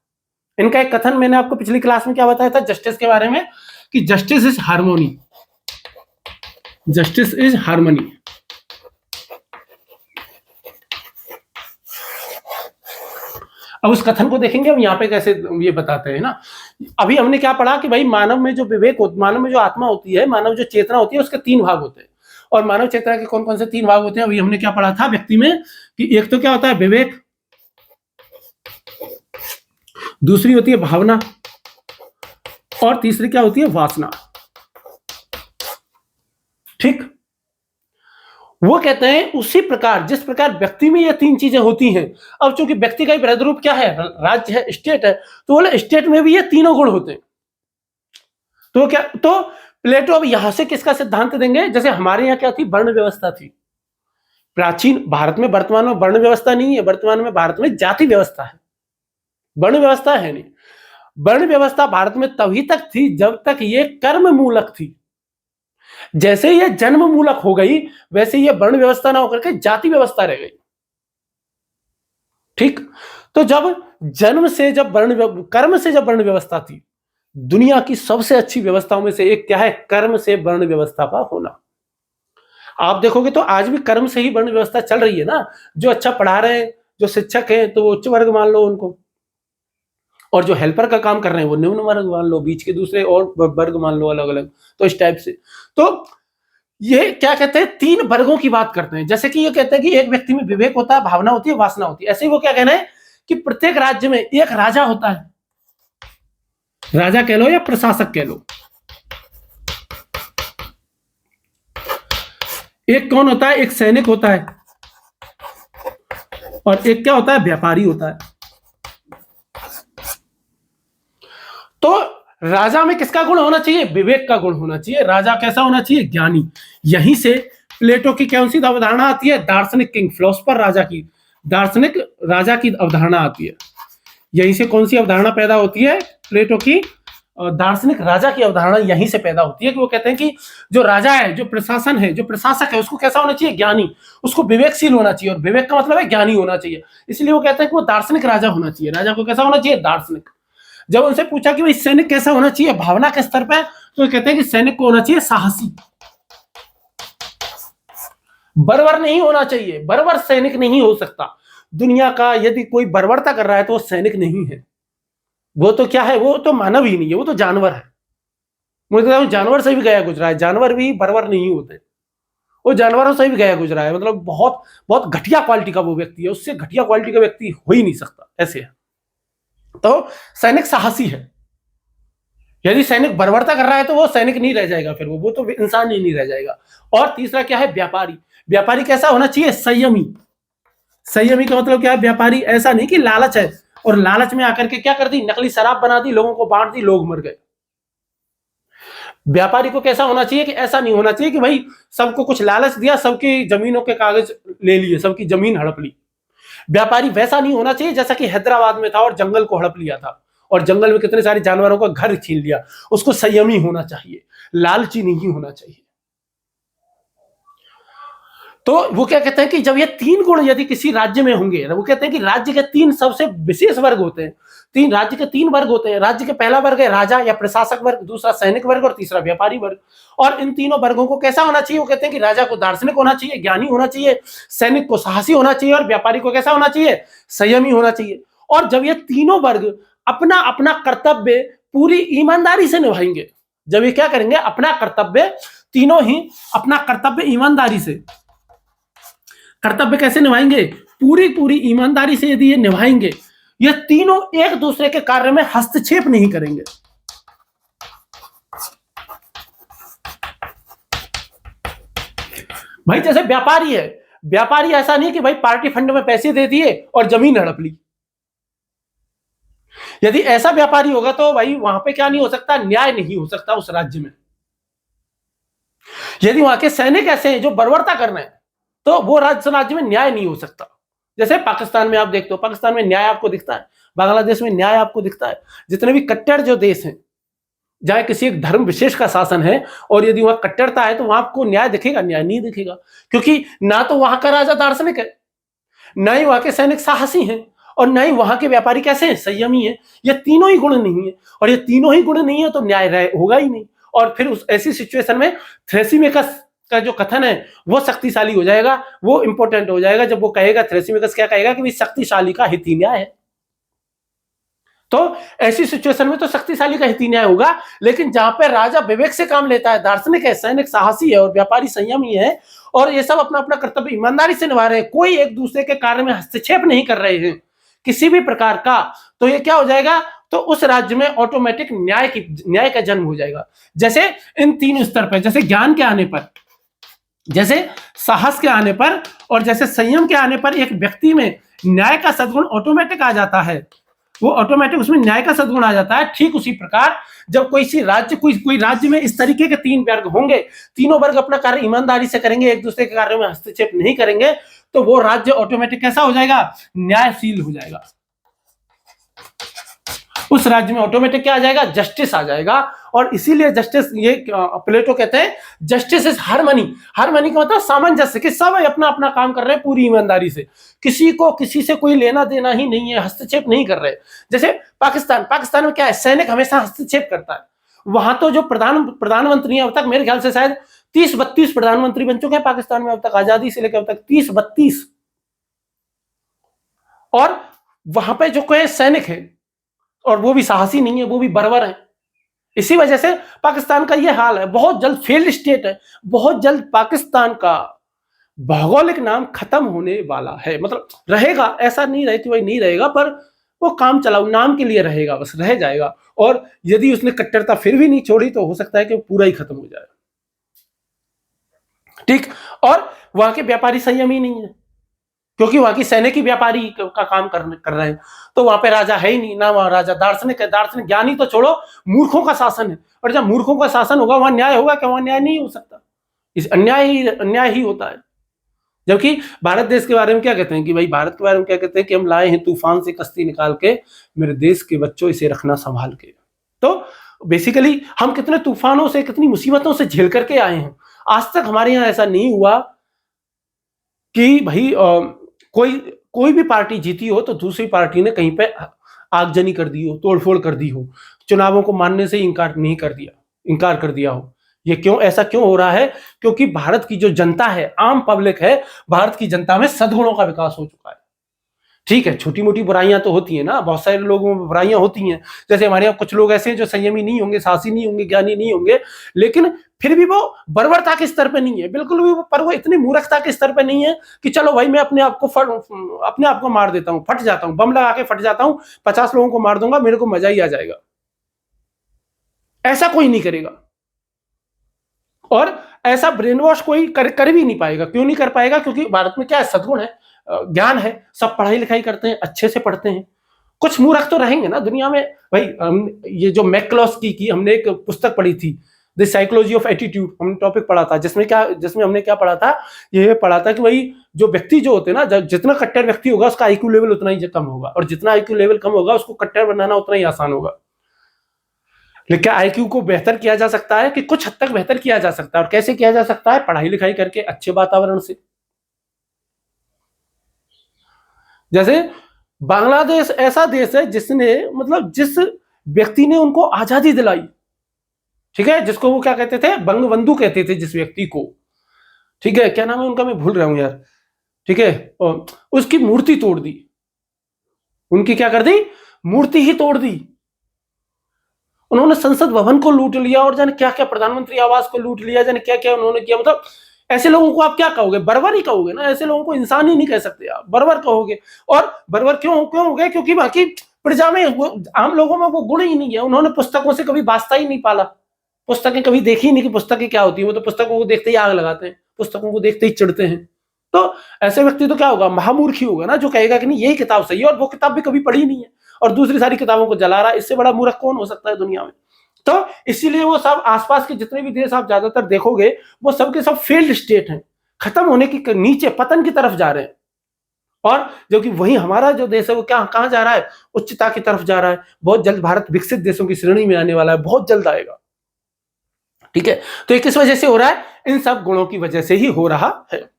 Speaker 1: इनका एक कथन मैंने आपको पिछली क्लास में क्या बताया था जस्टिस के बारे में, कि justice is harmony. Justice is harmony. अब उस कथन को देखेंगे हम यहाँ पे कैसे ये बताते हैं ना। अभी हमने क्या पढ़ा कि भाई मानव में जो विवेक होता, मानव में जो आत्मा होती है, मानव जो चेतना होती है, उसके तीन भाग होते हैं। और मानव चेतना के कौन कौन से तीन भाग होते हैं? अभी हमने क्या पढ़ा था व्यक्ति में, कि एक तो क्या होता है? विवेक, दूसरी होती है भावना, और तीसरी क्या होती है? वासना। ठीक, वो कहते हैं उसी प्रकार जिस प्रकार व्यक्ति में ये तीन चीजें होती हैं। अब चूंकि व्यक्ति का ही बृहद रूप क्या है? राज्य है, स्टेट है, तो बोले स्टेट में भी ये तीनों गुण होते हैं। तो क्या, तो प्लेटो अब यहां से किसका सिद्धांत देंगे? जैसे हमारे यहाँ क्या थी? वर्ण व्यवस्था थी प्राचीन भारत में। वर्तमान में वर्ण व्यवस्था नहीं है, वर्तमान में भारत में जाति व्यवस्था है, वर्ण व्यवस्था है नहीं। वर्ण व्यवस्था भारत में तभी तक थी जब तक ये कर्म मूलक थी। जैसे ये जन्म मूलक हो गई, वैसे ये वर्ण व्यवस्था ना होकर के जाति व्यवस्था रह गई। ठीक, तो जब जन्म से जब कर्म से जब वर्ण व्यवस्था थी, दुनिया की सबसे अच्छी व्यवस्थाओं में से एक क्या है? कर्म से वर्ण व्यवस्था का होना। आप देखोगे तो आज भी कर्म से ही वर्ण व्यवस्था चल रही है ना। जो अच्छा पढ़ा रहे हैं, जो शिक्षक हैं, तो वो उच्च वर्ग मान लो उनको, और जो हेल्पर का काम कर रहे हैं वो निम्न वर्ग मान लो, बीच के दूसरे और वर्ग मान लो अलग अलग। तो इस टाइप से, तो ये क्या कहते हैं? तीन वर्गों की बात करते हैं। जैसे कि ये कहते हैं कि एक व्यक्ति में विवेक होता है, भावना होती है, वासना होती है। ऐसे ही वो क्या कहना है कि प्रत्येक राज्य में एक राजा होता है, राजा कह लो या प्रशासक कह लो। एक कौन होता है? एक सैनिक होता है, और एक क्या होता है? व्यापारी होता है। तो राजा में किसका गुण होना चाहिए? विवेक का गुण होना चाहिए। राजा कैसा होना चाहिए? ज्ञानी। यहीं से प्लेटो की कौन सी अवधारणा आती है? दार्शनिक किंग, फिलोसफर राजा की, दार्शनिक राजा की अवधारणा आती है। यहीं से कौन सी अवधारणा पैदा होती है? प्लेटो की दार्शनिक राजा की अवधारणा यहीं से पैदा होती है, कि वो कहते हैं कि जो राजा है, जो प्रशासन है, जो प्रशासक है, उसको कैसा होना चाहिए? ज्ञानी। उसको विवेकशील होना चाहिए, और विवेक का मतलब है ज्ञानी होना चाहिए। इसलिए वो कहते हैं कि वो दार्शनिक राजा होना चाहिए। राजा को कैसा होना चाहिए? दार्शनिक। जब उनसे पूछा कि भाई सैनिक कैसा होना चाहिए भावना के स्तर पर, तो कहते हैं कि सैनिक को होना चाहिए साहसी। बर्बर नहीं होना चाहिए, बर्बर सैनिक नहीं हो सकता। दुनिया का यदि कोई बर्बरता कर रहा है तो वो सैनिक नहीं है। वो तो क्या है, वो तो मानव ही नहीं है, वो तो जानवर है। मुझे लगता है जानवर से भी गया गुजरा है, जानवर भी बराबर नहीं होते, वो जानवरों से भी गया गुजरा है, मतलब बहुत बहुत घटिया क्वालिटी का वो व्यक्ति है, उससे घटिया क्वालिटी का व्यक्ति हो ही नहीं सकता, ऐसे है। तो सैनिक साहसी है। यदि सैनिक बर्बरता कर रहा है तो वो सैनिक नहीं रह जाएगा, फिर वो तो इंसान ही नहीं रह जाएगा। और तीसरा क्या है, व्यापारी। व्यापारी कैसा होना चाहिए, संयमी। संयमी का मतलब क्या है, व्यापारी ऐसा नहीं कि लालच है और लालच में आकर के क्या कर दी, नकली शराब बना दी, लोगों को बांट दी, लोग मर गए। व्यापारी को कैसा होना चाहिए कि ऐसा नहीं होना चाहिए कि भाई सबको कुछ लालच दिया, सबकी जमीनों के कागज ले लिए, सबकी जमीन हड़प ली। व्यापारी वैसा नहीं होना चाहिए जैसा कि हैदराबाद में था और जंगल को हड़प लिया था और जंगल में कितने सारे जानवरों का घर छीन लिया। उसको संयमी होना चाहिए, लालची नहीं होना चाहिए। तो वो क्या कहते हैं कि जब ये तीन गुण यदि किसी राज्य में होंगे, वो कहते हैं कि राज्य के तीन सबसे विशेष वर्ग होते हैं। तीन राज्य के तीन वर्ग होते हैं। राज्य के पहला वर्ग है राजा या प्रशासक वर्ग, दूसरा सैनिक वर्ग और तीसरा व्यापारी वर्ग। और इन तीनों वर्गों को कैसा होना चाहिए, वो कहते हैं कि राजा को दार्शनिक होना चाहिए, ज्ञानी होना चाहिए, सैनिक को साहसी होना चाहिए और व्यापारी को कैसा होना चाहिए, संयमी होना चाहिए। और जब ये तीनों वर्ग अपना अपना कर्तव्य पूरी ईमानदारी से निभाएंगे, जब ये क्या करेंगे, अपना कर्तव्य, तीनों ही अपना कर्तव्य ईमानदारी से, कर्तव्य कैसे निभाएंगे, पूरी पूरी ईमानदारी से यदि ये निभाएंगे, ये तीनों एक दूसरे के कार्य में हस्तक्षेप नहीं करेंगे। भाई जैसे व्यापारी है, व्यापारी ऐसा नहीं कि भाई पार्टी फंड में पैसे दे दिए और जमीन हड़प ली। यदि ऐसा व्यापारी होगा तो भाई वहां पे क्या नहीं हो सकता, न्याय नहीं हो सकता उस राज्य में। यदि वहां के सैनिक ऐसे हैं जो बर्बरता कर रहे हैं तो वो राज्य में न्याय नहीं हो सकता। जैसे पाकिस्तान में आप देखते हो, पाकिस्तान में न्याय आपको दिखता है, बांग्लादेश में न्याय आपको दिखता है। जितने भी कट्टर जो देश हैं, जहां किसी एक धर्म विशेष का शासन है और यदि वहां कट्टरता है तो वहां आपको न्याय दिखेगा, न्याय नहीं दिखेगा। क्योंकि ना तो वहां का राजा दार्शनिक है, ना ही वहां के सैनिक साहसी हैं और ना ही वहां के व्यापारी कैसे हैं, संयमी है। ये तीनों ही गुण नहीं है और ये तीनों ही गुण नहीं है तो न्याय होगा ही नहीं। और फिर उस ऐसी सिचुएशन में थ्रेसिमेकस का जो कथन है वो शक्तिशाली हो जाएगा, वो इंपॉर्टेंट हो जाएगा। जब वो कहेगा, थ्रेसिमेकस क्या कहेगा कि शक्तिशाली का हित ही न्याय है। तो ऐसी सिचुएशन में तो शक्तिशाली का हित ही न्याय होगा। लेकिन जहां पे राजा विवेक से काम लेता है, दार्शनिक है, सैनिक साहसी है और व्यापारी संयमी है और ये सब अपना अपना कर्तव्य ईमानदारी से निभा रहे हैं, कोई एक दूसरे के कार्य में हस्तक्षेप नहीं कर रहे हैं किसी भी प्रकार का, तो ये क्या हो जाएगा, तो उस राज्य में ऑटोमेटिक न्याय का जन्म हो जाएगा। जैसे इन तीन स्तर पर, जैसे ज्ञान के आने पर, जैसे साहस के आने पर और जैसे संयम के आने पर एक व्यक्ति में न्याय का सद्गुण ऑटोमेटिक आ जाता है, वो ऑटोमेटिक उसमें न्याय का सद्गुण आ जाता है। ठीक उसी प्रकार जब कोई राज्य में इस तरीके के तीन वर्ग होंगे, तीनों वर्ग अपना कार्य ईमानदारी से करेंगे, एक दूसरे के कार्य में हस्तक्षेप नहीं करेंगे, तो वो राज्य ऑटोमेटिक कैसा हो जाएगा, न्यायशील हो जाएगा। उस राज्य में ऑटोमेटिक क्या आ जाएगा, जस्टिस आ जाएगा। और इसीलिए जस्टिस, ये प्लेटो कहते हैं जस्टिस इज हार्मनी। हार्मनी का मतलब सामंजस्य, कि सब अपना अपना काम कर रहे हैं पूरी ईमानदारी से, किसी को किसी से कोई लेना देना ही नहीं है, हस्तक्षेप नहीं कर रहे। जैसे पाकिस्तान में क्या है, सैनिक हमेशा हस्तक्षेप करता है। वहां तो जो प्रधानमंत्री है, अब तक मेरे ख्याल से शायद 30-32 प्रधानमंत्री बन चुके हैं पाकिस्तान में अब तक, आजादी से लेकर अब तक 30-32। और वहां पे जो कोई सैनिक है और वो भी साहसी नहीं है, वो भी बर्बर है। इसी वजह से पाकिस्तान का ये हाल है, बहुत जल्द फेल्ड स्टेट है, बहुत जल्द पाकिस्तान का भौगोलिक नाम खत्म होने वाला है। मतलब रहेगा, ऐसा नहीं रहे कि वही नहीं रहेगा, पर वो काम चलाओ नाम के लिए रहेगा, बस रह जाएगा। और यदि उसने कट्टरता फिर भी नहीं छोड़ी तो हो सकता है कि वो पूरा ही खत्म हो जाए। ठीक। और वहां के व्यापारी संयमी नहीं है, क्योंकि वहां की सैनिक ही व्यापारी का काम कर रहे हैं, तो वहां पे राजा है ही नहीं, ना वहां राजा दार्शनिक है। दार्शनिक ज्ञानी तो छोड़ो, मूर्खों का शासन है। और जब मूर्खों का शासन होगा वहां न्याय होगा क्या, वहां न्याय नहीं हो सकता। इस अन्याय ही होता है। जबकि भारत देश के बारे में क्या कहते हैं कि भाई, भारत के बारे में क्या कहते हैं कि हम लाए हैं तूफान से कश्ती निकाल के, मेरे देश के बच्चों इसे रखना संभाल के। तो बेसिकली हम कितने तूफानों से, कितनी मुसीबतों से झेल करके आए हैं। आज तक हमारे यहाँ ऐसा नहीं हुआ कि भाई कोई भी पार्टी जीती हो तो दूसरी पार्टी ने कहीं पे आगजनी कर दी हो, तोड़फोड़ कर दी हो, चुनावों को मानने से इनकार कर दिया हो। ये क्यों, ऐसा क्यों हो रहा है? क्योंकि भारत की जो जनता है, आम पब्लिक है, भारत की जनता में सद्गुणों का विकास हो चुका है। ठीक है, छोटी मोटी बुराइयां तो होती है ना, बहुत सारे लोगों में बुराइयां होती हैं। जैसे हमारे यहाँ कुछ लोग ऐसे हैं जो संयमी नहीं होंगे, साहसी नहीं होंगे, ज्ञानी नहीं होंगे, लेकिन फिर भी वो बर्बरता के स्तर पे नहीं है, बिल्कुल भी। पर वो इतनी मूर्खता के स्तर पे नहीं है कि चलो भाई मैं अपने आप को मार देता हूँ, फट जाता हूँ, बम लगा के फट जाता हूँ, 50 लोगों को मार दूंगा, मेरे को मजा ही आ जाएगा। ऐसा कोई नहीं करेगा, और ऐसा ब्रेन वॉश कोई कर भी नहीं पाएगा। क्यों नहीं कर पाएगा? क्योंकि भारत में क्या है, सद्गुण है, ज्ञान है, सब पढ़ाई लिखाई करते हैं, अच्छे से पढ़ते हैं। कुछ मूर्ख तो रहेंगे ना दुनिया में भाई। ये जो मैक्लोस्की की हमने एक पुस्तक पढ़ी थी, द साइकोलॉजी ऑफ एटीट्यूड, हमने टॉपिक पढ़ा था, जिसमें हमने क्या पढ़ा था, ये पढ़ा था कि भाई जो व्यक्ति जो होते हैं ना, जितना कट्टर व्यक्ति होगा उसका आईक्यू लेवल उतना ही कम होगा, और जितना आईक्यू लेवल कम होगा उसको कट्टर बनाना उतना ही आसान होगा। लेकिन क्या आईक्यू को बेहतर किया जा सकता है? कि कुछ हद तक बेहतर किया जा सकता है। और कैसे किया जा सकता है? पढ़ाई लिखाई करके, अच्छे वातावरण से। जैसे बांग्लादेश ऐसा देश है जिसने, मतलब जिस व्यक्ति ने उनको आजादी दिलाई, ठीक है, जिसको वो क्या कहते थे, बंगबंधु कहते थे जिस व्यक्ति को, ठीक है, क्या नाम है उनका, मैं भूल रहा हूं यार, ठीक है, उसकी मूर्ति तोड़ दी। उनकी क्या कर दी? मूर्ति ही तोड़ दी। उन्होंने संसद भवन को लूट लिया, और जाने क्या क्या, प्रधानमंत्री आवास को लूट लिया, जाने क्या क्या उन्होंने किया। मतलब ऐसे लोगों को आप क्या कहोगे? बर्बर ही कहोगे ना। ऐसे लोगों को इंसान ही नहीं कह सकते आप, बर्बर कहोगे। और बर्बर क्यों क्यों हो गए? क्योंकि बाकी प्रजा में, आम लोगों में वो गुण ही नहीं है। उन्होंने पुस्तकों से कभी वास्ता ही नहीं पाला, पुस्तकें कभी देखी ही नहीं कि पुस्तकें क्या होती है। वो तो पुस्तकों को देखते ही आग लगाते हैं, पुस्तकों को देखते ही चिढ़ते हैं। तो ऐसे व्यक्ति तो क्या होगा? महामूर्ख ही होगा ना, जो कहेगा कि नहीं यही किताब सही है, और वो किताब भी कभी पढ़ी नहीं है, और दूसरी सारी किताबों को जला रहा है। इससे बड़ा मूर्ख कौन हो सकता है दुनिया में? तो इसीलिए वो सब आसपास के जितने भी देश आप ज्यादातर देखोगे, वो सब के सब फेल्ड स्टेट हैं, खत्म होने की, नीचे पतन की तरफ जा रहे हैं। और जो कि वही हमारा जो देश है वो क्या कहां जा रहा है? उच्चता की तरफ जा रहा है। बहुत जल्द भारत विकसित देशों की श्रेणी में आने वाला है, बहुत जल्द आएगा। ठीक है, तो ये किस वजह से हो रहा है? इन सब गुणों की वजह से ही हो रहा है।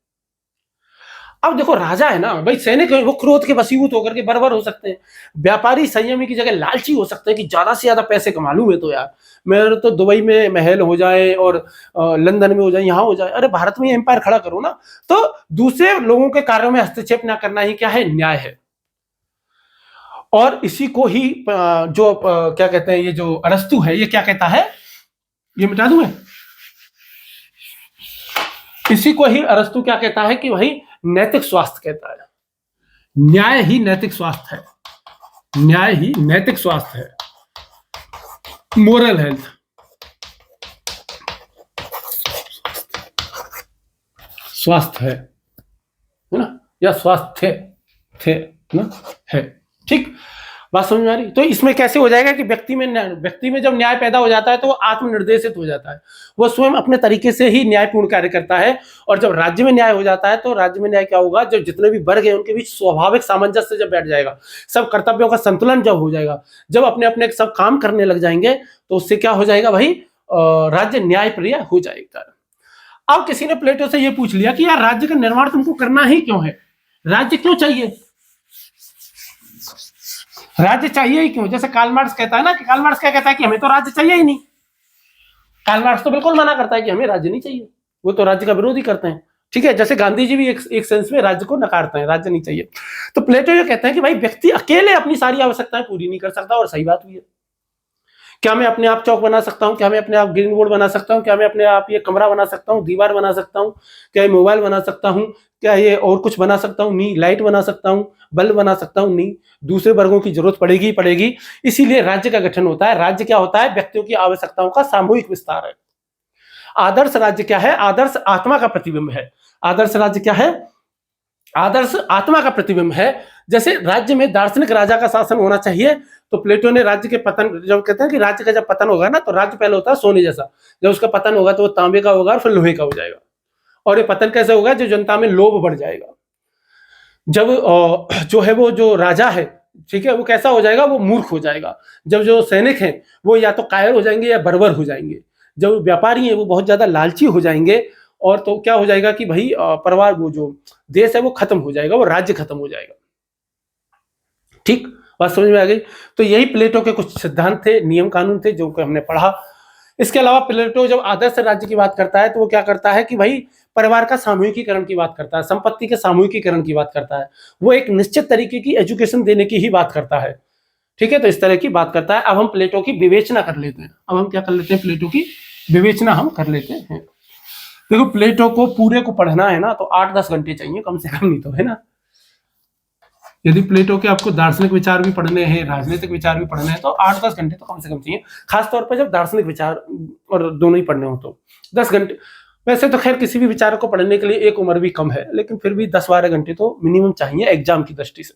Speaker 1: अब देखो, राजा है ना भाई, सैनिक है, वो क्रोध के वशीभूत होकर के बर्बर हो सकते हैं। व्यापारी संयमी की जगह लालची हो सकते हैं कि ज्यादा से ज्यादा पैसे कमा लूं मैं, तो यार मेरे तो दुबई में महल हो जाए, और लंदन में हो जाए, यहाँ हो जाए। अरे भारत में एम्पायर खड़ा करो ना। तो दूसरे लोगों के कार्यों में हस्तक्षेप ना करना ही क्या है? न्याय है। और इसी को ही जो क्या कहते हैं, ये जो अरस्तु है, ये क्या कहता है, ये मिटा दूं मैं। इसी को ही अरस्तु क्या कहता है कि भाई नैतिक स्वास्थ्य कहता है। न्याय ही नैतिक स्वास्थ्य है, न्याय ही नैतिक स्वास्थ्य है, मोरल हेल्थ। स्वास्थ्य है ना, या स्वास्थ्य थे ना, है। ठीक, बात समझ में आ रही? तो इसमें कैसे हो जाएगा कि व्यक्ति में जब न्याय पैदा हो जाता है तो वो आत्मनिर्देशित हो जाता है, वो स्वयं अपने तरीके से ही न्यायपूर्ण कार्य करता है। और जब राज्य में न्याय हो जाता है तो राज्य में न्याय क्या होगा? जब जितने भी वर्ग हैं उनके बीच स्वाभाविक सामंजस्य जब बैठ जाएगा, सब कर्तव्यों का संतुलन जब हो जाएगा, जब अपने अपने सब काम करने लग जाएंगे, तो उससे क्या हो जाएगा भाई? राज्य न्यायप्रिय हो जाएगा। अब किसी ने प्लेटो से ये पूछ लिया कि यार राज्य का निर्माण तुमको करना ही क्यों है? राज्य क्यों चाहिए? राज्य चाहिए ही क्यों? जैसे कार्ल मार्क्स कहता है ना, कि कार्ल मार्क्स क्या कहता है कि हमें तो राज्य चाहिए ही नहीं। कार्ल मार्क्स तो बिल्कुल मना करता है कि हमें राज्य नहीं चाहिए, वो तो राज्य का विरोध ही करते हैं। ठीक है, जैसे गांधी जी भी एक सेंस में राज्य को नकारते हैं, राज्य नहीं चाहिए। तो प्लेटो ये कहते हैं कि भाई व्यक्ति अकेले अपनी सारी आवश्यकताएं पूरी नहीं कर सकता, और सही बात भी है। क्या मैं अपने आप चौक बना सकता हूँ? क्या मैं अपने आप ग्रीन बोर्ड बना सकता हूँ? क्या मैं अपने आप ये कमरा बना सकता हूँ, दीवार बना सकता हूँ? क्या ये मोबाइल बना सकता हूँ? क्या ये और कुछ बना सकता हूँ? नहीं। लाइट बना सकता हूँ, बल्ब बना सकता हूँ? नहीं। दूसरे वर्गों की जरूरत पड़ेगी ही पड़ेगी। इसीलिए राज्य का गठन होता है। राज्य क्या होता है? व्यक्तियों की आवश्यकताओं का सामूहिक विस्तार है। आदर्श राज्य क्या है? आदर्श आत्मा का प्रतिबिंब है। आदर्श राज्य क्या है? आदर्श आत्मा का प्रतिबिंब है। जैसे राज्य में दार्शनिक राजा का शासन होना चाहिए, तो प्लेटो ने राज्य के पतन, जब कहते हैं कि राज्य का जब पतन होगा ना, तो राज्य पहले होता है सोने जैसा, जब उसका पतन होगा तो वो तांबे का होगा और फिर लोहे का हो जाएगा। और ये पतन कैसे होगा? जो जनता में लोभ बढ़ जाएगा। जब जो है वो जो राजा है, ठीक है, वो कैसा हो जाएगा? वो मूर्ख हो जाएगा। जब जो सैनिक हैं वो या तो कायर हो जाएंगे या बर्बर हो जाएंगे। जब व्यापारी हैं वो बहुत ज्यादा लालची हो जाएंगे, और तो क्या हो जाएगा कि भाई परिवार, वो जो देश है वो खत्म हो जाएगा, वो राज्य खत्म हो जाएगा। ठीक, बात समझ में आ गई? तो यही प्लेटो के कुछ सिद्धांत थे, नियम कानून थे, जो हमने पढ़ा। इसके अलावा प्लेटो जब आदर्श राज्य की बात करता है तो वो क्या करता है कि भाई परिवार का सामूहिकीकरण की बात करता है, संपत्ति के सामूहिकीकरण की बात करता है, वो एक निश्चित तरीके की एजुकेशन देने की ही बात करता है। ठीक है, तो इस तरह की बात करता है। अब हम प्लेटो की विवेचना कर लेते हैं। अब हम क्या कर लेते हैं, प्लेटो की विवेचना हम कर लेते हैं। देखो, प्लेटो को पूरे को पढ़ना है ना तो 8-10 घंटे चाहिए कम से कम, नहीं तो, है ना। यदि प्लेटो के आपको दार्शनिक विचार भी पढ़ने हैं, राजनीतिक विचार भी पढ़ने हैं, तो 8-10 घंटे तो कम से कम चाहिए, खासतौर पर जब दार्शनिक विचार और दोनों ही पढ़ने हो तो 10 घंटे। वैसे तो खैर किसी भी विचार को पढ़ने के लिए एक उम्र भी कम है, लेकिन फिर भी 10-12 घंटे तो मिनिमम चाहिए एग्जाम की दृष्टि से।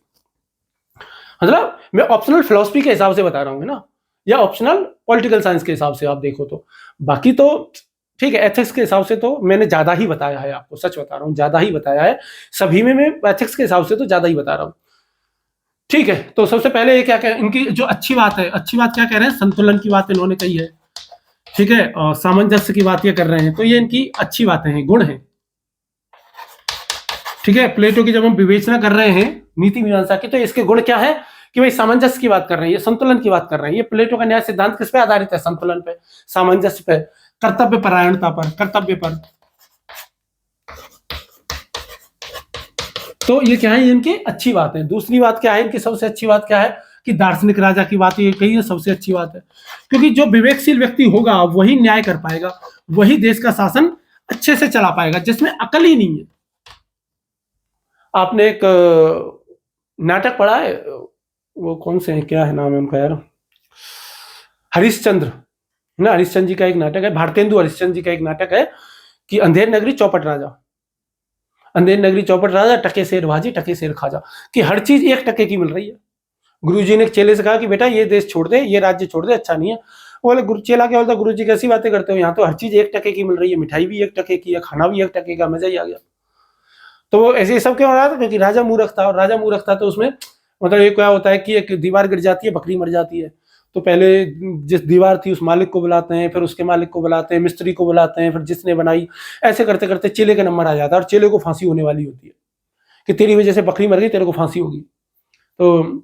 Speaker 1: मतलब मैं ऑप्शनल फिलोसफी के हिसाब से बता रहा हूँ ना, या ऑप्शनल पॉलिटिकल साइंस के हिसाब से आप देखो तो। बाकी तो ठीक है, एथिक्स के हिसाब से तो मैंने ज्यादा ही बताया है आपको, सच बता रहा हूँ, ज्यादा ही बताया है सभी में। मैं एथिक्स के हिसाब से तो ज्यादा ही बता रहा हूँ। ठीक है, तो सबसे पहले ये क्या कह, इनकी जो अच्छी बात है, अच्छी बात क्या कह रहे हैं, संतुलन की बात इन्होंने कही है। ठीक है, और सामंजस्य की बात ये कर रहे हैं, तो ये इनकी अच्छी बातें हैं, गुण हैं। ठीक है, प्लेटो की जब हम विवेचना कर रहे हैं नीति मीमांसा की, तो इसके गुण क्या है कि भाई सामंजस्य की बात कर रहे हैं, ये संतुलन की बात कर रहे हैं। ये प्लेटो का न्याय सिद्धांत किस पे आधारित है, संतुलन पे, सामंजस्य पे, कर्तव्य परायणता पर, कर्तव्य पर। तो ये क्या है, इनकी अच्छी बात है। दूसरी बात क्या है, इनकी सबसे अच्छी बात क्या है कि दार्शनिक राजा की बात ये कही है, सबसे अच्छी बात है, क्योंकि जो विवेकशील व्यक्ति होगा वही न्याय कर पाएगा, वही देश का शासन अच्छे से चला पाएगा, जिसमें अकल ही नहीं है। आपने एक नाटक पढ़ा है, वो कौन से है, क्या है नाम है उनका यार, हरिश्चंद्र ना, हरिश्चंद्र जी का एक नाटक है, भारतेंदु हरिश्चंद्र जी का एक नाटक है कि अंधेर नगरी चौपट राजा, अंधेर नगरी चौपट राजा, टके शेर भाजी टके शेर खाजा, कि हर चीज 1 टके की मिल रही है। गुरुजी ने चेले से कहा कि बेटा ये देश छोड़ दे, ये राज्य छोड़ दे, अच्छा नहीं है। बोले गुरु, चेला क्या बोलता, गुरुजी कैसी बातें करते हो, यहाँ तो हर चीज 1 टके की मिल रही है, मिठाई भी 1 टके की है, खाना भी 1 टके का, मजा ही आ गया। तो वो ऐसे सब क्यों हो रहा था, क्योंकि राजा मूर्ख था, और राजा मूर्ख था तो उसमें मतलब ये क्या होता है कि एक दीवार गिर जाती है, बकरी मर जाती है, तो पहले जिस दीवार थी उस मालिक को बुलाते हैं, फिर उसके मालिक को बुलाते हैं, मिस्त्री को बुलाते हैं, फिर जिसने बनाई, ऐसे करते करते चेले का नंबर आ जाता है, और चेले को फांसी होने वाली होती है कि तेरी वजह से बकरी मर गई, तेरे को फांसी होगी। तो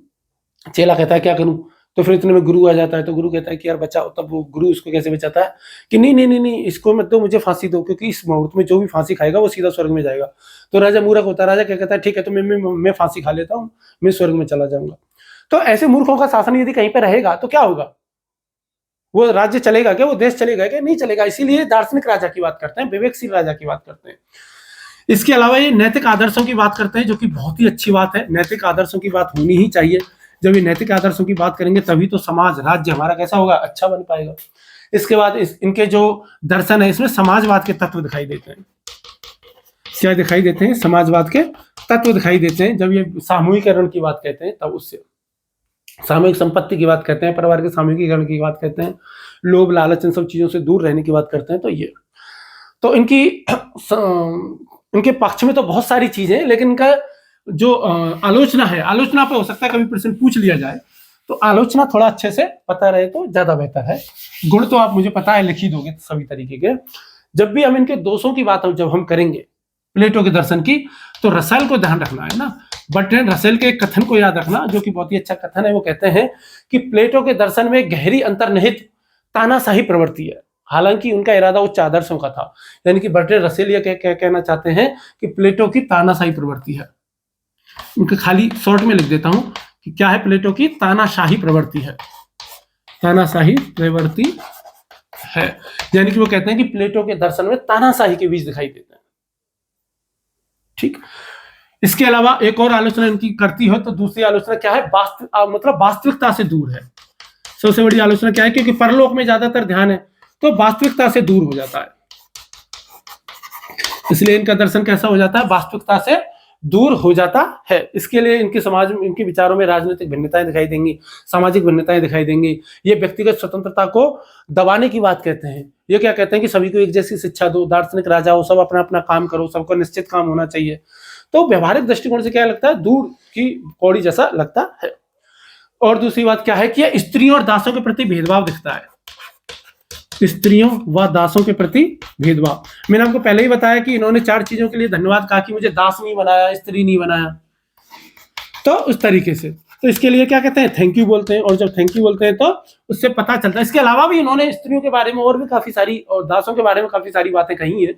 Speaker 1: चेला कहता है क्या करूं, तो फिर इतने में गुरु आ जाता है, तो गुरु कहता है कि यार बचाओ। तब वो गुरु उसको कैसे बचाता है कि नहीं नहीं नहीं नहीं, इसको मत दो, मुझे फांसी दो, क्योंकि इस मुहूर्त में जो भी फांसी खाएगा वो सीधा स्वर्ग में जाएगा। तो राजा मूर्ख होता है, राजा क्या कहता है, ठीक है तो मैं फांसी खा लेता हूँ, मैं स्वर्ग में चला जाऊंगा। तो ऐसे मूर्खों का शासन यदि कहीं पर रहेगा तो क्या होगा, वो राज्य चलेगा क्या, वो देश चलेगा क्या, नहीं चलेगा। इसीलिए दार्शनिक राजा की बात करते हैं, विवेकशील राजा की बात करते हैं। इसके अलावा ये नैतिक आदर्शों की बात करते हैं, जो कि बहुत ही अच्छी बात है। नैतिक आदर्शों की बात होनी ही चाहिए। जब ये नैतिक आदर्शों की बात करेंगे तभी तो समाज, राज्य हमारा कैसा होगा, अच्छा बन पाएगा। इसके बाद इनके जो दर्शन है, इसमें समाजवाद के तत्व दिखाई देते हैं। क्या दिखाई देते हैं, समाजवाद के तत्व दिखाई देते हैं। जब ये सामूहिकरण की बात कहते हैं तब उससे, सामूहिक संपत्ति की बात करते हैं, परिवार के सामूहिकीकरण की बात करते हैं, लोभ लालच इन सब चीजों से दूर रहने की बात करते हैं। तो ये तो इनके पक्ष में तो बहुत सारी चीजें हैं, लेकिन इनका जो आलोचना है, आलोचना पे हो सकता है कभी प्रश्न पूछ लिया जाए, तो आलोचना थोड़ा अच्छे से पता रहे तो ज्यादा बेहतर है। गुण तो आप मुझे पता है लिख ही दोगे सभी तरीके के। जब भी हम इनके दोषों की बात जब हम करेंगे प्लेटो के दर्शन की, तो रसेल को ध्यान रखना है ना। बर्ट्रैंड रसेल के एक कथन को याद रखना, जो कि बहुत ही अच्छा कथन है। वो कहते हैं कि प्लेटो के दर्शन में गहरी अंतर्निहित तानाशाही प्रवृत्ति है, हालांकि उनका इरादा उच्च आदर्शों का था। यानी कि बर्ट्रैंड रसेल ये कहना चाहते हैं कि प्लेटो की तानाशाही प्रवृत्ति है। उनके खाली शॉर्ट में लिख देता हूं कि क्या है, प्लेटो की तानाशाही प्रवृत्ति है, तानाशाही प्रवृत्ति है। यानी कि वो कहते हैं कि प्लेटो के दर्शन में तानाशाही के बीज दिखाई देते हैं। ठीक, इसके अलावा एक और आलोचना इनकी करती हो तो दूसरी आलोचना क्या है, मतलब वास्तविकता से दूर है। सबसे बड़ी आलोचना क्या है, क्योंकि परलोक में ज्यादातर ध्यान है तो वास्तविकता से दूर हो जाता है, इसलिए इनका दर्शन कैसा हो जाता है, वास्तविकता से दूर हो जाता है। इसके लिए इनके समाज में, इनके विचारों में राजनीतिक भिन्नताएं दिखाई देंगी, सामाजिक भिन्नताएं दिखाई देंगी। ये व्यक्तिगत स्वतंत्रता को दबाने की बात कहते हैं। ये क्या कहते हैं कि सभी को एक जैसी शिक्षा दो, दार्शनिक राजा हो, सब अपना अपना काम करो, सबको निश्चित काम होना चाहिए। तो व्यवहारिक दृष्टिकोण से क्या लगता है, दूर की पौड़ी जैसा लगता है। और दूसरी बात क्या है कि स्त्रियों और दासों के प्रति भेदभाव दिखता है, स्त्रियों व दासों के प्रति भेदभाव। मैंने आपको पहले ही बताया कि इन्होंने 4 चीजों के लिए धन्यवाद कहा कि मुझे दास नहीं बनाया, स्त्री नहीं बनाया। तो उस तरीके से तो इसके लिए क्या कहते हैं, थैंक यू बोलते हैं। और जब थैंक यू बोलते हैं तो उससे पता चलता है। इसके अलावा भी इन्होंने स्त्रियों के बारे में और भी काफी सारी, और दासों के बारे में काफी सारी बातें कही है,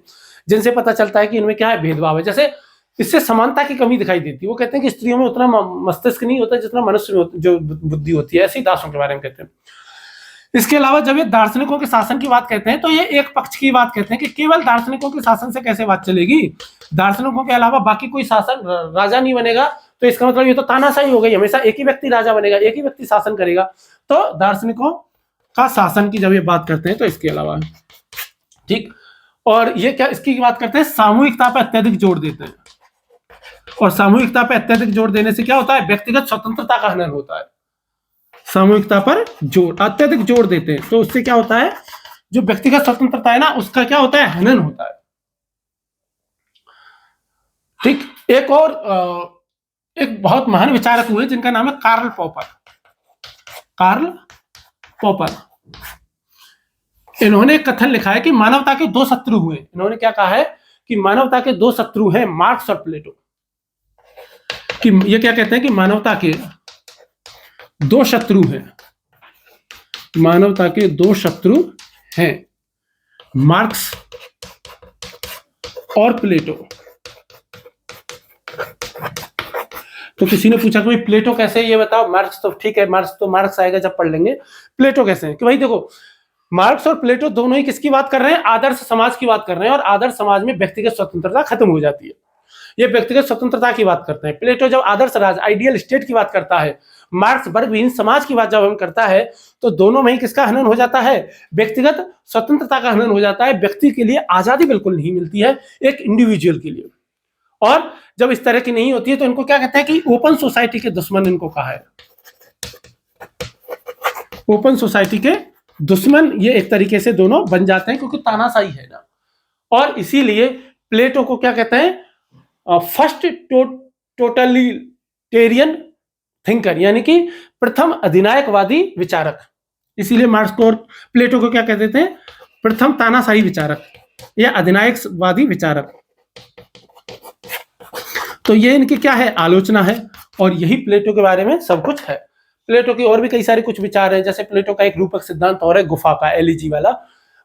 Speaker 1: जिनसे पता चलता है कि इनमें क्या है, भेदभाव है। जैसे इससे समानता की कमी दिखाई देती है। वो कहते हैं कि स्त्रियों में उतना मस्तिष्क नहीं होता जितना मनुष्य में जो बुद्धि होती है, ऐसे ही दासों के बारे में कहते हैं। इसके अलावा जब ये दार्शनिकों के शासन की बात कहते हैं तो ये एक पक्ष की बात कहते हैं कि केवल दार्शनिकों के शासन से कैसे बात चलेगी, दार्शनिकों के अलावा बाकी कोई शासन राजा नहीं बनेगा, तो इसका मतलब ये तो तानाशाही हो गई, हमेशा एक ही व्यक्ति राजा बनेगा, एक ही व्यक्ति शासन करेगा। तो दार्शनिकों का शासन की जब ये बात करते हैं तो इसके अलावा, ठीक। और ये क्या इसकी बात करते हैं, सामूहिकता पर अत्यधिक जोर देते हैं। और सामूहिकता पर अत्यधिक जोर देने से क्या होता है, व्यक्तिगत स्वतंत्रता का हनन होता है। सामूहिकता पर जोर, अत्यधिक जोर देते हैं तो उससे क्या होता है, जो व्यक्तिगत स्वतंत्रता है ना, उसका क्या होता है, हनन होता है। ठीक। एक और एक बहुत महान विचारक हुए जिनका नाम है कार्ल पॉपर। कार्ल पॉपर, इन्होंने एक कथन लिखा है कि मानवता के दो शत्रु हुए। इन्होंने क्या कहा है कि मानवता के दो शत्रु हैं, मार्क्स और प्लेटो। कि ये क्या कहते हैं कि मानवता के दो शत्रु हैं, मानवता के दो शत्रु हैं, मार्क्स और प्लेटो। तो किसी ने पूछा कि भाई प्लेटो कैसे है, ये बताओ। मार्क्स तो ठीक है, मार्क्स तो मार्क्स आएगा जब पढ़ लेंगे। प्लेटो कैसे है कि भाई देखो, मार्क्स और प्लेटो दोनों ही किसकी बात कर रहे हैं, आदर्श समाज की बात कर रहे हैं। और आदर्श समाज में व्यक्तिगत स्वतंत्रता खत्म हो जाती है, ये व्यक्तिगत स्वतंत्रता की बात करते हैं। प्लेटो जब आदर्श राज, आइडियल स्टेट की बात करता है, मार्क्स वर्गविहीन समाज की बात जब हम करता है, तो दोनों में ही किसका हनन हो जाता है, व्यक्तिगत स्वतंत्रता का हनन हो जाता है। व्यक्ति के लिए आजादी बिल्कुल नहीं मिलती है, एक इंडिविजुअल के लिए। और जब इस तरह की नहीं होती है तो इनको क्या कहते हैं कि ओपन सोसाइटी के दुश्मन इनको कहा है। ओपन सोसाइटी के दुश्मन ये एक तरीके से दोनों बन जाते हैं, क्योंकि तानाशाही है ना। और इसीलिए प्लेटो को क्या कहते हैं, फर्स्ट टोटलिटेरियन थिंकर, यानी कि प्रथम अधिनायकवादी विचारक। इसीलिए मार्क्स को और प्लेटो को क्या कहते थे, प्रथम तानाशाही विचारक या अधिनायकवादी विचारक। तो ये इनकी क्या है, आलोचना है। और यही प्लेटो के बारे में सब कुछ है। प्लेटो की और भी कई सारे कुछ विचार हैं, जैसे प्लेटो का एक रूपक सिद्धांत और है गुफा का, एलिजी वाला,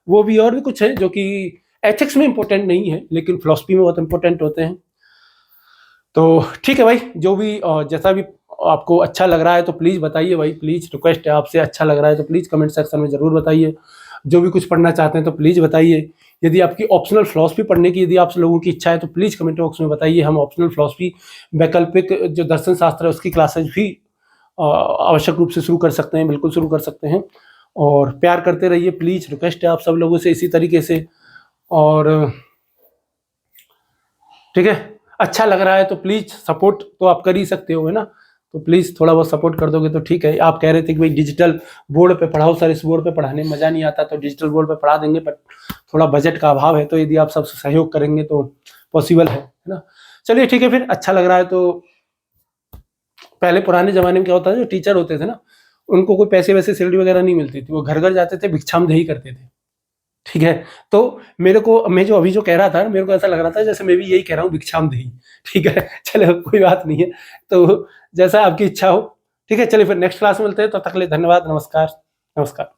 Speaker 1: वो भी और भी कुछ है जो कि एथिक्स में इंपॉर्टेंट नहीं है लेकिन फिलॉसफी में बहुत इंपॉर्टेंट होते हैं। तो ठीक है भाई, जो भी जैसा भी आपको अच्छा लग रहा है तो प्लीज़ बताइए भाई, प्लीज़ रिक्वेस्ट है आपसे। अच्छा लग रहा है तो प्लीज़ कमेंट सेक्शन में ज़रूर बताइए। जो भी कुछ पढ़ना चाहते हैं तो प्लीज़ बताइए। यदि आपकी ऑप्शनल फिलॉसफी पढ़ने की यदि आप लोगों की इच्छा है तो प्लीज़ कमेंट बॉक्स में बताइए। हम ऑप्शनल फिलॉसफी, वैकल्पिक जो दर्शन शास्त्र है उसकी क्लासेज भी आवश्यक रूप से शुरू कर सकते हैं, बिल्कुल शुरू कर सकते हैं। और प्यार करते रहिए प्लीज़, रिक्वेस्ट है आप सब लोगों से इसी तरीके से। और ठीक है, अच्छा लग रहा है तो प्लीज़ सपोर्ट तो आप कर ही सकते हो, है ना। तो प्लीज़ थोड़ा बहुत सपोर्ट कर दोगे तो ठीक है। आप कह रहे थे कि भाई डिजिटल बोर्ड पे पढ़ाओ सर, इस बोर्ड पे पढ़ाने में मज़ा नहीं आता, तो डिजिटल बोर्ड पे पढ़ा देंगे, पर थोड़ा बजट का अभाव है। तो यदि आप सब सहयोग करेंगे तो पॉसिबल है ना। चलिए ठीक है, फिर अच्छा लग रहा है तो। पहले पुराने ज़माने में क्या होता था, जो टीचर होते थे ना, उनको कोई पैसे वैसे सैलरी वगैरह नहीं मिलती थी, वो घर घर जाते थे, भिक्षामदेही करते थे। ठीक है, तो मेरे को, मैं जो अभी जो कह रहा था, मेरे को ऐसा लग रहा था जैसे मैं भी यही कह रहा हूँ, भिक्षामदेही। ठीक है, चलो कोई बात नहीं है, तो जैसा आपकी इच्छा हो। ठीक है, चलिए फिर नेक्स्ट क्लास में मिलते हैं, तो तक के लिए धन्यवाद, नमस्कार। नमस्कार।